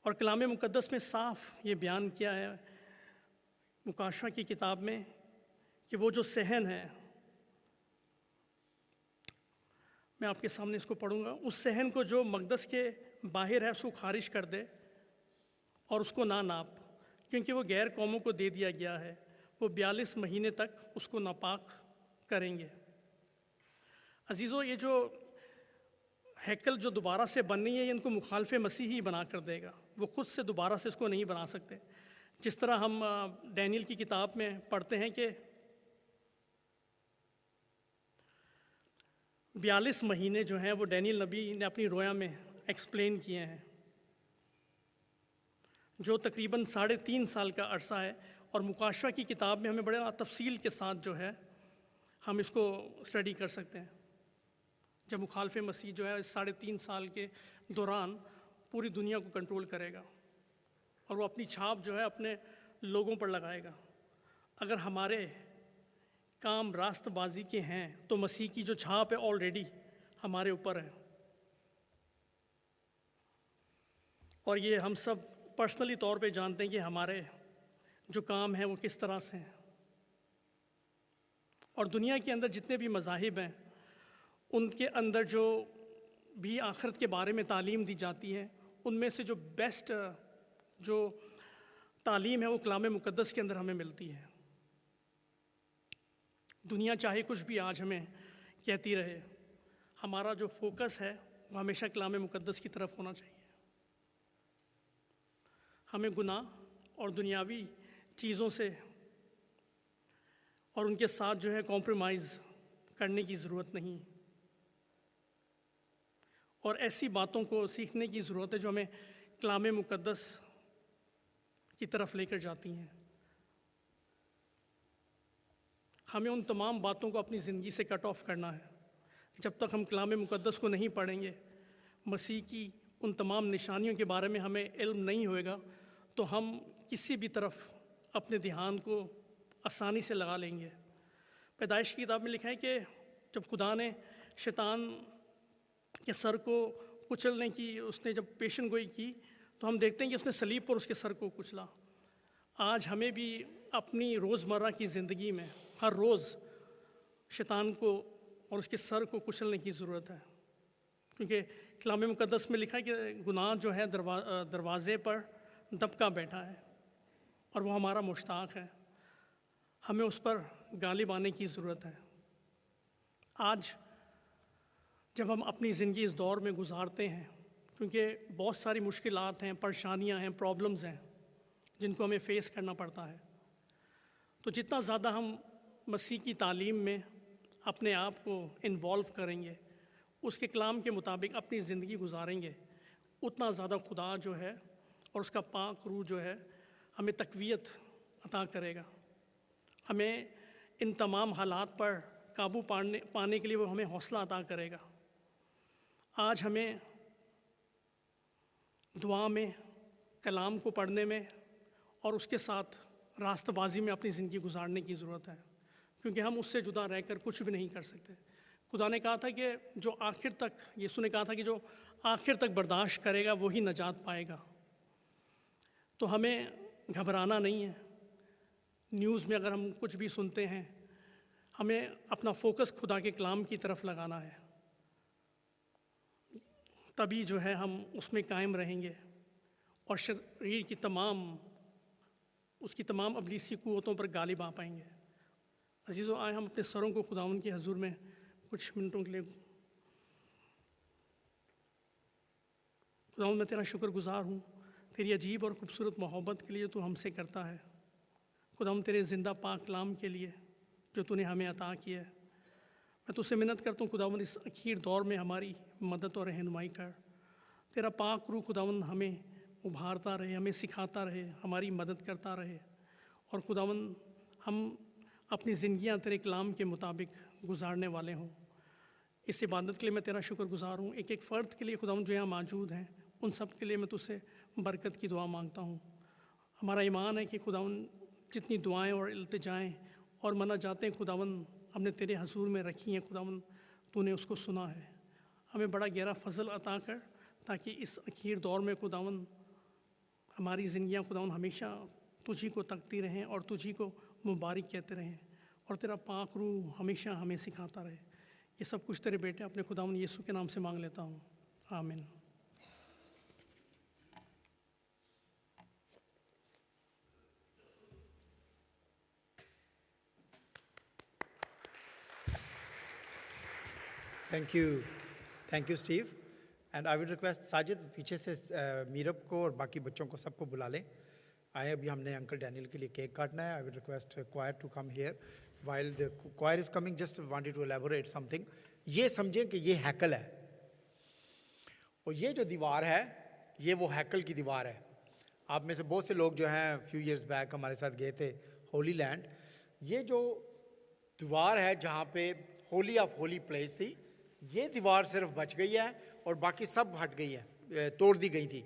और कलाम मुक़द्दस में साफ ये बयान किया है मुकाशवा की किताब में कि वो जो सहन है, मैं आपके सामने इसको पढ़ूंगा, उस सहन को जो मक़दस के बाहर है उसको खारिज कर दे और उसको ना नाप, क्योंकि वो गैर कौमों को दे दिया गया है, वो 42 महीने तक उसको नापाक करेंगे। अजीज़ों, ये जो हैकल जो दोबारा से बननी है, इनको मुखालफ मसीह ही बना कर देगा, वो खुद से दोबारा से इसको नहीं बना सकते। जिस तरह हम डैनियल की किताब में पढ़ते हैं कि 42 महीने जो हैं वो डैनियल नबी ने अपनी रोया में एक्सप्लेन किए हैं, जो तकरीबन 3.5 साल का अरसा है। और मुकाशवा की किताब में हमें बड़े तफसील के साथ जो है हम इसको स्टडी कर सकते हैं, जब मुखालफ मसीह जो है इस 3.5 साल के दौरान पूरी दुनिया को कंट्रोल करेगा और वो अपनी छाप जो है अपने लोगों पर लगाएगा। अगर हमारे काम रास्तबाजी के हैं तो मसीह की जो छाप है ऑलरेडी हमारे ऊपर है, और ये हम सब पर्सनली तौर पे जानते हैं कि हमारे जो काम हैं वो किस तरह से हैं। और दुनिया के अंदर जितने भी मज़ाहिब हैं उनके अंदर जो भी आखिरत के बारे में तालीम दी जाती है, उनमें से जो बेस्ट जो तालीम है वो कलाम मुक़द्दस के अंदर हमें मिलती है। दुनिया चाहे कुछ भी आज हमें कहती रहे, हमारा जो फोकस है वो हमेशा कलाम मुक़द्दस की तरफ होना चाहिए। हमें गुनाह और दुनियावी चीज़ों से और उनके साथ जो है कॉम्प्रोमाइज़ करने की ज़रूरत नहीं, और ऐसी बातों को सीखने की ज़रूरत है जो हमें कलाम मुक़द्दस की तरफ लेकर जाती हैं। हमें उन तमाम बातों को अपनी ज़िंदगी से कट ऑफ करना है। जब तक हम कलाम मुक़द्दस को नहीं पढ़ेंगे, मसीह की उन तमाम निशानियों के बारे में हमें इल्म नहीं होएगा, तो हम किसी भी तरफ अपने ध्यान को आसानी से लगा लेंगे। पैदाइश की किताब में लिखा है कि जब खुदा ने शैतान के सर को कुचलने की उसने जब पेशन गोई की, तो हम देखते हैं कि उसने सलीब पर उसके सर को कुचला। आज हमें भी अपनी रोज़मर्रा की ज़िंदगी में हर रोज़ शैतान को और उसके सर को कुचलने की ज़रूरत है, क्योंकि कलाम मुक़द्दस में लिखा है कि गुनाह जो है दरवाज़े पर दबका बैठा है और वो हमारा मुश्ताक है। हमें उस पर गालिब आने की ज़रूरत है। आज जब हम अपनी ज़िंदगी इस दौर में गुजारते हैं, क्योंकि बहुत सारी मुश्किलात हैं, परेशानियां हैं, प्रॉब्लम्स हैं जिनको हमें फ़ेस करना पड़ता है, तो जितना ज़्यादा हम मसीह की तालीम में अपने आप को इन्वॉल्व करेंगे, उसके कलाम के मुताबिक अपनी ज़िंदगी गुजारेंगे, उतना ज़्यादा खुदा जो है और उसका पाक रूह जो है हमें तक़वियत अता करेगा। हमें इन तमाम हालात पर काबू पाने के लिए वो हमें हौसला अता करेगा। आज हमें दुआ में, कलाम को पढ़ने में और उसके साथ रास्तबाजी में अपनी ज़िंदगी गुजारने की ज़रूरत है, क्योंकि हम उससे जुदा रहकर कुछ भी नहीं कर सकते। खुदा ने कहा था कि जो आखिर तक, यीशु ने कहा था कि जो आखिर तक बर्दाश्त करेगा वही नजात पाएगा। तो हमें घबराना नहीं है। न्यूज़ में अगर हम कुछ भी सुनते हैं, हमें अपना फोकस खुदा के कलाम की तरफ लगाना है, तभी जो है हम उसमें कायम रहेंगे और शरीर की उसकी तमाम अबलीसी कुव्वतों पर गालिब आ पाएंगे। अजीज़ों, आए हम अपने सरों को खुदावंद के हजूर में कुछ मिनटों के लिए। खुदावंद, मैं तेरा शुक्रगुजार हूँ तेरी अजीब और ख़ूबसूरत मोहब्बत के लिए तू हमसे करता है। खुदावंद, तेरे ज़िंदा पाक कलाम के लिए जो तूने हमें अता किया है, मैं तुझसे मिन्नत करता हूँ खुदावंद, इस आखिर दौर में हमारी मदद और रहनुमाई कर। तेरा पाक रूह खुदावंद हमें उभारता रहे, हमें सिखाता रहे, हमारी मदद करता रहे, और खुदावंद हम अपनी ज़िंदगियाँ तेरे कलाम के मुताबिक गुजारने वाले हों। इस इबादत के लिए मैं तेरा शुक्रगुजार हूँ। एक एक फ़र्द के लिए खुदावंद जो यहाँ मौजूद हैं, उन सब के लिए मैं तुझसे बरकत की दुआ मांगता हूँ। हमारा ईमान है कि खुदावंद जितनी दुआएं और इल्तिजाएं और मना जाते हैं खुदावन हमने तेरे हजूर में रखी हैं खुदावन, तूने उसको सुना है। हमें बड़ा गहरा फजल अता कर ताकि इस अखीर दौर में खुदावन हमारी ज़िंदगियाँ खुदावन हमेशा तुझी को तकती रहें और तुझी को मुबारक कहते रहें, और तेरा पाक रूह हमेशा हमें सिखाता रहे। ये सब कुछ तेरे बेटे अपने खुदावन यीशु के नाम से मांग लेता हूँ, आमीन। Thank you Steve. And I will request Sajid पीछे से मीरब को और बाकी बच्चों को सबको बुला लें। आए अभी हमने अंकल डैनियल के लिए केक काटना है। I will request choir to come here. While the choir is coming, just wanted to elaborate something. ये समझें कि ये हैकल है, और ये जो दीवार है ये वो हैकल की दीवार है। आप में से बहुत से लोग जो हैं फ्यू इयर्स बैक हमारे साथ गए थे होली लैंड। ये जो दीवार है जहाँ पे होली ऑफ होली प्लेस थी, ये दीवार सिर्फ बच गई है और बाकी सब हट गई है, तोड़ दी गई थी।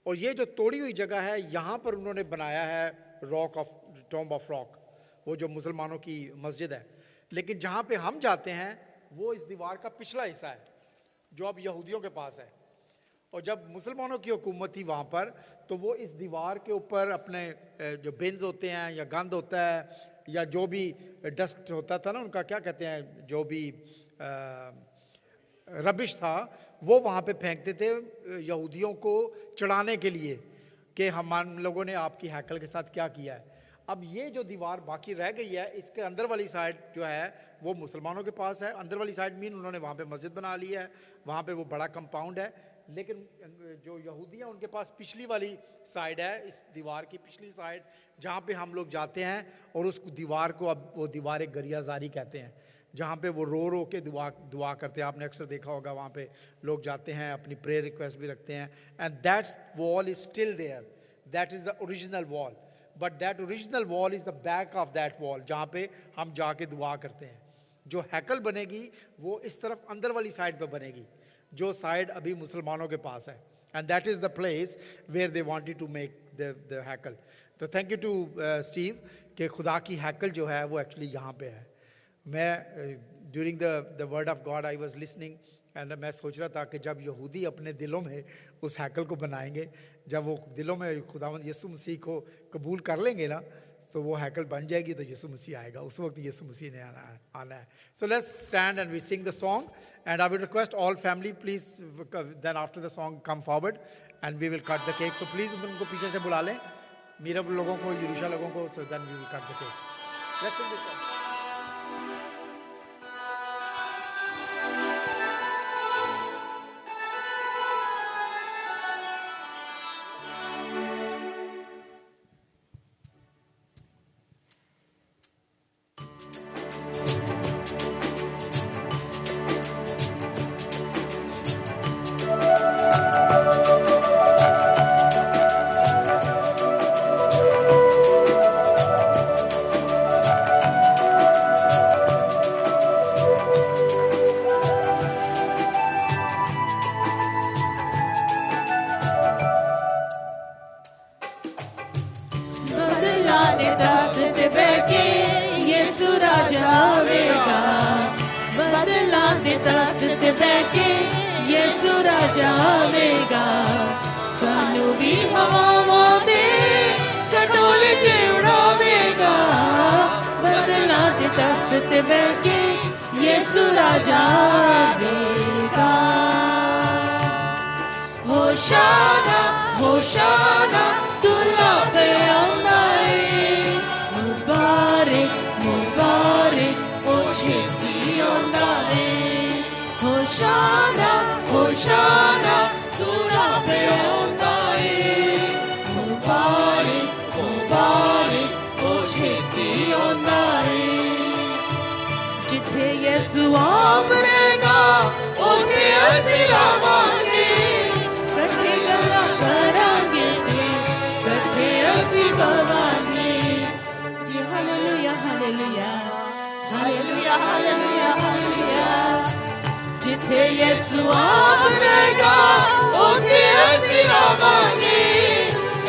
और ये जो तोड़ी हुई जगह है यहाँ पर उन्होंने बनाया है rock of tomb of rock, वो जो मुसलमानों की मस्जिद है। लेकिन जहाँ पे हम जाते हैं वो इस दीवार का पिछला हिस्सा है जो अब यहूदियों के पास है। और जब मुसलमानों की हुकूमत थी वहाँ पर, तो वो इस दीवार के ऊपर अपने जो बिन्स होते हैं या गंद होता है या जो भी डस्ट होता था ना, उनका क्या कहते हैं, जो भी रबिश था, वो वहाँ पे फेंकते थे यहूदियों को चढ़ाने के लिए कि हम लोगों ने आपकी हैकल के साथ क्या किया है। अब ये जो दीवार बाकी रह गई है, इसके अंदर वाली साइड जो है वो मुसलमानों के पास है। अंदर वाली साइड मीन उन्होंने वहाँ पे मस्जिद बना ली है, वहाँ पे वो बड़ा कंपाउंड है। लेकिन जो यहूदी हैं उनके पास पिछली वाली साइड है, इस दीवार की पिछली साइड, जहाँ पे हम लोग जाते हैं और उस दीवार को अब वो दीवार एक गरियाजारी कहते हैं, जहाँ पे वो रो के दुआ करते हैं। आपने अक्सर देखा होगा वहाँ पे लोग जाते हैं, अपनी प्रेयर रिक्वेस्ट भी रखते हैं। And that's wall is still there, that is the original wall, but that original wall is the back of that wall, जहाँ पे हम जाके दुआ करते हैं। जो हैकल बनेगी वो इस तरफ अंदर वाली साइड पे बनेगी, जो साइड अभी मुसलमानों के पास है। And that is the place where they wanted to make the हैकल। तो थैंक यू टू स्टीव कि खुदा की हैकल जो है वो एक्चुअली यहाँ पे है। मैं during the word of God I was listening and मैं सोच रहा था कि जब यहूदी अपने दिलों में उस हैकल को बनाएंगे, जब वो दिलों में खुदावंद यीशु मसीह को कबूल कर लेंगे ना, तो वो हैकल बन जाएगी, तो यीशु मसीह आएगा। उस वक्त यीशु मसीह ने आना है। So let's stand and we sing the song and I will request all family please then after the song come forward and we will cut the cake. तो प्लीज़ उनको पीछे से बुला लें, मीरब लोगों को, यरूशा लोगों को, so then we will cut the cake. Let's sing this song.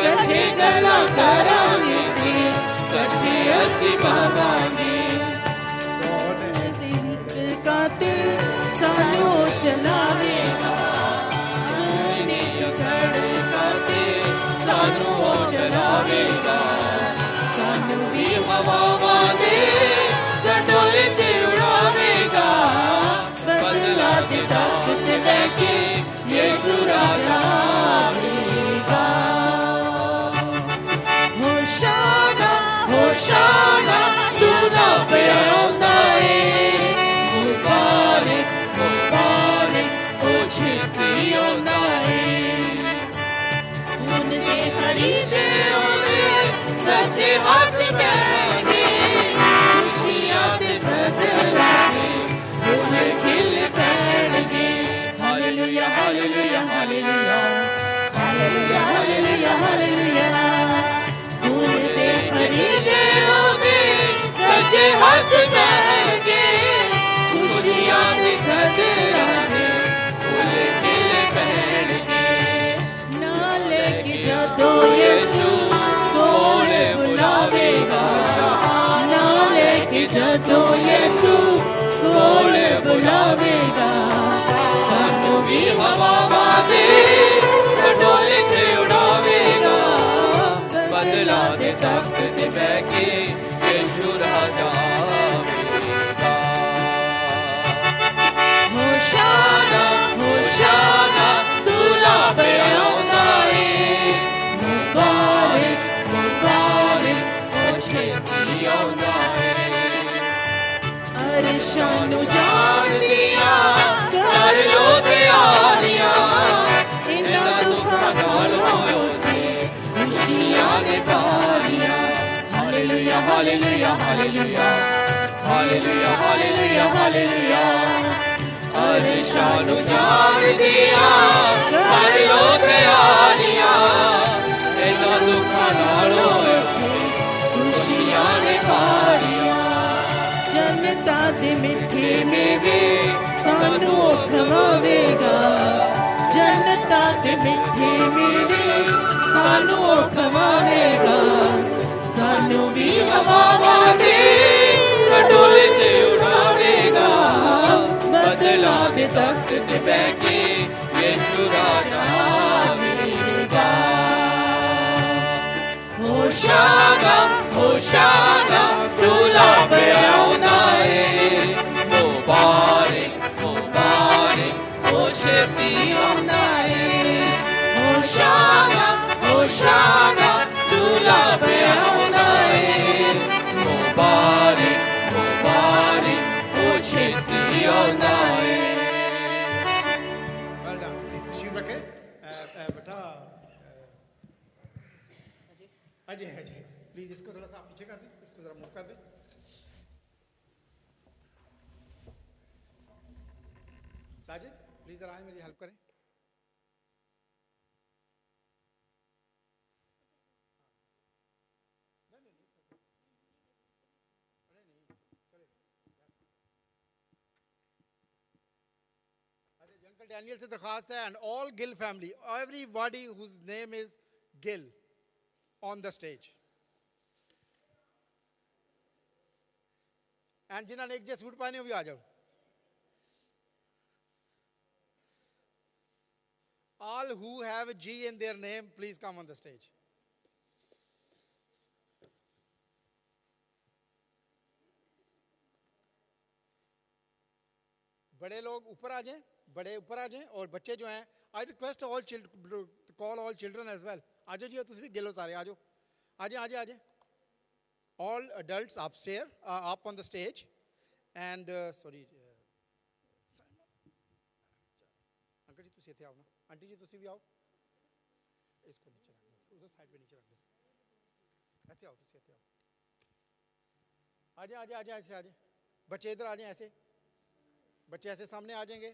कठे गला करांगे, कठे असी भवानी। जदों यीशु कोल बुलावेगा सानू भी हवावां दे खटोले च उड़ावेगा बदला दे तख्त ते बैठ के यीशु राजा आवेगा होशाना होशाना दूल्हा पे आउंदा है मुबारक मुबारक ओ छेती आउंदा है अरशां नू जान दिया कर लो तैयारियां इन्हां दुखां नाल होए खुशियां ने पारियां hallelujah hallelujah hallelujah hallelujah hallelujah hallelujah अरशां नू जान दिया कर लो तैयारियां इन्हां दुखां नाल होए खुशियां ने पारियां जनता दे मिठे मेवे सानू खवावेगा जनता दे मिठे मेवे सानू खवावेगा सानू भी हवावां दे खटोले च उड़ावेगा बदला दे तख्त ते बैठ के यीशु राजा आवेगा होशाना होशाना दूल्हा पे आउंदा है मुबारक मुबारक ओ छेती आउंदा है होशाना होशाना दूल्हा पे आउंदा है मुबारक मुबारक ओ छेती आउंदा है Well done. Please तशरीफ रखें बेटा अजय अजय प्लीज इसको थोड़ा सा आप पीछे कर दें इसको जरा मूव कर दें साजिद प्लीज जरा आए मेरी हेल्प करें अंकल डैनियल से दरखास्त है and all Gill family everybody whose name is Gill on the stage and जिन्होंने एक जैसे सूट पहने वो भी आ जाओ all who have G in their name please come on the stage बड़े लोग ऊपर आ जाएं बड़े ऊपर आ जाएं और बच्चे जो हैं I request all call all children as well आ जाओ जी तुम भी गिलो सारे आ जाओ आ जाए all adults upstairs up on the stage and sorry uncle ji तुम इत्थे आओ ना आंटी जी तुम भी आओ इसको नीचे रख दो उधर साइड पे नीचे रख दो इत्थे आओ तुम इत्थे आओ आ जाए ऐसे आ जाए बच्चे इधर आ जाएं ऐसे बच्चे ऐसे सामने आ जाएंगे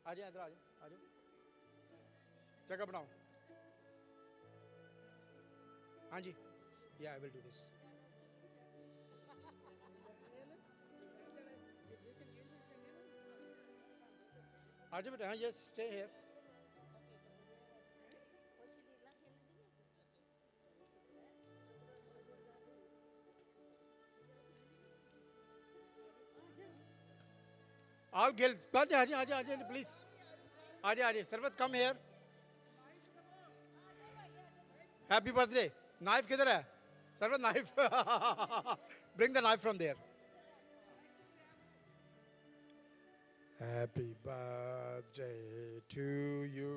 आ जाए इधर आ जाओ जगह बनाओ हाँ जी या आई विल डू दिस आ जाओ बेटा हाँ yes stay here All girls, आजा प्लीज आजा Sarwat come here happy birthday knife किधर है Sarwat knife bring the knife from there happy birthday to you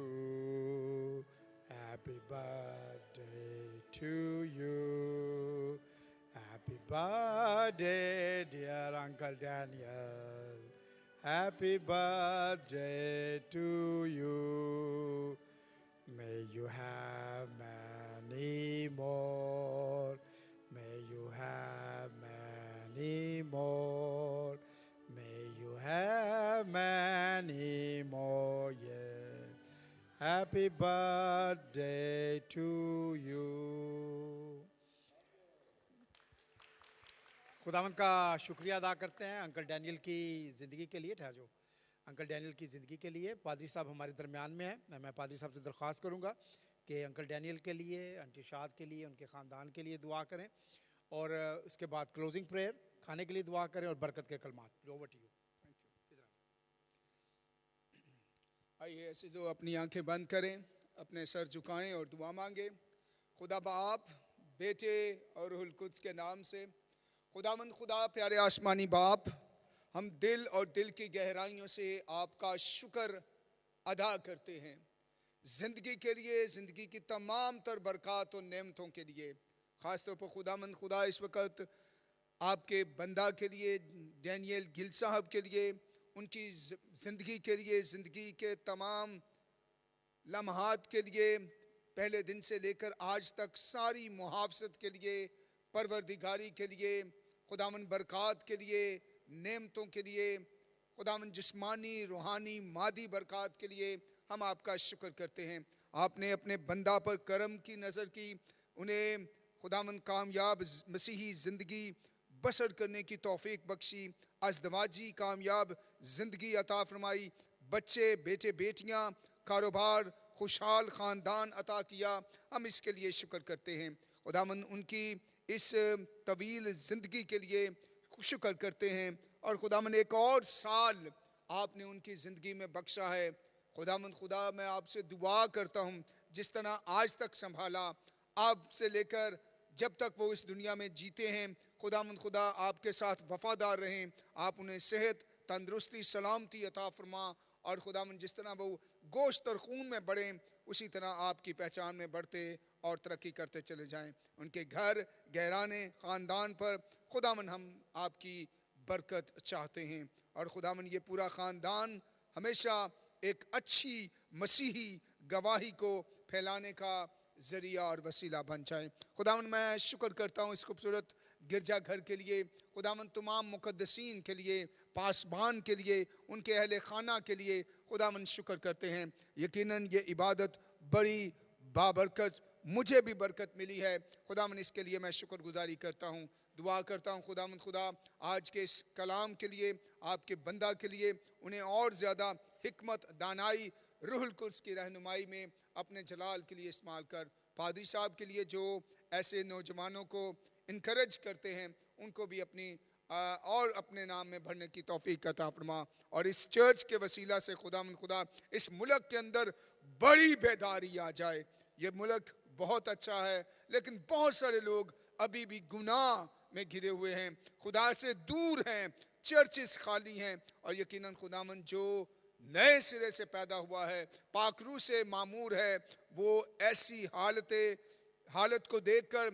happy birthday to you happy birthday dear uncle Daniel Happy birthday to you. May you have many more. May you have many more. May you have many more. Yes. Happy birthday to you. खुदावंद का शुक्रिया अदा करते हैं uncle Daniel की ज़िंदगी के लिए ठहर जाओ अंकल डैनियल की ज़िंदगी के लिए पादरी साहब हमारे दरमियान में है मैं पादरी साहब से दरख्वास्त करूंगा कि अंकल डैनियल के लिए आंटी शाद के लिए उनके ख़ानदान के लिए दुआ करें और उसके बाद क्लोजिंग प्रेयर खाने के लिए दुआ करें और बरकत के कलमात। Over to you. आइए ऐसे जो अपनी आंखें बंद करें, अपने सर झुकाएं और दुआ मांगे। खुदा बाप, बेटे और रूहुल कुद्स के नाम से, खुदावंद खुदा प्यारे आसमानी बाप, हम दिल और दिल की गहराइयों से आपका शुक्र अदा करते हैं ज़िंदगी के लिए, ज़िंदगी की तमाम तर बरक़ात और नेमतों के लिए। ख़ास तौर पर खुदावंद खुदा इस वक्त आपके बंदा के लिए, डैनियल गिल साहब के लिए, उनकी ज़िंदगी के लिए, ज़िंदगी के तमाम लम्हात के लिए, पहले दिन से लेकर आज तक सारी मुहाफ़ज़त के लिए, परवरदिगारी के लिए, खुदावंद बरक़ात के लिए, नेमतों के लिए, खुदावंद जिस्मानी रूहानी मादी बरक़ात के लिए हम आपका शुक्र करते हैं। आपने अपने बंदा पर करम की नज़र की, उन्हें खुदावंद कामयाब मसीही ज़िंदगी बसर करने की तौफीक बख्शी, अज़दवाजी कामयाब ज़िंदगी अता फरमाई, बच्चे बेटे बेटियां, कारोबार, खुशहाल ख़ानदान अता किया। हम इसके लिए शुक्र करते हैं। खुदावंद उनकी इस तवील ज़िंदगी के लिए शुक्र करते हैं। और खुदावंद एक और साल आपने उनकी ज़िंदगी में बख्शा है। खुदावंद खुदा, मैं आपसे दुआ करता हूँ, जिस तरह आज तक संभाला, अब से लेकर जब तक वो इस दुनिया में जीते हैं, खुदावंद खुदा आपके साथ वफादार रहें। आप उन्हें सेहत, तंदुरुस्ती, सलामती अता फरमा। और खुदावंद जिस तरह वो गोश्त और खून में बढ़ें, उसी तरह आपकी पहचान में बढ़ते और तरक्की करते चले जाएं। उनके घर, घराने, ख़ानदान पर खुदावंद हम आपकी बरकत चाहते हैं। और खुदावंद ये पूरा ख़ानदान हमेशा एक अच्छी मसीही गवाही को फैलाने का ज़रिया और वसीला बन जाए। खुदावंद मैं शुक्र करता हूँ इस खूबसूरत गिरजाघर के लिए, खुदावंद तमाम मुक़द्दसीन के लिए, पासबान के लिए, उनके अहले खाना के लिए खुदावंद शुक्र करते हैं। यकीनन ये इबादत बड़ी बाबरकत, मुझे भी बरकत मिली है। खुदावंद इसके लिए मैं शुक्रगुजारी करता हूँ। दुआ करता हूँ खुदावंद खुदा आज के इस कलाम के लिए, आपके बंदा के लिए, उन्हें और ज़्यादा हिकमत, दानाई, रूहुल कुद्स की रहनुमाई में अपने जलाल के लिए इस्तेमाल कर। पादरी साहब के लिए जो ऐसे नौजवानों को इनकरेज करते हैं, उनको भी अपनी और अपने नाम में भरने की तौफीक अता फरमा। और इस चर्च के वसीला से खुदावंद खुदा इस मुल्क के अंदर बड़ी बेदारी आ जाए। ये मुल्क बहुत अच्छा है, लेकिन बहुत सारे लोग अभी भी गुनाह में घिरे हुए हैं, खुदा से दूर हैं, चर्चेस खाली हैं। और यकीनन खुदावंद जो नए सिरे से पैदा हुआ है, पाकरू से मामूर है, वो ऐसी हालत को देखकर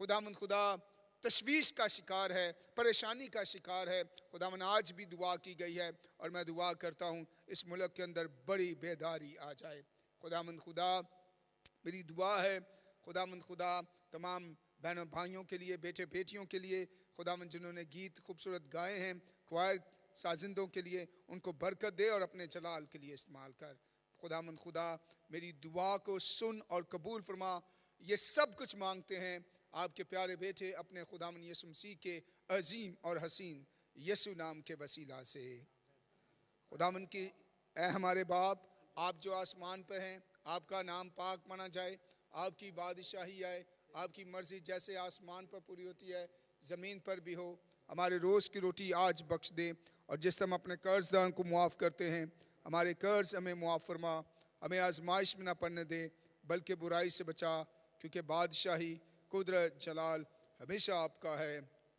खुदावंद खुदा तशवीश का शिकार है, परेशानी का शिकार है। खुदावंद आज भी दुआ की गई है और मैं दुआ करता हूँ इस मुल्क के अंदर बड़ी बेदारी आ जाए। खुदावंद खुदा मेरी दुआ है, खुदावंद खुदा तमाम बहनों भाइयों के लिए, बेटे बेटियों के लिए, खुदावंद जिन्होंने गीत खूबसूरत गाए हैं, क्वायर साजिंदों के लिए, उनको बरकत दे और अपने जलाल के लिए इस्तेमाल कर। खुदावंद खुदा मेरी दुआ को सुन और कबूल फरमा। ये सब कुछ मांगते हैं आपके प्यारे बेटे अपने खुदावंद यीशु मसीह के अजीम और हसीन यीशु नाम के वसीला से। खुदावंद की ऐ हमारे बाप, आप जो आसमान पर हैं, आपका नाम पाक माना जाए, आपकी बादशाही आए, आपकी मर्ज़ी जैसे आसमान पर पूरी होती है ज़मीन पर भी हो। हमारे रोज़ की रोटी आज बख्श दे, और जिस तरह हम अपने कर्जदारों को मुआफ़ करते हैं, हमारे कर्ज हमें मुआफ़ फरमा। हमें आजमाइश में ना पड़ने दे, बल्कि बुराई से बचा, क्योंकि बादशाही, कुदरत, जलाल हमेशा आपका है।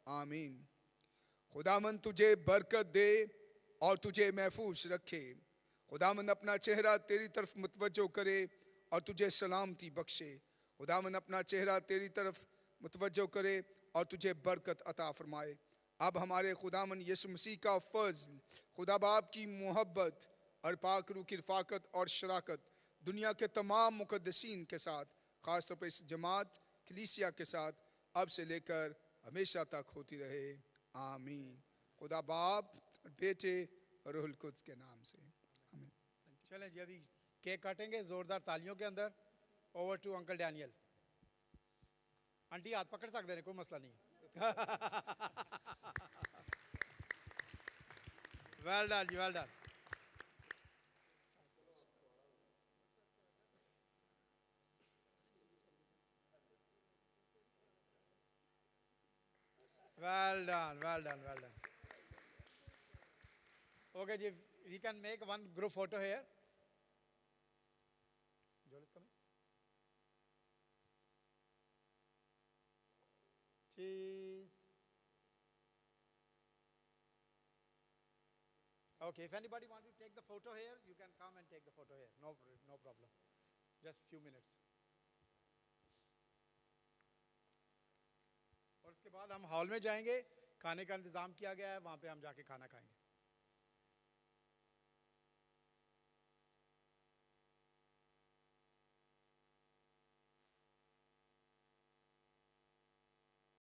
आमीन। खुदावंद तुझे बरकत दे और तुझे महफूज रखे। खुदावंद अपना चेहरा तेरी तरफ मुतवज्जो करे और तुझे सलामती बख्शे। खुदावंद अपना चेहरा तेरी तरफ मुतवज्जो करे और तुझे बरकत अता फरमाए। अब हमारे खुदावंद यीशु मसीह का फज़ल, खुदा बाप की मोहब्बत और पाक रूह की रफ़ाकत और शराकत दुनिया के तमाम मुक़द्दसीन के साथ, ख़ास तौर पर इस जमात कलीसिया के साथ, अब से लेकर हमेशा तक होती रहे। आमीन। खुदा बाप, बेटे और रूहुल कुद्स के नाम से आमीन। चलें जी, अभी केक काटेंगे ज़ोरदार तालियों के अंदर। Over to uncle Daniel. Aunty हाथ पकड़ सकते हैं, कोई मसला नहीं। Well done, well done. Well done. done, well done, well done. Okay, ji, we can make one group photo here. Joel is coming. Cheese. Okay, if anybody wants to take the photo here, you can come and take the photo here. No problem. Just few minutes. और उसके बाद हम hall में जाएंगे, खाने का इंतज़ाम किया गया है, वहाँ पे हम जाके खाना खाएंगे.